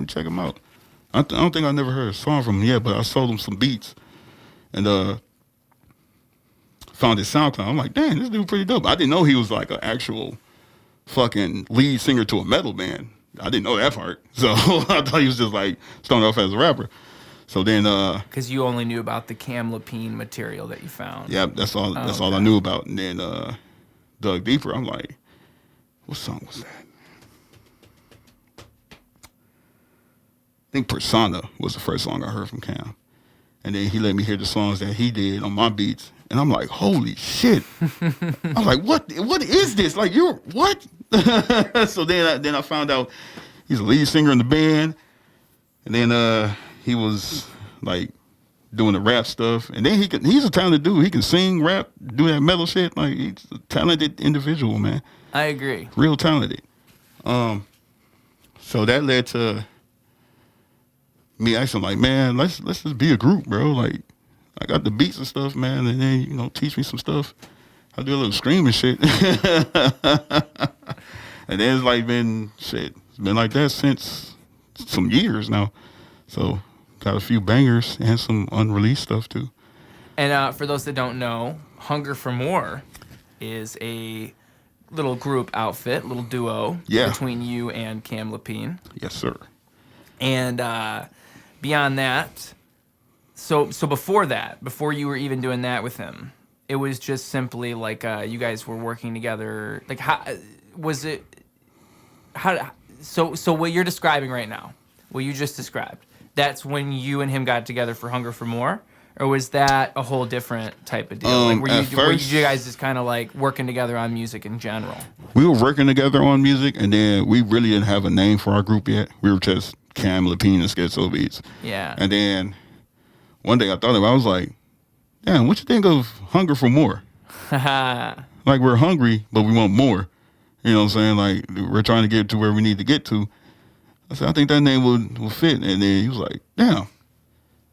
check him out. I don't think I never heard a song from him yet, but I sold him some beats. And found his SoundCloud. I'm like, dang, this dude pretty dope. I didn't know he was like an actual fucking lead singer to a metal band. I didn't know that part. So I thought he was just like starting off as a rapper. So then because you only knew about the Cam Lapine material that you found. Yeah, that's all I knew about. And then dug deeper. I'm like, what song was that? I think Persona was the first song I heard from Cam. And then he let me hear the songs that he did on my beats. And I'm like, holy shit. I was like, what is this? Like, you're, what? So then I found out he's a lead singer in the band. And then he was, like, doing the rap stuff. And then he's a talented dude. He can sing, rap, do that metal shit. Like, he's a talented individual, man. I agree. Real talented. So that led to me asking, like, man, let's just be a group, bro. Like, I got the beats and stuff, man, and then, you know, teach me some stuff. I do a little screaming shit. And then it's like it's been like that since some years now. So got a few bangers and some unreleased stuff too. And for those that don't know, Hunger for More is a little group outfit, little duo between you and Cam Lapine. Yes, sir. And beyond that, so before that, before you were even doing that with him, it was just simply like you guys were working together. Like, how was it? So what you're describing right now, what you just described, that's when you and him got together for Hunger for More, or was that a whole different type of deal? Like, were you guys just kind of like working together on music in general? We were working together on music, and then we really didn't have a name for our group yet. We were just Cam Lapine and Skytzo Beats. Yeah. And then one day I thought about it, I was like, damn, what you think of Hunger for More? Like, we're hungry, but we want more. You know what I'm saying? Like, we're trying to get to where we need to get to. I said, I think that name would fit. And then he was like, damn.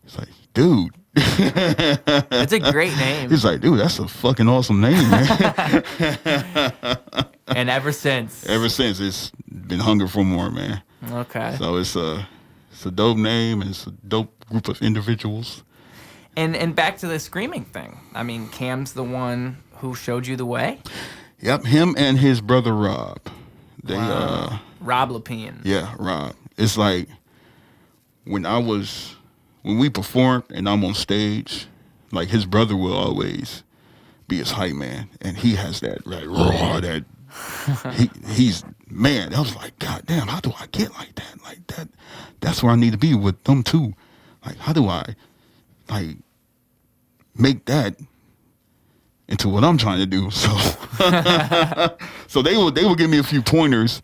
He's like, dude. That's a great name. He's like, dude, that's a fucking awesome name, man. And ever since it's been Hunger for More, man. Okay. So it's a dope name, and it's a dope group of individuals. And back to the screaming thing. I mean, Cam's the one who showed you the way? Yep, him and his brother Rob. They Rob Lapine. Yeah, Rob. It's like when we performed and I'm on stage, like, his brother will always be his hype man, and he has that like raw he's man. I was like, God damn, how do I get like that? Like that. That's where I need to be with them too. Like, how do I like make that into what I'm trying to do? So so they would give me a few pointers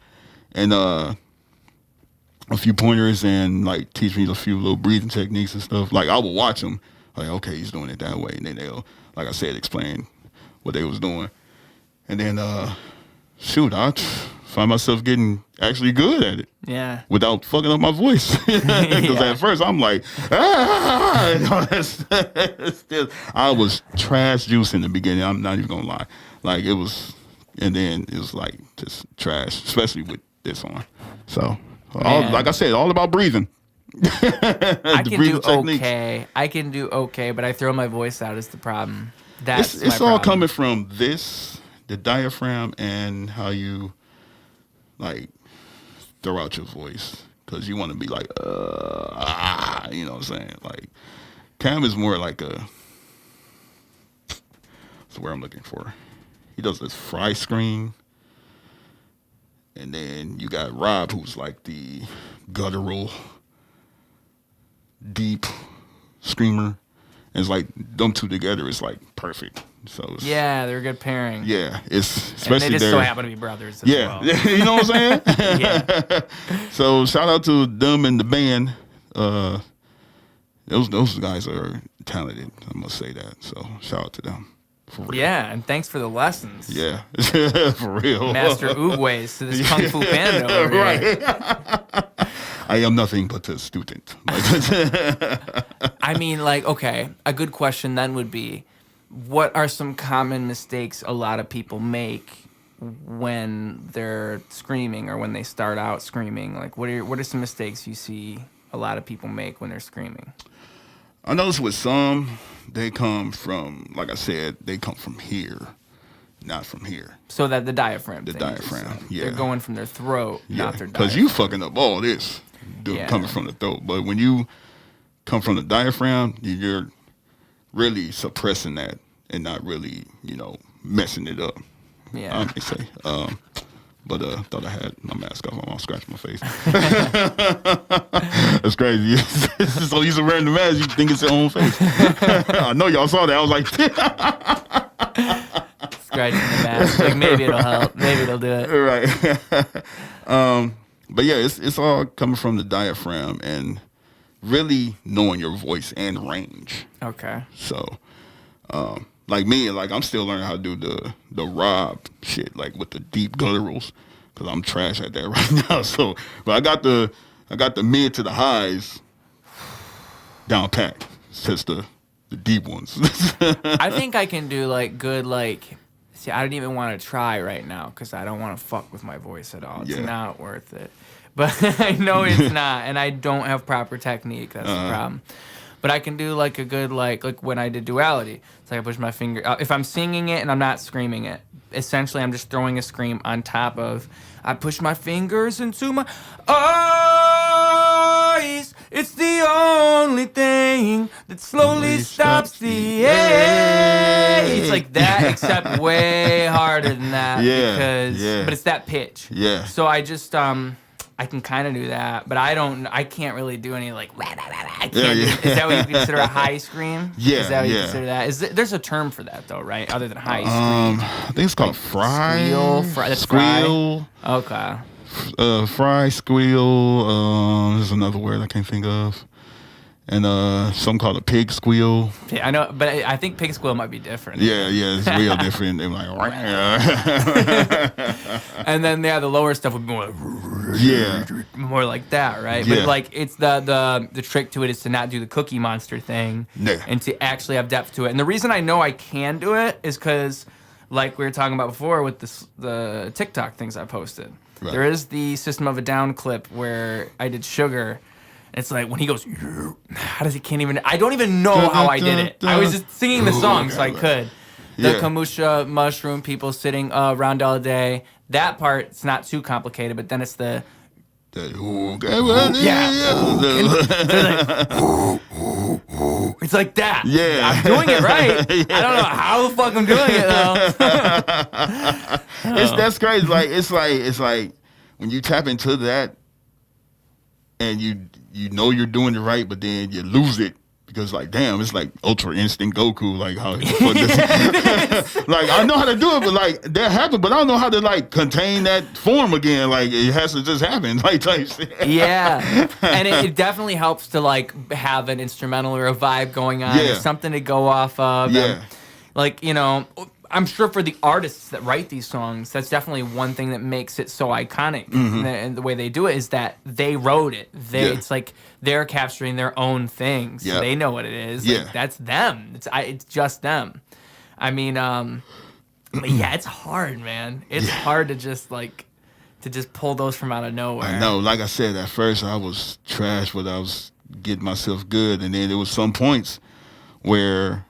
and like teach me a few little breathing techniques and stuff. Like, I would watch them, like, okay, he's doing it that way, and then they'll, like I said, explain what they was doing. And then shoot, I find myself getting actually good at it. Yeah. Without fucking up my voice. Because at first I'm like, I was trash juice in the beginning. I'm not even gonna lie. Like, it was, and then it was like just trash, especially with this on. So, like I said, all about breathing. I can do okay. I can do okay, but I throw my voice out is the problem. It's all coming from the diaphragm, and how you like throw out your voice, because you want to be like you know what I'm saying? Like, Cam is more like that's where I'm looking for. He does this fry scream, and then you got Rob, who's like the guttural, deep screamer. And it's like them two together is like perfect. So they're a good pairing. Yeah, it's especially and they just so happen to be brothers as well. You know what I'm saying? Yeah. So shout out to them and the band. Those guys are talented. I must say that. So shout out to them. For real. Yeah, and thanks for the lessons. Yeah, for real. Master Oogways to this Kung Fu Panda over here. Right. I am nothing but a student. I mean, like, okay, a good question then would be, what are some common mistakes a lot of people make when they're screaming or when they start out screaming? Like, what are some mistakes you see a lot of people make when they're screaming? I notice with some, they come from, like I said, they come from here, not from here. So that the diaphragm. The diaphragm, yeah. They're going from their throat, not their diaphragm. Because you fucking up all this coming from the throat. But when you come from the diaphragm, you're really suppressing that and not really, messing it up. Yeah. I may say. But thought I had my mask off. I'm all scratching my face. That's crazy. So he's wearing the mask. You think it's your own face. I know y'all saw that. I was like, scratching the mask. Like, maybe it'll help. Maybe it'll do it. Right. But yeah, it's all coming from the diaphragm and really knowing your voice and range. Okay. So, like me, like I'm still learning how to do the Rob shit, like with the deep gutturals, because I'm trash at that right now. So, but I got the mid to the highs down pat. It's just the deep ones. I think I can do good. See, I don't even want to try right now because I don't want to fuck with my voice at all. It's not worth it. But I know it's not, and I don't have proper technique. That's the problem. But I can do a good like when I did duality. It's like I push my finger. If I'm singing it and I'm not screaming it, essentially I'm just throwing a scream on top of. I push my fingers into my eyes. It's the only thing that slowly stops the air. It's like that, except way harder than that. But it's that pitch. Yeah. So I just I can kind of do that, but I can't really do any I can't do, is that what you consider a high scream? Yeah. Is that what you consider that? There's a term for that though, right? Other than high scream. I think it's called fry. That's squeal. Fry? Okay. Fry, squeal. There's another word I can't think of. And something called a pig squeal. Yeah, I know, but I think pig squeal might be different. Yeah, it's real different. They're like, and then the lower stuff would be more like that, right? Yeah. But it's the trick to it is to not do the Cookie Monster thing, and to actually have depth to it. And the reason I know I can do it is because, like we were talking about before with the TikTok things I posted, there is the System of a Down clip where I did Sugar. It's like when he goes, how does he can't even? I don't even know how I did it. I was just singing the song so I could. The Kamusha mushroom people sitting around all day. That part's not too complicated, but then it's the. It's like that. Yeah. I'm doing it right. I don't know how the fuck I'm doing it though. That's crazy. It's like when you tap into that and you know you're doing it right, but then you lose it because damn, it's like Ultra Instinct Goku, like how I know how to do it, but that happened, but I don't know how to contain that form again. It has to just happen, type shit. Yeah, and it definitely helps to have an instrumental or a vibe going on, or something to go off of. Yeah, I'm sure for the artists that write these songs, that's definitely one thing that makes it so iconic. Mm-hmm. And the way they do it is that they wrote it. It's like they're capturing their own things. So they know what it is. That's them. It's just them. I mean, it's hard, man. It's hard to just pull those from out of nowhere. I know. Like I said, at first I was trash, but I was getting myself good. And then there was some points where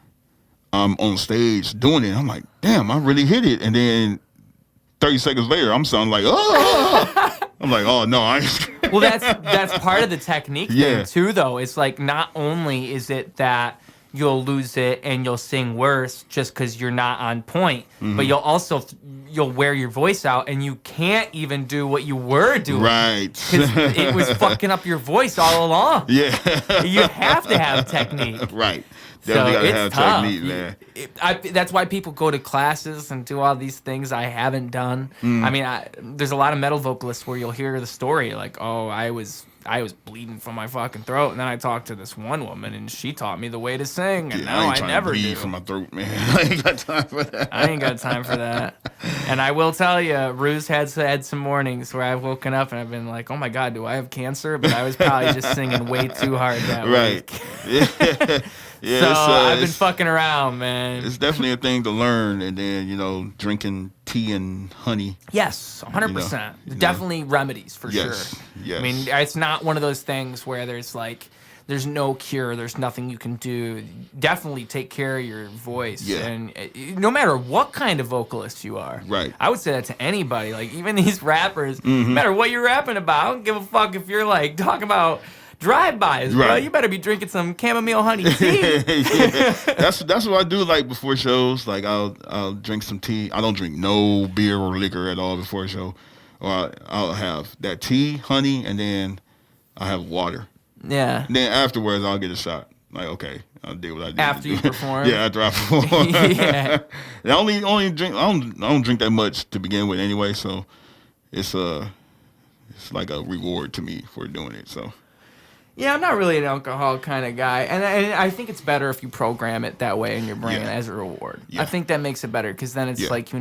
I'm on stage doing it. I'm like, damn, I really hit it. And then 30 seconds later, I'm sounding like, oh. I'm like, oh, no, I ain't. Well, that's part of the technique thing, too, though. It's not only is it that you'll lose it and you'll sing worse just because you're not on point, but you'll also wear your voice out and you can't even do what you were doing. Right. Because it was fucking up your voice all along. Yeah. You have to have technique. Right. Definitely gotta have tough. technique, man. That's why people go to classes and do all these things I haven't done. I mean, there's a lot of metal vocalists where you'll hear the story I was bleeding from my fucking throat, and then I talked to this one woman, and she taught me the way to sing, and now I never bleed do. from my throat, man. I ain't got time for that. I ain't got time for that. And I will tell you, Ruse had some mornings where I've woken up and I've been like, oh my God, do I have cancer? But I was probably just singing way too hard that week. Yeah, so I've been fucking around, man. It's definitely a thing to learn, and then drinking tea and honey. Yes, 100%. Definitely remedies for sure. Yes. I mean, it's not one of those things where there's no cure, there's nothing you can do. Definitely take care of your voice. Yeah. And no matter what kind of vocalist you are. Right. I would say that to anybody. Like, even these rappers, no matter what you're rapping about, I don't give a fuck if you're like talking about drive-bys, bro. You better be drinking some chamomile honey tea. That's what I do like before shows. Like I'll drink some tea. I don't drink no beer or liquor at all before a show. Or I'll have that tea, honey, and then I'll have water. Yeah. And then afterwards I'll get a shot. Like, okay, I'll do what I do. After you perform? Yeah, after I perform. Yeah. I only drink. I don't drink that much to begin with anyway. So it's like a reward to me for doing it. So. Yeah, I'm not really an alcohol kind of guy, and I think it's better if you program it that way in your brain as a reward. Yeah. I think that makes it better because then it's like,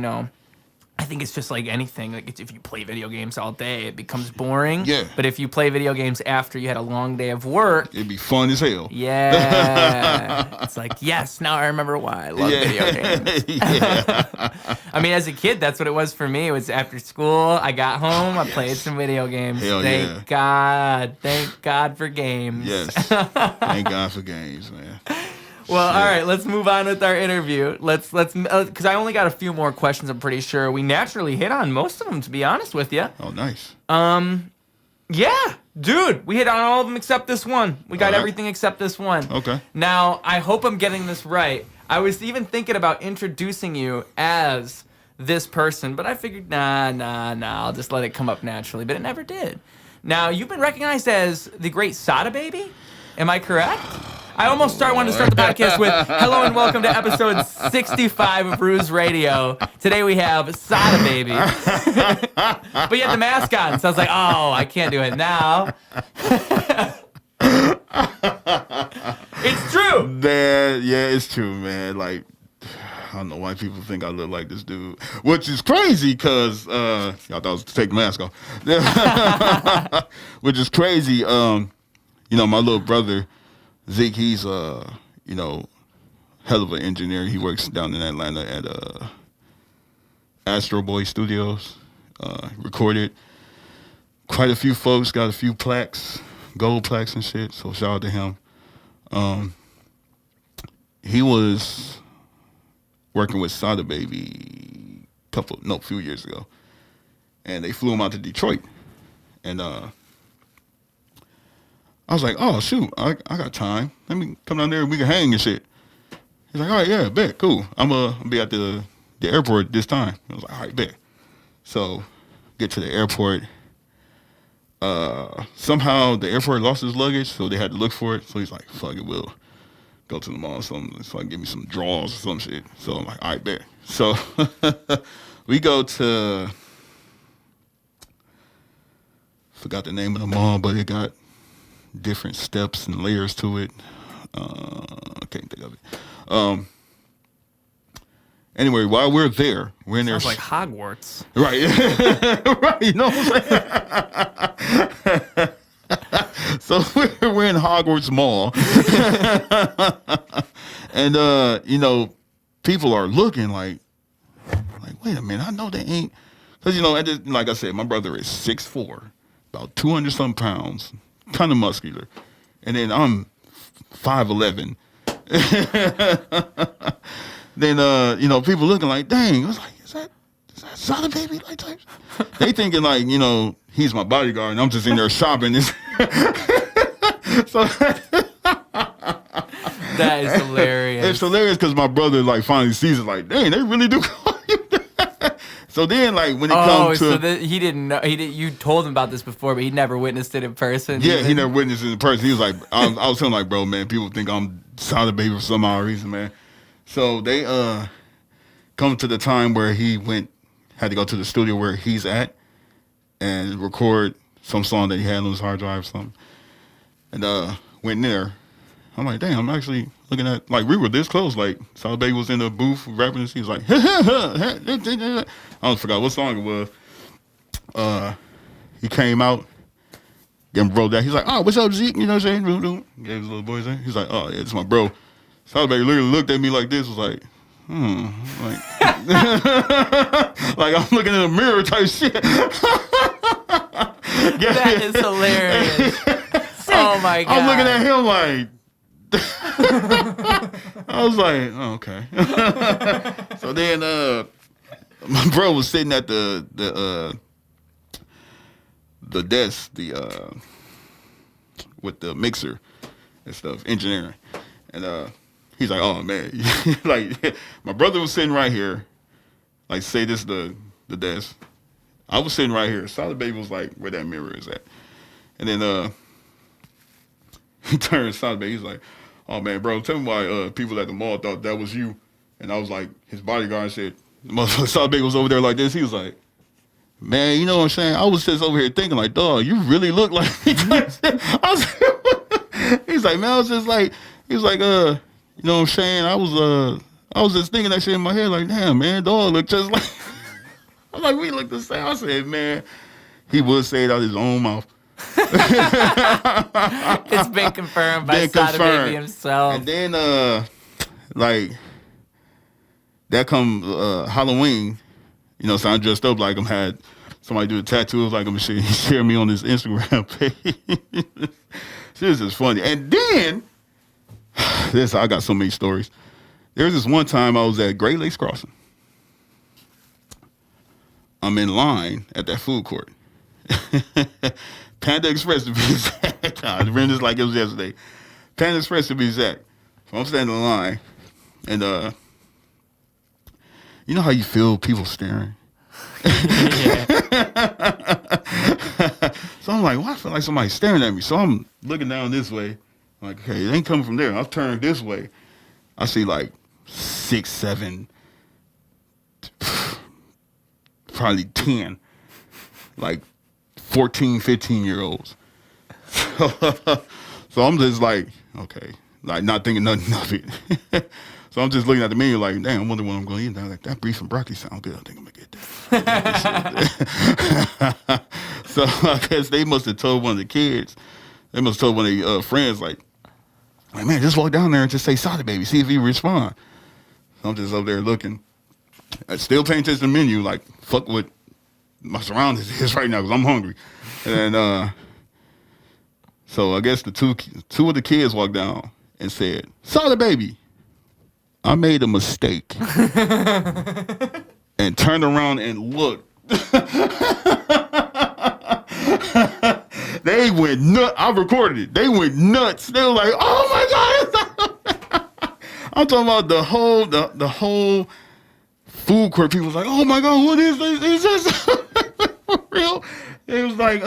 I think it's just like anything. Like if you play video games all day, it becomes boring. Yeah. But if you play video games after you had a long day of work, it'd be fun as hell. Yeah. It's like, yes, now I remember why I love video games. I mean, as a kid, that's what it was for me. It was after school, I got home, I played some video games. Hell Thank God. Thank God for games. Yes. Thank God for games, man. Well, all right, let's move on with our interview. Let's because I only got a few more questions, I'm pretty sure. We naturally hit on most of them, to be honest with you. Oh, nice. Yeah, dude, we hit on all of them except this one. We got All right. everything except this one. Okay. Now, I hope I'm getting this right. I was even thinking about introducing you as this person, but I figured, nah, I'll just let it come up naturally, but it never did. Now, you've been recognized as the great Sada Baby? Am I correct? I almost wanted to start the podcast with hello and welcome to episode 65 of Ruse Radio. Today we have Sada Baby. But you had the mask on, so I was like, oh, I can't do it now. It's true. Man, yeah, it's true, man. Like, I don't know why people think I look like this dude, which is crazy because y'all thought I was to take the mask off. Which is crazy. My little brother Zeke, he's hell of an engineer. He works down in Atlanta at WWE Studios. Recorded quite a few folks, got a few plaques, gold plaques and shit. So shout out to him. He was working with Sada Baby a few years ago, and they flew him out to Detroit, and I was like, oh, shoot, I got time. Let me come down there and we can hang and shit. He's like, all right, yeah, bet, cool. I'm going to be at the airport this time. I was like, all right, bet. So get to the airport. Somehow the airport lost his luggage, so they had to look for it. So he's like, fuck it, we'll go to the mall or something. So I give me some drawers or some shit. So I'm like, all right, bet. So we go to, forgot the name of the mall, but it got different steps and layers to it. I can't think of it. Anyway, while we're in there. Sounds like Hogwarts. Right. Right. You know what I'm saying? So we're in Hogwarts Mall. And, people are looking like, wait a minute, I know they ain't. Because, like I said, my brother is 6'4", about 200-something pounds. Kind of muscular, and then I'm 5'11". Then people looking like, dang, I was like, is that Sada Baby? Like types? They thinking like, he's my bodyguard, and I'm just in there shopping. So that is hilarious. It's hilarious because my brother like finally sees it, like, dang, they really do call you that. So then, like, when it comes to... he didn't know. You told him about this before, but he never witnessed it in person. Yeah, he never witnessed it in person. He was like, I was telling like, bro, man, people think I'm Sada Baby for some odd reason, man. So they come to the time where he had to go to the studio where he's at and record some song that he had on his hard drive or something. And went in there. I'm like, damn, I'm actually looking at, like, we were this close. Like, Sada Baby was in the booth rapping, and he was like, I forgot what song it was. He came out, gave him bro that. He's like, oh, what's up, Zeke? You know what I'm saying? Gave his little boys in. He's like, oh, yeah, it's my bro. Sada Baby literally looked at me like this, was like, like, Like I'm looking in the mirror type shit. That is hilarious. Oh my god! I'm looking at him like. I was like, oh, okay. So then, my bro was sitting at the desk, with the mixer and stuff, engineering, and he's like, oh man, like my brother was sitting right here, like say this the desk. I was sitting right here. Sada Baby was like where that mirror is at, and then he turned Sada Baby. He's like, oh man, bro, tell me why people at the mall thought that was you. And I was like, his bodyguard said, motherfucker Sada Baby was over there like this. He was like, man, you know what I'm saying? I was just over here thinking like, dog, you really look like me. He's like, man, I was just like, he was like, you know what I'm saying? I was just thinking that shit in my head like, damn, man, dog look just like. I'm like, we look the same. I said, man, he would say it out of his own mouth. It's been confirmed by Sada Baby himself. And then, like, that come Halloween, you know, so I dressed up like him, had somebody do the tattoos like him and shit. He shared me on his Instagram page. This is funny. And then, I got so many stories. There was this one time I was at Great Lakes Crossing. I'm in line at that food court. Panda Express to be exact. I remember this like it was yesterday. Panda Express to be exact. So I'm standing in line, and you know how you feel people staring? Yeah. So I'm like, well, I feel like somebody's staring at me. So I'm looking down this way. I'm like, okay, it ain't coming from there. I'll turn this way. I see like 6, 7, probably 10, like 14, 15-year-olds. So I'm just like, okay, like not thinking nothing of it. So I'm just looking at the menu like, damn, I wonder what I'm going to eat. And I'm like, that beef and broccoli sound good. I think I'm going to get that. So I guess they must have told one of the kids, they must have told one of their friends, like, man, just walk down there and just say Sada Baby, see if he respond. So I'm just up there looking. I'm still paying attention to the menu, like, fuck what my surroundings is right now because I'm hungry. And so I guess the two of the kids walked down and said, Sada Baby, I made a mistake. And turned around and looked. They went nuts. I recorded it. They went nuts. They were like, oh my God. I'm talking about the whole food court. People was like, oh my God, what is this? Is this for real? It was like,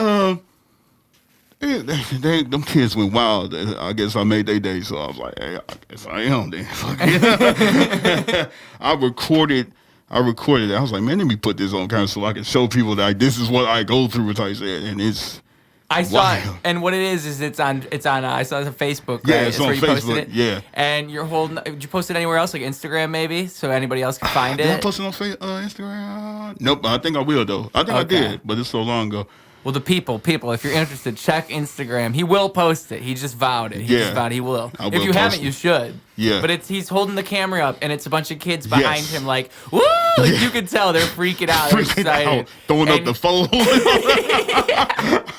them kids went wild. I guess I made their day, so I was like, hey, I guess I am then. I recorded it. I was like, man, let me put this on camera so I can show people that this is what I go through, as I said, and it's I saw wild. it, and what it is it's on I saw it on Facebook. Right? Yeah, it's on where you Facebook. Posted it. Yeah, and you're holding. Did you post it anywhere else, like Instagram, maybe, so anybody else can find Did it? I post it on Instagram? Nope. I think I will though. I think I did, but it's so long ago. Well, the people, if you're interested, check Instagram. He will post it. He just vowed it. He just vowed he will. If you haven't, you should. Yeah. But he's holding the camera up, and it's a bunch of kids behind him, like, woo! Like, you can tell they're freaking out. They're excited. Throwing up the phone.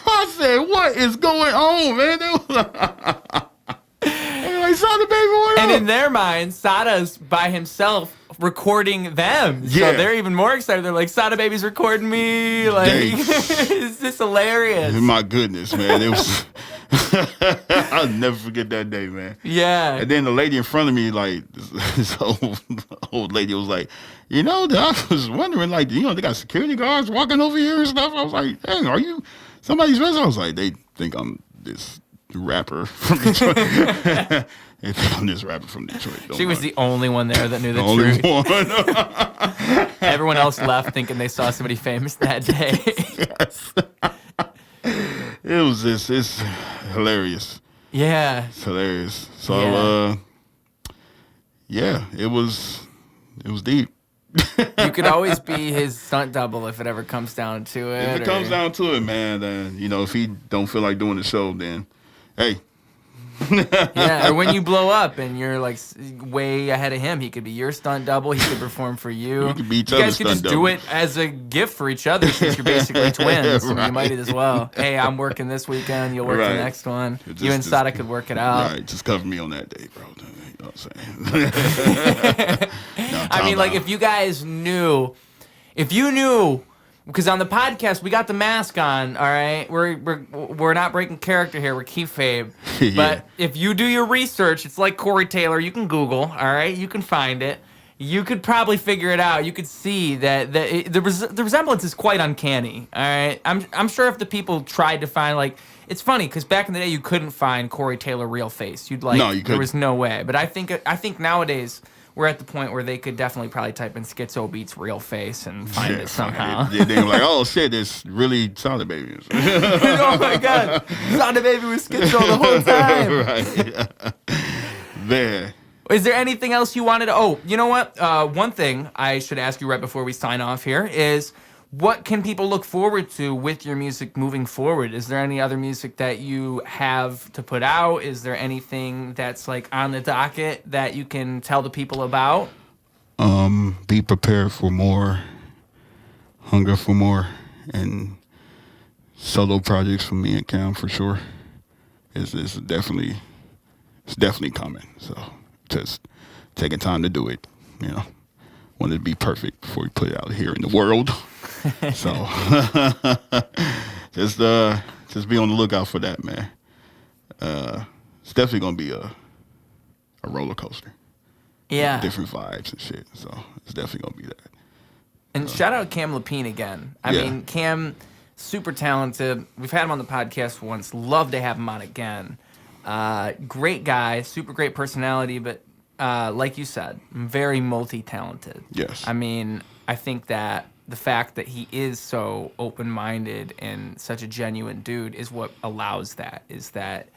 I said, what is going on, man? They were like, Sada Baby, what up? And in their minds, Sada's by himself recording them. Yeah. So they're even more excited. They're like, Sada Baby's recording me. Like, it's just hilarious. My goodness, man. It was. I'll never forget that day, man. Yeah. And then the lady in front of me, like, this old lady was like, you know, I was wondering, like, you know, they got security guards walking over here and stuff. I was like, dang, are you somebody's resident? I was like, they think I'm this rapper from Detroit. They think I'm this rapper from Detroit. She was the only one there that knew the only truth. one. Everyone else left thinking they saw somebody famous that day. Yes. It was just, it's hilarious. Yeah. It's hilarious. So, it was deep. You could always be his stunt double if it ever comes down to it. If it comes down to it, man, then, you know, if he don't feel like doing the show, then, hey, Yeah, or when you blow up and you're like way ahead of him, he could be your stunt double. He could perform for you. We could be each You guys other's could just stunt do double. it as a gift for each other since you're basically twins. So you Right. might as well. Hey, I'm working this weekend. You'll work the Right. next one. Just- You and just- Sada could work it out. Right, just cover me on that day, bro. You know what I'm saying? No, I mean, like, time if you guys knew, because on the podcast we got the mask on, all right. We're not breaking character here. We're kayfabe. Yeah. But if you do your research, it's like Corey Taylor. You can Google, all right. You can find it. You could probably figure it out. You could see that the resemblance is quite uncanny. All right. I'm sure if the people tried to find, like, it's funny because back in the day you couldn't find Corey Taylor real face. No, you there couldn't. was no way. But I think nowadays we're at the point where they could definitely probably type in Skytzo Beats real face and find it somehow. They're like, oh shit, it's really Sada Baby. Oh my God, Sada Baby was Skytzo the whole time. Right. Man. Is there anything else you wanted to? Oh, you know what? One thing I should ask you right before we sign off here is, what can people look forward to with your music moving forward? Is there any other music that you have to put out? Is there anything that's like on the docket that you can tell the people about? Be prepared for more, hunger for more, and solo projects from me and Cam for sure. It's definitely coming. So just taking time to do it. You know, want it to be perfect before we put it out here in the world. So just be on the lookout for that, man. It's definitely gonna be a roller coaster. Yeah. Different vibes and shit. So it's definitely gonna be that. And shout out Cam Lapine again. I Yeah. mean, Cam, super talented. We've had him on the podcast once. Love to have him on again. Great guy, super great personality, but like you said, very multi-talented. Yes. I mean, I think that the fact that he is so open-minded and such a genuine dude is what allows that, is that,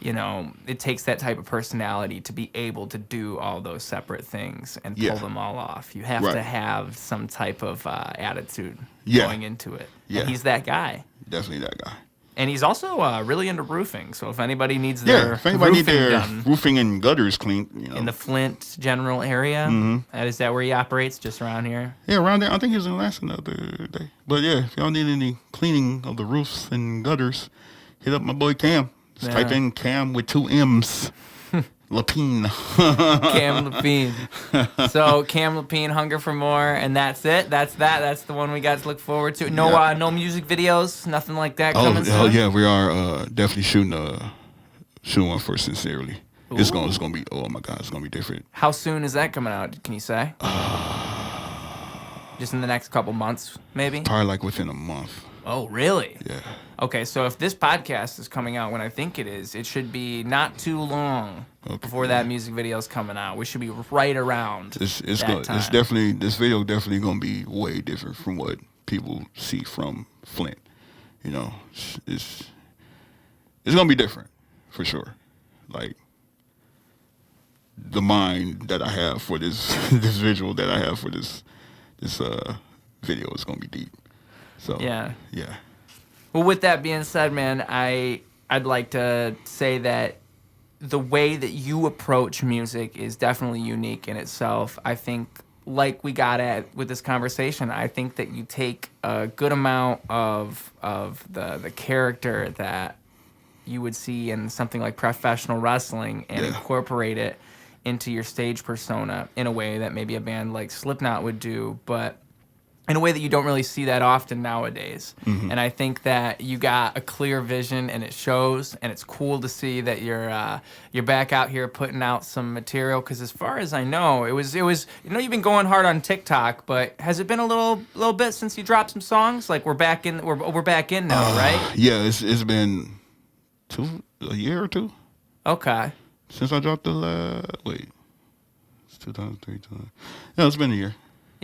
you know, it takes that type of personality to be able to do all those separate things and pull Yeah. them all off. You have Right. to have some type of attitude Yeah. going into it. Yeah. And he's that guy. Definitely that guy. And he's also really into roofing. So if anybody needs Yeah, their if anybody need roofing their done roofing and gutters cleaned, you know. in the Flint general area, is that where he operates, just around here? Yeah, around there. I think he was in Alaska the other day. But yeah, if y'all need any cleaning of the roofs and gutters, hit up my boy Cam. Just Yeah. type in Cam with 2 M's. Lapine. Cam Lapine. So Cam Lapine, Hunger for More, and that's it. That's the one we got to look forward to. No, Yeah. no music videos, nothing like that Oh, coming hell soon? yeah, we are definitely shooting one for Sincerely. It's gonna be, oh my God, it's gonna be different. How soon is that coming out? Can you say? Just in the next couple months, maybe? Probably like within a month. Oh, really? Yeah. Okay, so if this podcast is coming out when I think it is, it should be not too long before that music video is coming out. We should be right around It's that time. definitely, this video definitely gonna be way different from what people see from Flint. You know, it's gonna be different for sure. Like the mind that I have for this this visual that I have for this video is gonna be deep. So Yeah. yeah. Well, with that being said, man, I'd like to say that the way that you approach music is definitely unique in itself. I think, like we got at with this conversation, I think that you take a good amount of the character that you would see in something like professional wrestling and incorporate it into your stage persona in a way that maybe a band like Slipknot would do, but in a way that you don't really see that often nowadays. And I think that you got a clear vision, and it shows, and it's cool to see that you're back out here putting out some material, because as far as I know, it was you know, you've been going hard on TikTok, but has it been a little bit since you dropped some songs? Like we're back in now, right? Yeah, it's been a year or two Okay. since I dropped it's 2003. Yeah, it's been a year.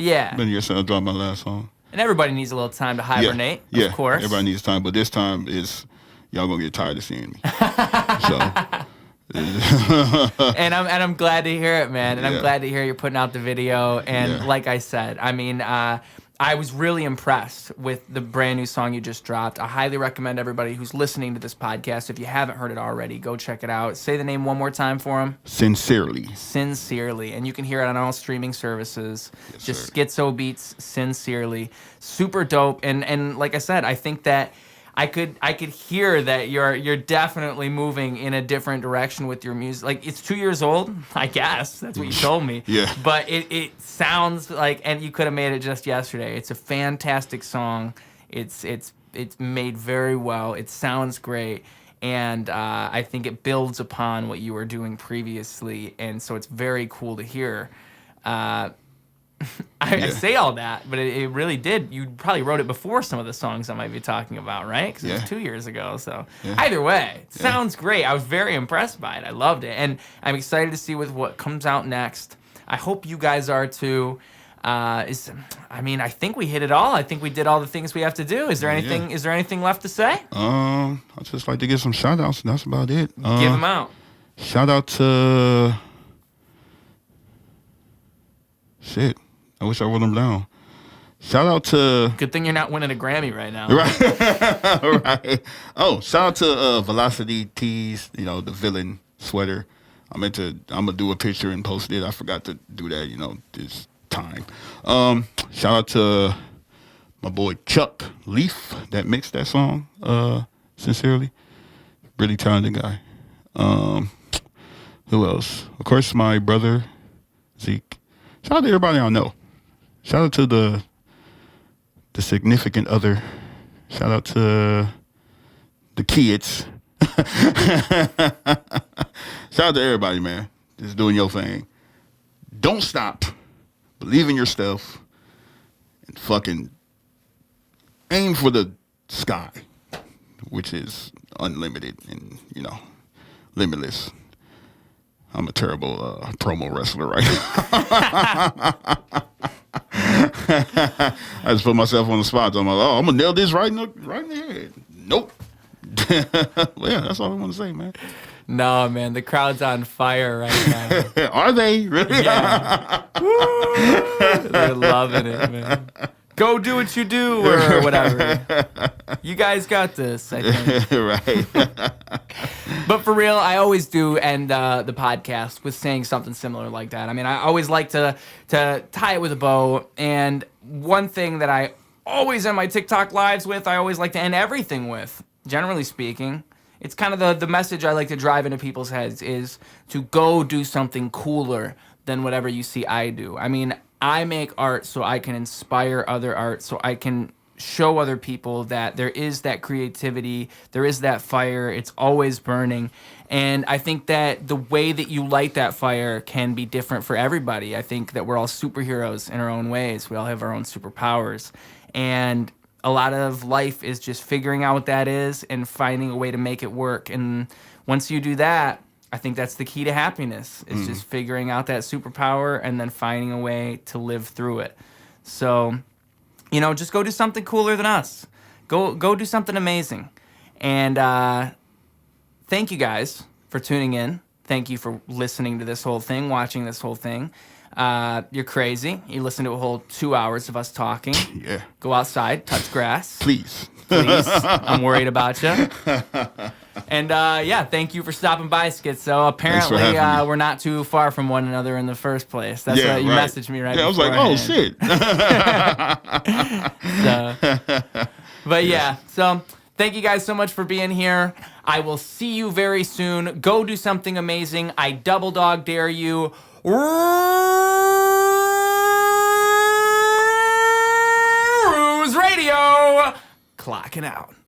Yeah. Been a year since I dropped my last song. And everybody needs a little time to hibernate, Yeah, of course. everybody needs time, but this time y'all gonna get tired of seeing me. So, and I'm glad to hear it, man. And I'm Yeah. glad to hear you're putting out the video. And Yeah. like I said, I mean, I was really impressed with the brand new song you just dropped. I highly recommend everybody who's listening to this podcast, if you haven't heard it already, go check it out. Say the name one more time for them. Sincerely. Sincerely. And you can hear it on all streaming services. Yes, just sir. Skytzo Beats, Sincerely. Super dope. And like I said, I think that I could hear that you're definitely moving in a different direction with your music. Like, it's 2 years old, I guess. That's what you told me. Yeah. But it sounds like, and you could have made it just yesterday. It's a fantastic song. It's made very well. It sounds great. And I think it builds upon what you were doing previously. And so it's very cool to hear. I say all that, but it really did. You probably wrote it before some of the songs I might be talking about, right? Because it was 2 years ago. So either way, it sounds great. I was very impressed by it. I loved it. And I'm excited to see with what comes out next. I hope you guys are too. I think we hit it all. I think we did all the things we have to do. Is there anything? Is there anything left to say? I'd just like to give some shout outs. That's about it. Give them out. Shout out to... Shit. I wish I wrote them down. Shout out to... Good thing you're not winning a Grammy right now. Right. Right. Oh, shout out to Velocity Tees, the villain sweater. I'm going to do a picture and post it. I forgot to do that, this time. Shout out to my boy Chuck Leaf that mixed that song, Sincerely. Really talented guy. Who else? Of course, my brother, Zeke. Shout out to everybody I know. Shout out to the significant other. Shout out to the kids. Shout out to everybody, man. Just doing your thing. Don't stop. Believe in yourself. And fucking aim for the sky, which is unlimited and, limitless. I'm a terrible promo wrestler right now. I just put myself on the spot. I'm like, I'm going to nail this right in the head. Nope. Well, yeah, that's all I want to say, man. No, man, the crowd's on fire right now. Are they? Really? Yeah. Woo! They're loving it, man. Go do what you do or whatever. You guys got this, I think. Right. But for real, I always do end the podcast with saying something similar like that. I mean, I always like to tie it with a bow. And one thing that I always end my TikTok lives with, I always like to end everything with, generally speaking. It's kind of the message I like to drive into people's heads is to go do something cooler than whatever you see I do. I mean, I make art so I can inspire other art, so I can show other people that there is that creativity, there is that fire, it's always burning. And I think that the way that you light that fire can be different for everybody. I think that we're all superheroes in our own ways. We all have our own superpowers. And a lot of life is just figuring out what that is and finding a way to make it work. And once you do that, I think that's the key to happiness. It's just figuring out that superpower and then finding a way to live through it. So, just go do something cooler than us. Go do something amazing. And thank you guys for tuning in. Thank you for listening to this whole thing, watching this whole thing. You're crazy. You listen to a whole 2 hours of us talking. Yeah. Go outside, touch grass. Please. I'm worried about you. And thank you for stopping by, Skytzo. Apparently, we're not too far from one another in the first place. That's what you messaged me right before. Yeah, I was like, oh, shit. So thank you guys so much for being here. I will see you very soon. Go do something amazing. I double dog dare you. Ruse Radio, clocking out.